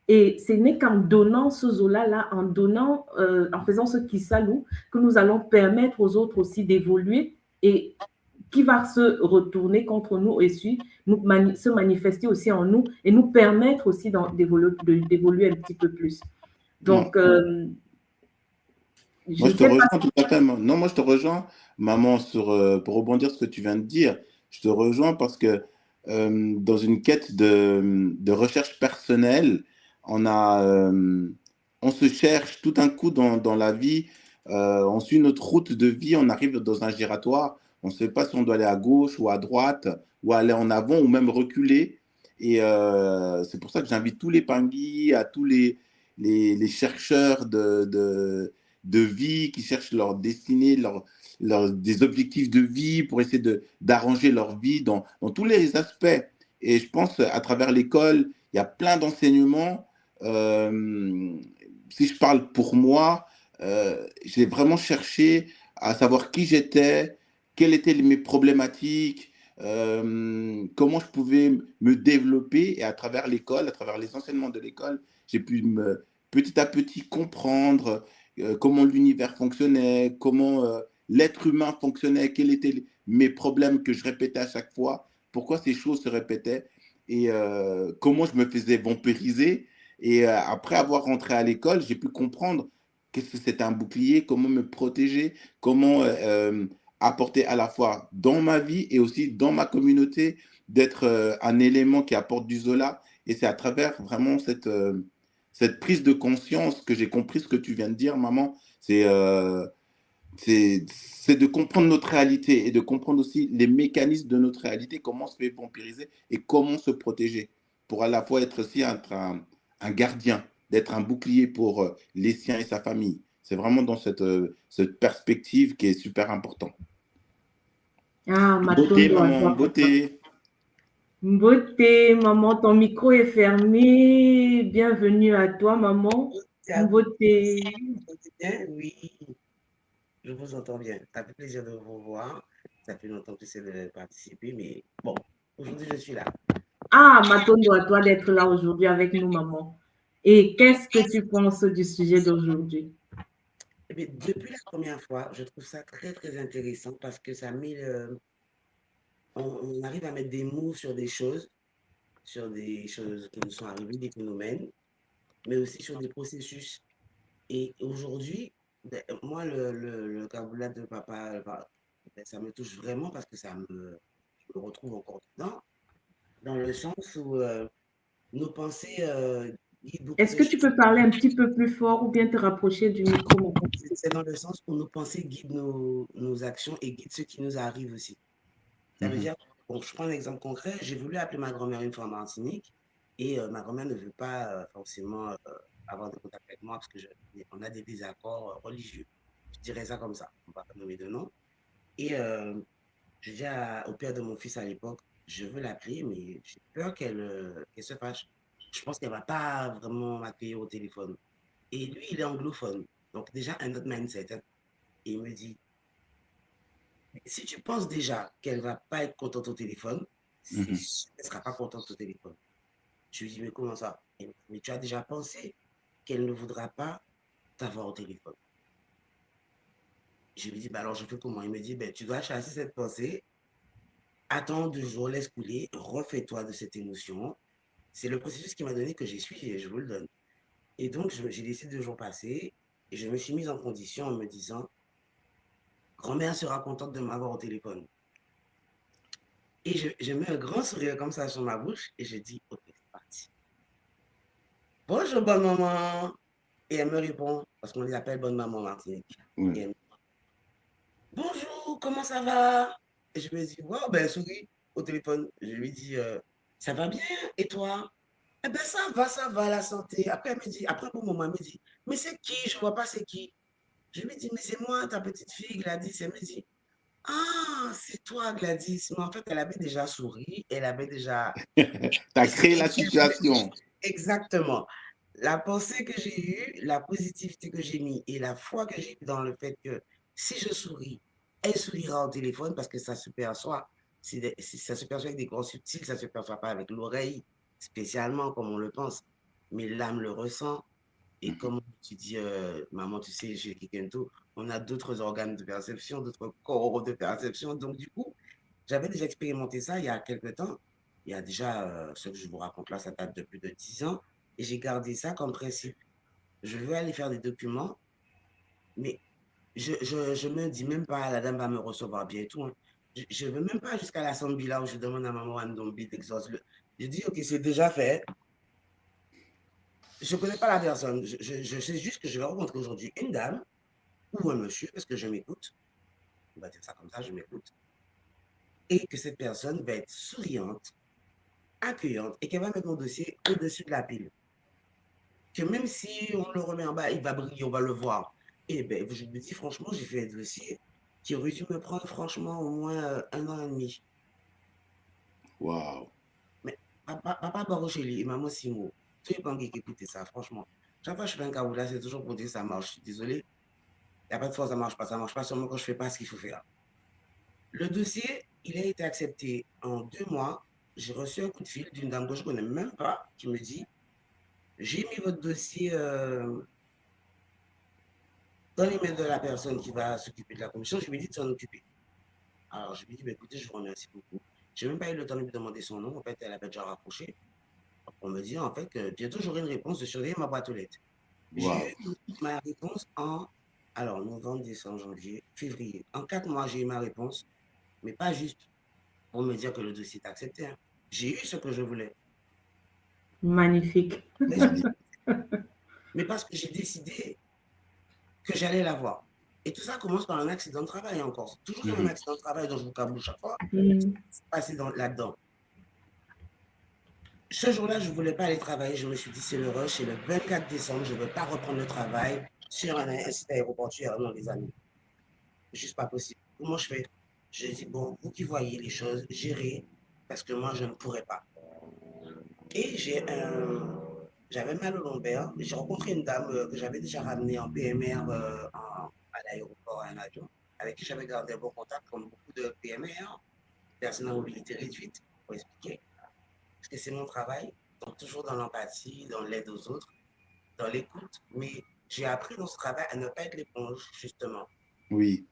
Speaker 1: et ce n'est qu'en donnant ce Zola-là, en faisant ce qui s'alloue, que nous allons permettre aux autres aussi d'évoluer et qui va se retourner contre nous et se manifester aussi en nous et nous permettre aussi d'évoluer un petit peu plus.
Speaker 3: Ouais.
Speaker 1: Donc, je
Speaker 3: Moi,
Speaker 1: ne
Speaker 3: je te
Speaker 1: sais pas.
Speaker 3: rejoins tout à fait. Non, moi, je te rejoins, maman, pour rebondir sur ce que tu viens de dire. Je te rejoins parce que dans une quête de recherche personnelle, on a, on se cherche tout un coup dans la vie. On suit notre route de vie, on arrive dans un giratoire. On ne sait pas si on doit aller à gauche ou à droite, ou aller en avant, ou même reculer. Et c'est pour ça que j'invite tous les pingui, à tous les chercheurs de vie, qui cherchent leur destinée, des objectifs de vie pour essayer d'arranger leur vie dans tous les aspects. Et je pense à travers l'école, il y a plein d'enseignements. Euh, Si je parle pour moi, j'ai vraiment cherché à savoir qui j'étais, quelles étaient mes problématiques, comment je pouvais me développer. Et à travers l'école, à travers les enseignements de l'école, j'ai pu petit à petit comprendre comment l'univers fonctionnait, comment l'être humain fonctionnait, quels étaient mes problèmes que je répétais à chaque fois, pourquoi ces choses se répétaient et comment je me faisais vampiriser. Et après avoir rentré à l'école, j'ai pu comprendre qu'est-ce que c'était un bouclier, comment me protéger, comment apporter à la fois dans ma vie et aussi dans ma communauté, d'être un élément qui apporte du Zola. Et c'est à travers vraiment cette prise de conscience que j'ai compris ce que tu viens de dire, maman. C'est de comprendre notre réalité et de comprendre aussi les mécanismes de notre réalité, comment on se fait vampiriser et comment se protéger pour à la fois être aussi un gardien, d'être un bouclier pour les siens et sa famille. C'est vraiment dans cette perspective qui est super important.
Speaker 1: Ah,
Speaker 3: Beauté,
Speaker 1: Matondo à
Speaker 3: maman,
Speaker 1: toi, papa.
Speaker 3: beauté.
Speaker 1: Beauté, maman, ton micro est fermé. Bienvenue à toi, maman.
Speaker 5: C'est à vous.
Speaker 1: Beauté.
Speaker 5: Vous m'entendez bien? Oui, je vous entends bien. Ça fait plaisir de vous voir. Ça fait longtemps que j'essaie de participer, mais bon, aujourd'hui je suis là.
Speaker 1: Ah, Matondo, à toi d'être là aujourd'hui avec nous, maman. Et qu'est-ce que tu penses du sujet d'aujourd'hui?
Speaker 5: Eh bien, depuis la première fois, je trouve ça très très intéressant parce que on arrive à mettre des mots sur des choses qui nous sont arrivées, des phénomènes, mais aussi sur des processus. Et aujourd'hui, ben, moi, le vocabulaire de papa, ben, ça me touche vraiment parce que je me retrouve encore dedans, dans le sens où nos pensées guident beaucoup
Speaker 1: Est-ce
Speaker 5: de
Speaker 1: que tu
Speaker 5: choses.
Speaker 1: peux parler un petit peu plus fort ou bien te rapprocher du micro, maman?
Speaker 5: C'est dans le sens où nos pensées guident nos actions et guident ce qui nous arrive aussi. Ça veut
Speaker 3: Mhm,
Speaker 5: dire, bon, je prends un exemple concret, j'ai voulu appeler ma grand-mère une fois en Martinique et ma grand-mère ne veut pas forcément avoir de contact avec moi parce on a des désaccords religieux. Je dirais ça comme ça, on va pas nommer de nom. Et je dis au père de mon fils à l'époque, je veux l'appeler, mais j'ai peur qu'elle se fâche. Je pense qu'elle va pas vraiment m'accueillir au téléphone. Et lui, il est anglophone. Donc déjà, un autre mindset, hein. Et il me dit, si tu penses déjà qu'elle va pas être contente au téléphone, c'est
Speaker 3: mhm.
Speaker 5: sûr qu'elle sera pas contente au téléphone. Je lui dis, mais comment ça? Mais tu as déjà pensé qu'elle ne voudra pas t'avoir au téléphone. Je lui dis, bah alors je fais comment? Il me dit, ben, tu dois chasser cette pensée, attends 2 jours, laisse couler, refais-toi de cette émotion. C'est le processus qui m'a donné que j'ai suivi et je vous le donne. Et donc, j'ai laissé 2 jours passer et je me suis mise en condition en me disant, grand-mère sera contente de m'avoir au téléphone. Et je mets un grand sourire comme ça sur ma bouche et je dis, OK, c'est parti. Bonjour, bonne maman. Et elle me répond, parce qu'on les appelle bonne maman en Martinique.
Speaker 3: Oui.
Speaker 5: Et elle me dit, bonjour, comment ça va? Et je me dis, wow, ben, elle sourit au téléphone. Je lui dis, ça va bien, et toi? Eh ben, ça va, la santé. Après, elle me dit, après un bon moment, elle me dit, mais c'est qui? Je vois pas c'est qui. Je lui dis, mais c'est moi, ta petite fille, Gladys. Elle me dit, ah, c'est toi, Gladys. Mais en fait, elle avait déjà souri, elle avait déjà.
Speaker 3: Tu as
Speaker 5: Et
Speaker 3: créé la
Speaker 5: c'est
Speaker 3: situation.
Speaker 5: exactement. La pensée que j'ai eue, la positivité que j'ai mis et la foi que j'ai eue dans le fait que si je souris, elle sourira au téléphone parce que ça se perçoit. Ça se perçoit avec des corps subtils, ça ne se perçoit pas avec l'oreille, spécialement comme on le pense. Mais l'âme le ressent. Et comme tu dis, maman, tu sais, chez Kikento, on a d'autres organes de perception, d'autres corps de perception. Donc, du coup, j'avais déjà expérimenté ça il y a quelques temps. Il y a déjà, ce que je vous raconte là, ça date de plus de 10 ans. Et j'ai gardé ça comme principe. Je veux aller faire des documents, mais je me dis même pas, la dame va me recevoir bientôt. Hein. Je ne veux même pas jusqu'à la Sambila où je demande à maman Ndombi d'exaucer. Je dis, OK, c'est déjà fait. Je ne connais pas la personne. Je sais juste que je vais rencontrer aujourd'hui une dame ou un monsieur, parce que je m'écoute. On va dire ça comme ça, je m'écoute. Et que cette personne va être souriante, accueillante et qu'elle va mettre mon dossier au-dessus de la pile. Que même si on le remet en bas, il va briller, on va le voir. Et ben, je me dis franchement, j'ai fait un dossier qui aurait dû me prendre franchement au moins 1 an et demi.
Speaker 3: Waouh.
Speaker 5: Mais papa Barocheli et maman Simo, tous les gens qui écoutent ça, franchement. Chaque fois que je fais un cas là, c'est toujours pour dire ça marche. Je suis désolé. Il n'y a pas de fois, ça marche pas. Ça marche pas seulement quand je fais pas ce qu'il faut faire. Le dossier, il a été accepté en 2 mois. J'ai reçu un coup de fil d'une dame que je ne connais même pas qui me dit, j'ai mis votre dossier dans les mains de la personne qui va s'occuper de la commission. Je lui ai dit de s'en occuper. Alors, je lui ai dit, bah, écoutez, je vous remercie beaucoup. Je n'ai même pas eu le temps de lui demander son nom. En fait, elle avait déjà raccroché. On me dit, en fait, que bientôt, j'aurai une réponse de surveiller ma boîte aux lettres.
Speaker 3: Wow.
Speaker 5: J'ai eu ma réponse alors, novembre, décembre, janvier, février. En 4 mois, j'ai eu ma réponse, mais pas juste pour me dire que le dossier est accepté. Hein. J'ai eu ce que je voulais.
Speaker 1: Magnifique.
Speaker 5: Mais parce que j'ai décidé que j'allais l'avoir. Et tout ça commence par un accident de travail encore. C'est toujours un accident de travail dont je vous caboule chaque fois. C'est passé là-dedans. Ce jour-là, je ne voulais pas aller travailler. Je me suis dit, c'est le rush. C'est le 24 décembre. Je ne veux pas reprendre le travail sur un site aéroportuaire. Non, les amis. Juste pas possible. Comment je fais? Je dis, bon, vous qui voyez les choses, gérez, parce que moi, je ne pourrais pas. Et j'avais mal au lombaire. J'ai rencontré une dame que j'avais déjà ramenée en PMR à l'aéroport, à un avion, avec qui j'avais gardé un bon contact, comme beaucoup de PMR, personnes à mobilité réduite, pour expliquer. Parce que c'est mon travail, donc toujours dans l'empathie, dans l'aide aux autres, dans l'écoute. Mais j'ai appris dans ce travail à ne pas être l'éponge, justement.
Speaker 3: Oui.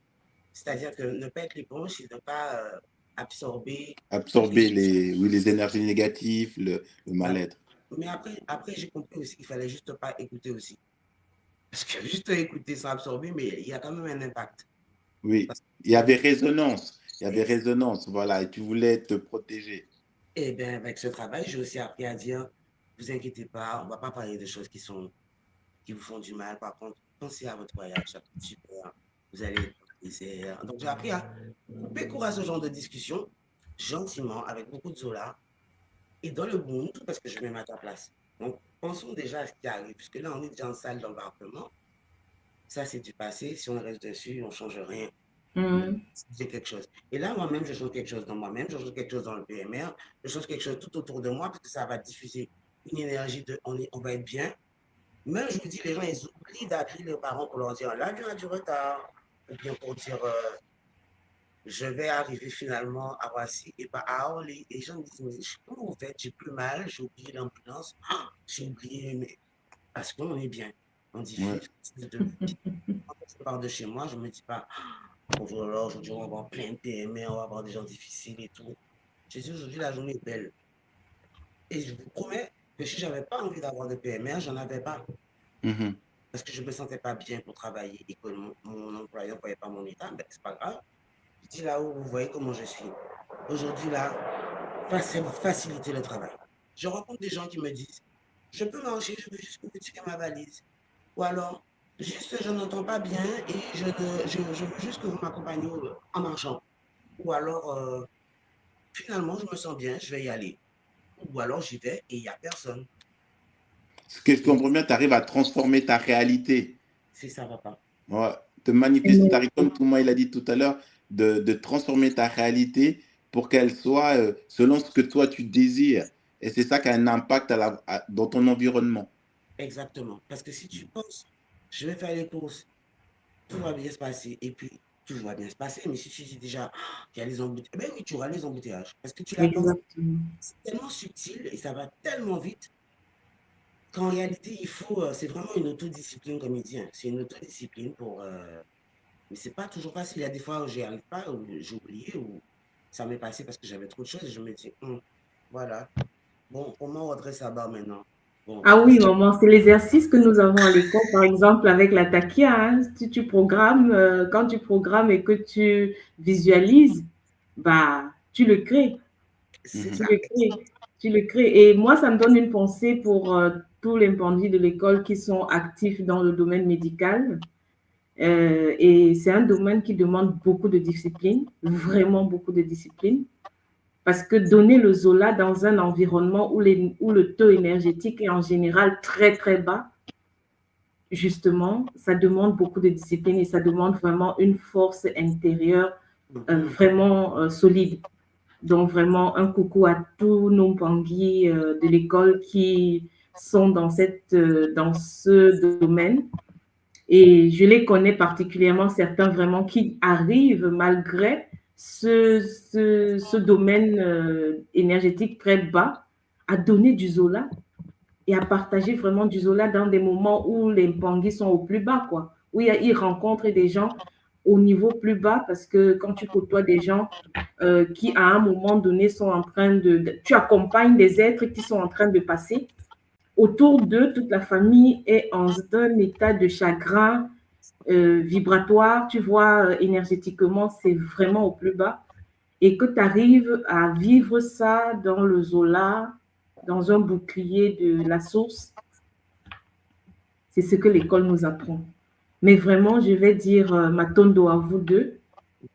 Speaker 5: C'est-à-dire que ne pas être l'éponge, c'est ne pas absorber
Speaker 3: les énergies négatives, le mal-être.
Speaker 5: Mais après j'ai compris aussi qu'il fallait juste pas écouter aussi. Parce que juste écouter sans absorber, mais il y a quand même un impact.
Speaker 3: Oui, il y avait résonance. Il y avait résonance, voilà, et tu voulais te protéger.
Speaker 5: Et bien, avec ce travail, j'ai aussi appris à dire, vous inquiétez pas, on ne va pas parler de choses qui vous font du mal. Par contre, pensez à votre voyage, ça va être super. Vous allez être désert. Donc, j'ai appris à couper court à ce genre de discussion, gentiment, avec beaucoup de zola, et dans le bon, parce que je mets à ta place. Donc, pensons déjà à ce qui arrive, puisque là, on est déjà en salle d'embarquement. Ça, c'est du passé. Si on reste dessus, on ne change rien. C'est quelque chose. Et là, moi-même, je change quelque chose dans moi-même, je change quelque chose dans le PMR, je change quelque chose tout autour de moi, parce que ça va diffuser une énergie de on va être bien. Mais je vous dis, les gens, ils oublient d'appeler les parents pour leur dire l'avion a du retard, ou bien pour dire je vais arriver finalement à Roissy et pas à Orly. Et les gens me disent, mais comment vous faites? J'ai plus mal, j'ai oublié l'ambulance, j'ai oublié, mais parce qu'on est bien. On diffuse. Quand je pars de chez moi, je ne me dis pas aujourd'hui, on va avoir plein de PME, on va avoir des gens difficiles et tout. Je dis aujourd'hui, la journée est belle. Et je vous promets que si je n'avais pas envie d'avoir de PME, je n'en avais pas. Parce que je ne me sentais pas bien pour travailler et que mon employeur ne voyait pas mon état, ben, c'est pas grave. Je dis là où vous voyez comment je suis. Aujourd'hui, là, faciliter le travail. Je rencontre des gens qui me disent, je peux marcher, je veux juste que vous tirez ma valise. Ou alors, juste, je n'entends pas bien et je veux juste que vous m'accompagniez en marchant. Ou alors, finalement, je me sens bien, je vais y aller. Ou alors, j'y vais et il n'y a personne.
Speaker 3: Ce que je comprends bien, tu arrives à transformer ta réalité.
Speaker 5: C'est ça, papa.
Speaker 3: Ouais, de
Speaker 1: C'est
Speaker 3: manifester ta réalité, comme
Speaker 1: magnifique.
Speaker 3: Touma il a dit tout à l'heure, de transformer ta réalité pour qu'elle soit selon ce que toi tu désires. Et c'est ça qui a un impact dans ton environnement.
Speaker 5: Exactement. Parce que si tu penses, je vais faire les courses, tout va bien se passer, et puis tout va bien se passer, mais si tu dis déjà, ah, il y a les embouteillages, ben oui, tu auras les embouteillages. Parce que tu l'as pensé,
Speaker 1: Exactement.
Speaker 5: c'est tellement subtil et ça va tellement vite qu'en réalité, il faut, c'est vraiment une autodiscipline, comme il dit, hein. C'est une autodiscipline pour, mais c'est pas toujours facile. Il y a des fois où j'y arrive pas, ou j'ai oublié, ou ça m'est passé parce que j'avais trop de choses et je me dis, voilà, bon, comment on redresse la barre maintenant? Bon,
Speaker 1: Ah oui, maman, c'est l'exercice que nous avons à l'école, par exemple, avec la taquia. Hein. Si tu programmes, quand tu programmes et que tu visualises, bah, tu le crées.
Speaker 5: c'est
Speaker 3: Mhm.
Speaker 1: Tu
Speaker 5: ça.
Speaker 1: le crées. Tu le crées. Et moi, ça me donne une pensée pour tous les bandits de l'école qui sont actifs dans le domaine médical. Et c'est un domaine qui demande beaucoup de discipline, vraiment beaucoup de discipline. Parce que donner le Zola dans un environnement où le taux énergétique est en général très, très bas, justement, ça demande beaucoup de discipline et ça demande vraiment une force intérieure
Speaker 5: Mhm.
Speaker 1: vraiment solide. Donc, vraiment, un coucou à tous nos Bangui de l'école qui sont dans ce domaine. Et je les connais particulièrement, certains vraiment qui arrivent malgré ce domaine énergétique très bas à donner du Zola et à partager vraiment du Zola dans des moments où les Bangui sont au plus bas, quoi. Où ils rencontrent des gens au niveau plus bas parce que quand tu côtoies des gens qui, à un moment donné, sont en train tu accompagnes des êtres qui sont en train de passer. Autour d'eux, toute la famille est en un état de chagrin vibratoire, tu vois, énergétiquement, c'est vraiment au plus bas. Et que tu arrives à vivre ça dans le Zola, dans un bouclier de la source, c'est ce que l'école nous apprend. Mais vraiment, je vais dire Matondo à vous deux.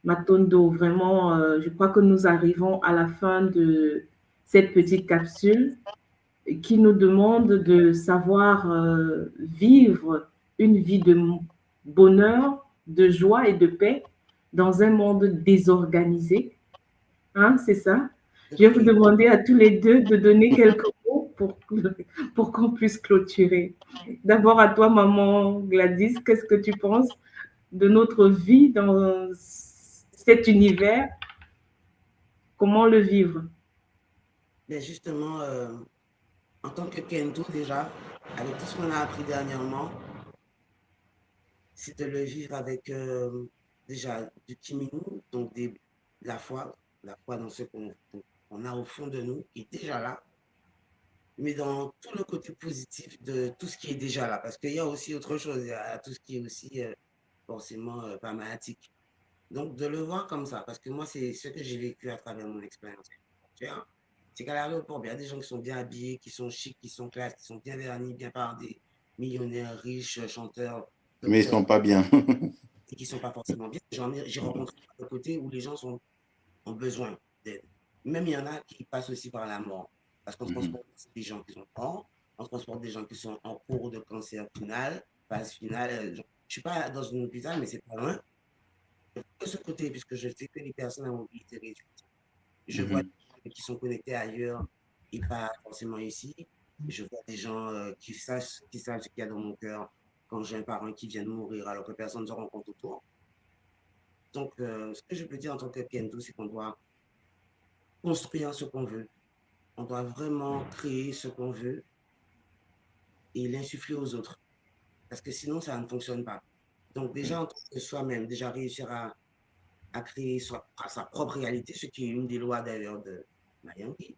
Speaker 1: Matondo, vraiment, je crois que nous arrivons à la fin de cette petite capsule qui nous demande de savoir vivre une vie de bonheur, de joie et de paix dans un monde désorganisé. Hein, c'est ça? Je vais vous
Speaker 5: Oui.
Speaker 1: demander à tous les deux de donner quelques mots pour qu'on puisse clôturer. D'abord à toi, maman Gladys, qu'est-ce que tu penses de notre vie dans cet univers? Comment le vivre?
Speaker 5: Mais justement, en tant que Kento déjà, avec tout ce qu'on a appris dernièrement, c'est de le vivre avec déjà du Kiminu, donc la foi dans ce qu'on a au fond de nous, qui est déjà là, mais dans tout le côté positif de tout ce qui est déjà là, parce qu'il y a aussi autre chose, il y a tout ce qui est aussi forcément pas magnétique. Donc de le voir comme ça, parce que moi c'est ce que j'ai vécu à travers mon expérience. Tu vois, c'est qu'à l'aéroport, il y a des gens qui sont bien habillés, qui sont chics, qui sont classes, qui sont bien vernis, bien par des millionnaires, riches, chanteurs,
Speaker 3: Mais ils
Speaker 5: docteurs,
Speaker 3: sont pas bien.
Speaker 5: et qui ne sont pas forcément bien. J'ai rencontré un côté où les gens ont besoin d'aide. Même il y en a qui passent aussi par la mort. Parce qu'on
Speaker 3: Mhm.
Speaker 5: transporte des gens qui sont morts, on transporte des gens qui sont en cours de cancer final, phase finale. Je ne suis pas dans un hôpital, mais c'est pas loin. De ce côté, puisque je sais que les personnes à mobilité réduite, je vois
Speaker 3: Mhm.
Speaker 5: des gens qui sont connectés ailleurs et pas forcément ici. Je vois des gens qui savent ce qu'il y a dans mon cœur quand j'ai un parent qui vient de mourir alors que personne ne se rencontre autour. Donc, ce que je peux dire en tant que Kendo, c'est qu'on doit construire ce qu'on veut. On doit vraiment créer ce qu'on veut et l'insuffler aux autres. Parce que sinon, ça ne fonctionne pas. Donc, déjà, en tant que soi-même, déjà réussir à créer sa propre réalité, ce qui est une des lois d'ailleurs de Mayangi.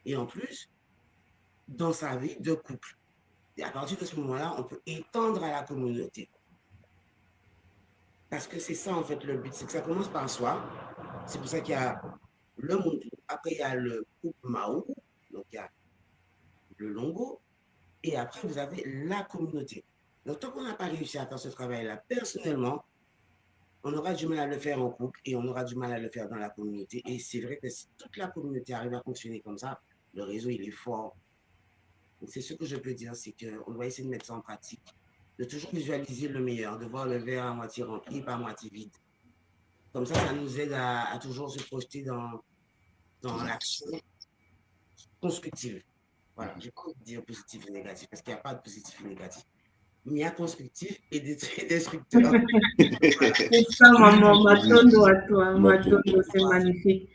Speaker 5: Et en plus, dans sa vie de couple. Et à partir de ce moment-là, on peut étendre à la communauté. Parce que c'est ça, en fait, le but. C'est que ça commence par soi. C'est pour ça qu'il y a le Muntu. Après, il y a le groupe Mao. Donc, il y a le Longo. Et après, vous avez la communauté. Donc, tant qu'on n'a pas réussi à faire ce travail-là, personnellement, on aura du mal à le faire en couple et on aura du mal à le faire dans la communauté. Et c'est vrai que si toute la communauté arrive à fonctionner comme ça, le réseau, il est fort. Donc, c'est ce que je peux dire, c'est qu'on doit essayer de mettre ça en pratique, de toujours visualiser le meilleur, de voir le verre à moitié rempli, pas à moitié vide. Comme ça nous aide à toujours se projeter dans l'action constructive. Voilà, je n'ai pas envie de dire positif et négatif, parce qu'il n'y a pas de positif et négatif. Mais il y a constructif et destructeur.
Speaker 1: C'est ça, maman, Matondo à toi. Matondo, c'est magnifique.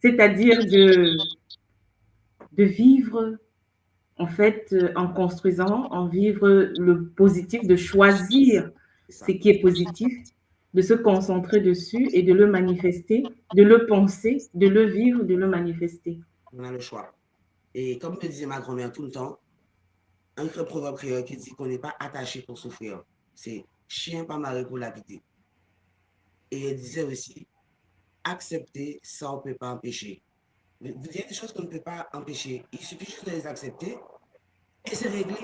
Speaker 1: C'est-à-dire de vivre, en fait, en construisant, en vivre le positif, de choisir ce qui est positif, de se concentrer dessus et de le manifester, de le penser, de le vivre, de le manifester.
Speaker 5: On a le choix. Et comme me disait ma grand-mère tout le temps, un proverbe créole qui dit qu'on n'est pas attaché pour souffrir. C'est chien pas marré pour l'habiter. Et elle disait aussi, accepter, ça on ne peut pas empêcher. Vous il y a des choses qu'on ne peut pas empêcher. Il suffit juste de les accepter et c'est réglé.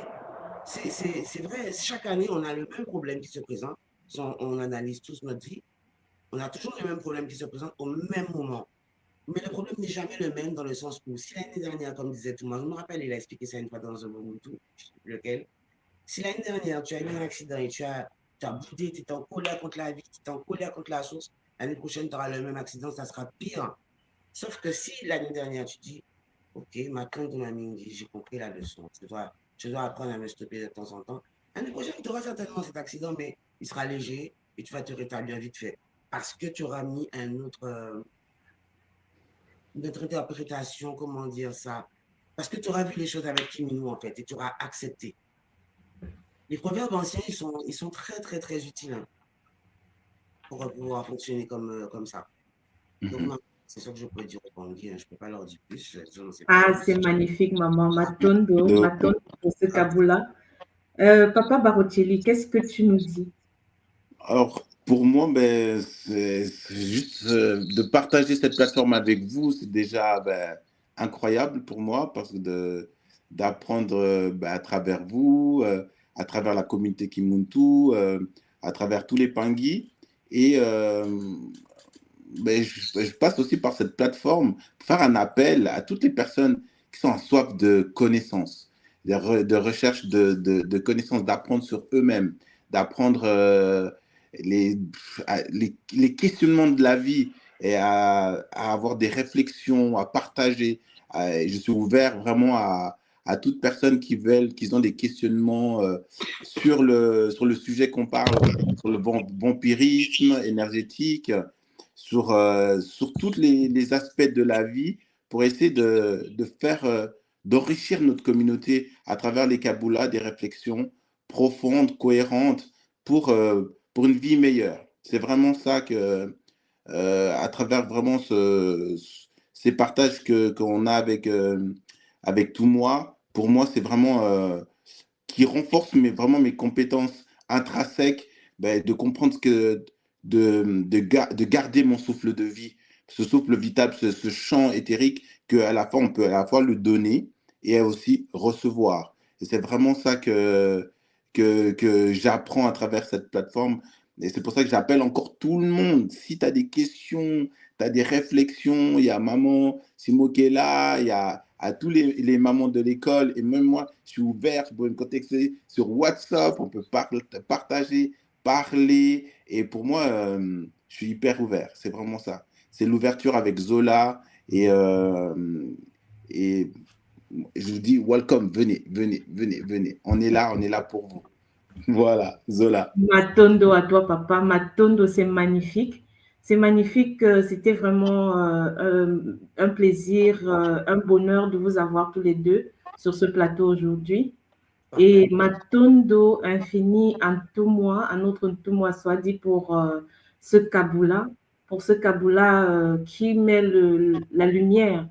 Speaker 5: C'est vrai, chaque année, on a le même problème qui se présente. Si on analyse tous notre vie, on a toujours le même problème qui se présente au même moment. Mais le problème n'est jamais le même dans le sens où, si l'année dernière, comme disait Thomas, je me rappelle, il a expliqué ça une fois dans un moment tout, lequel, si l'année dernière, tu as eu un accident et tu as boudé, tu étais en colère contre la vie, tu étais en colère contre la source, l'année prochaine, tu auras le même accident, ça sera pire. Sauf que si l'année dernière, tu dis, OK, maintenant, de ma mine, j'ai compris la leçon, je dois apprendre à me stopper de temps en temps. L'année prochaine, tu auras certainement cet accident, mais il sera léger et tu vas te rétablir vite fait. Parce que tu auras mis une autre interprétation, comment dire ça? Parce que tu auras vu les choses avec Kiminou, en fait, et tu auras accepté. Les proverbes anciens, ils sont très, très, très utiles hein, pour pouvoir fonctionner comme ça. Donc, c'est ça que je peux dire aux Bangui, hein. Je ne peux pas leur dire plus. Je ne sais pas.
Speaker 1: Ah, c'est magnifique, maman. Matondo, Matondo pour ce Kaboula. Papa Barotelli, qu'est-ce que tu nous dis?
Speaker 3: Alors, pour moi, ben, c'est juste de partager cette plateforme avec vous, c'est déjà ben, incroyable pour moi parce que d'apprendre ben, à travers vous, à travers la communauté Kimuntu, à travers tous les Pangui. Et ben, je passe aussi par cette plateforme pour faire un appel à toutes les personnes qui sont en soif de connaissances, de recherche de connaissances, d'apprendre sur eux-mêmes, d'apprendre les, les questionnements de la vie et à avoir des réflexions, à partager. Je suis ouvert vraiment à toute personne qui ont des questionnements sur le sujet qu'on parle, sur le vampirisme énergétique, sur tous les aspects de la vie pour essayer de faire, d'enrichir notre communauté à travers les Kaboulas, des réflexions profondes, cohérentes pour une vie meilleure. C'est vraiment ça que, à travers vraiment ces partages qu'on a avec tout moi, pour moi, c'est vraiment qui renforce vraiment mes compétences intrinsèques, ben, de comprendre que de garder mon souffle de vie, ce souffle vital, ce champ éthérique, qu'à la fois on peut à la fois le donner et aussi recevoir. Et c'est vraiment ça que j'apprends à travers cette plateforme. Et c'est pour ça que j'appelle encore tout le monde. Si tu as des questions, tu as des réflexions, il y a maman Simo qui est là, il y a à tous les mamans de l'école, et même moi, je suis ouvert, je peux me contacter sur WhatsApp, on peut partager, parler, et pour moi, je suis hyper ouvert, c'est vraiment ça. C'est l'ouverture avec Zola, et je vous dis, welcome, venez, venez, venez, venez, on est là pour vous. Voilà, Zola.
Speaker 1: Matondo à toi, papa. Matondo, c'est magnifique. C'est magnifique. C'était vraiment un plaisir, un bonheur de vous avoir tous les deux sur ce plateau aujourd'hui. Et Matondo infini en tout moi, un autre tout moi soit dit pour ce Kaboula, qui met la lumière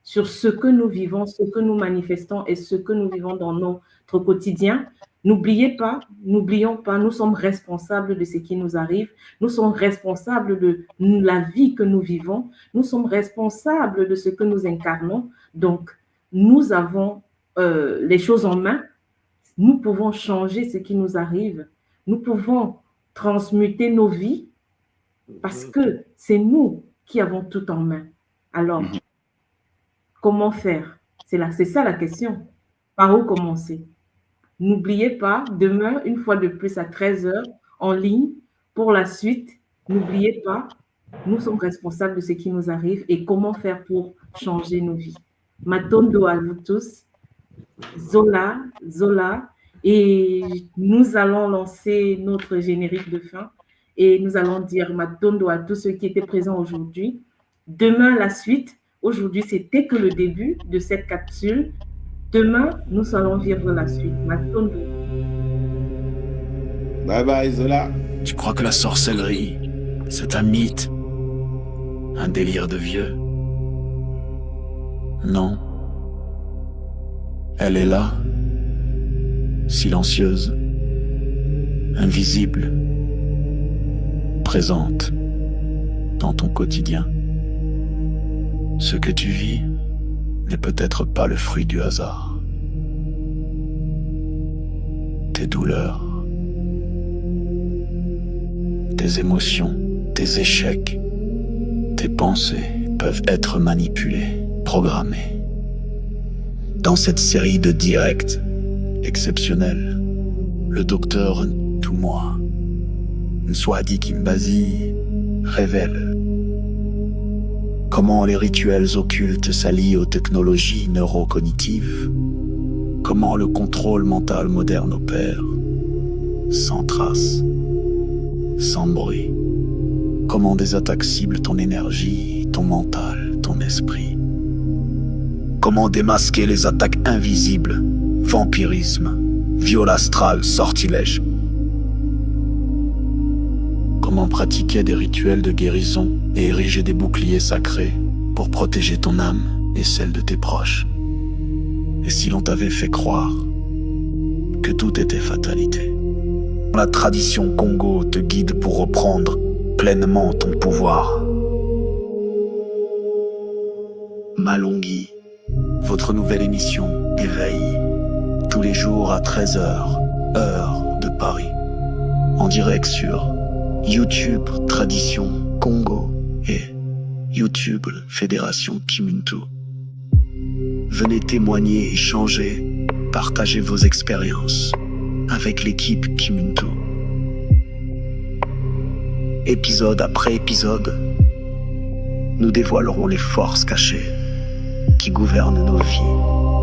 Speaker 1: sur ce que nous vivons, ce que nous manifestons et ce que nous vivons dans notre quotidien, N'oublions pas, nous sommes responsables de ce qui nous arrive, nous sommes responsables de la vie que nous vivons, nous sommes responsables de ce que nous incarnons. Donc, nous avons les choses en main, nous pouvons changer ce qui nous arrive, nous pouvons transmuter nos vies parce que c'est nous qui avons tout en main. Alors, comment faire? C'est ça la question. Par où commencer? N'oubliez pas, demain, une fois de plus à 13h, en ligne, pour la suite, n'oubliez pas, nous sommes responsables de ce qui nous arrive et comment faire pour changer nos vies. Matondo à vous tous, Zola, et nous allons lancer notre générique de fin et nous allons dire Matondo à tous ceux qui étaient présents aujourd'hui. Demain, la suite. Aujourd'hui, c'était que le début de cette capsule. Demain, nous allons vivre la suite. Matondo.
Speaker 3: Bye bye, Zola.
Speaker 2: Tu crois que la sorcellerie, c'est un mythe? Un délire de vieux? Non. Elle est là, silencieuse, invisible, présente dans ton quotidien. Ce que tu vis n'est peut-être pas le fruit du hasard. Tes douleurs, tes émotions, tes échecs, tes pensées peuvent être manipulées, programmées. Dans cette série de directs exceptionnels, le docteur Ntumwa Nswadi Kimbazi révèle comment les rituels occultes s'allient aux technologies neurocognitives, comment le contrôle mental moderne opère, sans trace, sans bruit, comment des attaques ciblent ton énergie, ton mental, ton esprit, comment démasquer les attaques invisibles, vampirisme, viol astral, sortilège, comment pratiquer des rituels de guérison et ériger des boucliers sacrés pour protéger ton âme et celle de tes proches. Et si l'on t'avait fait croire que tout était fatalité? La tradition Congo te guide pour reprendre pleinement ton pouvoir. Malongui, votre nouvelle émission Éveil, tous les jours à 13h, heure de Paris, en direct sur YouTube Tradition Congo et YouTube Fédération Kimuntu. Venez témoigner, échanger, partager vos expériences avec l'équipe Kimuntu. Épisode après épisode, nous dévoilerons les forces cachées qui gouvernent nos vies.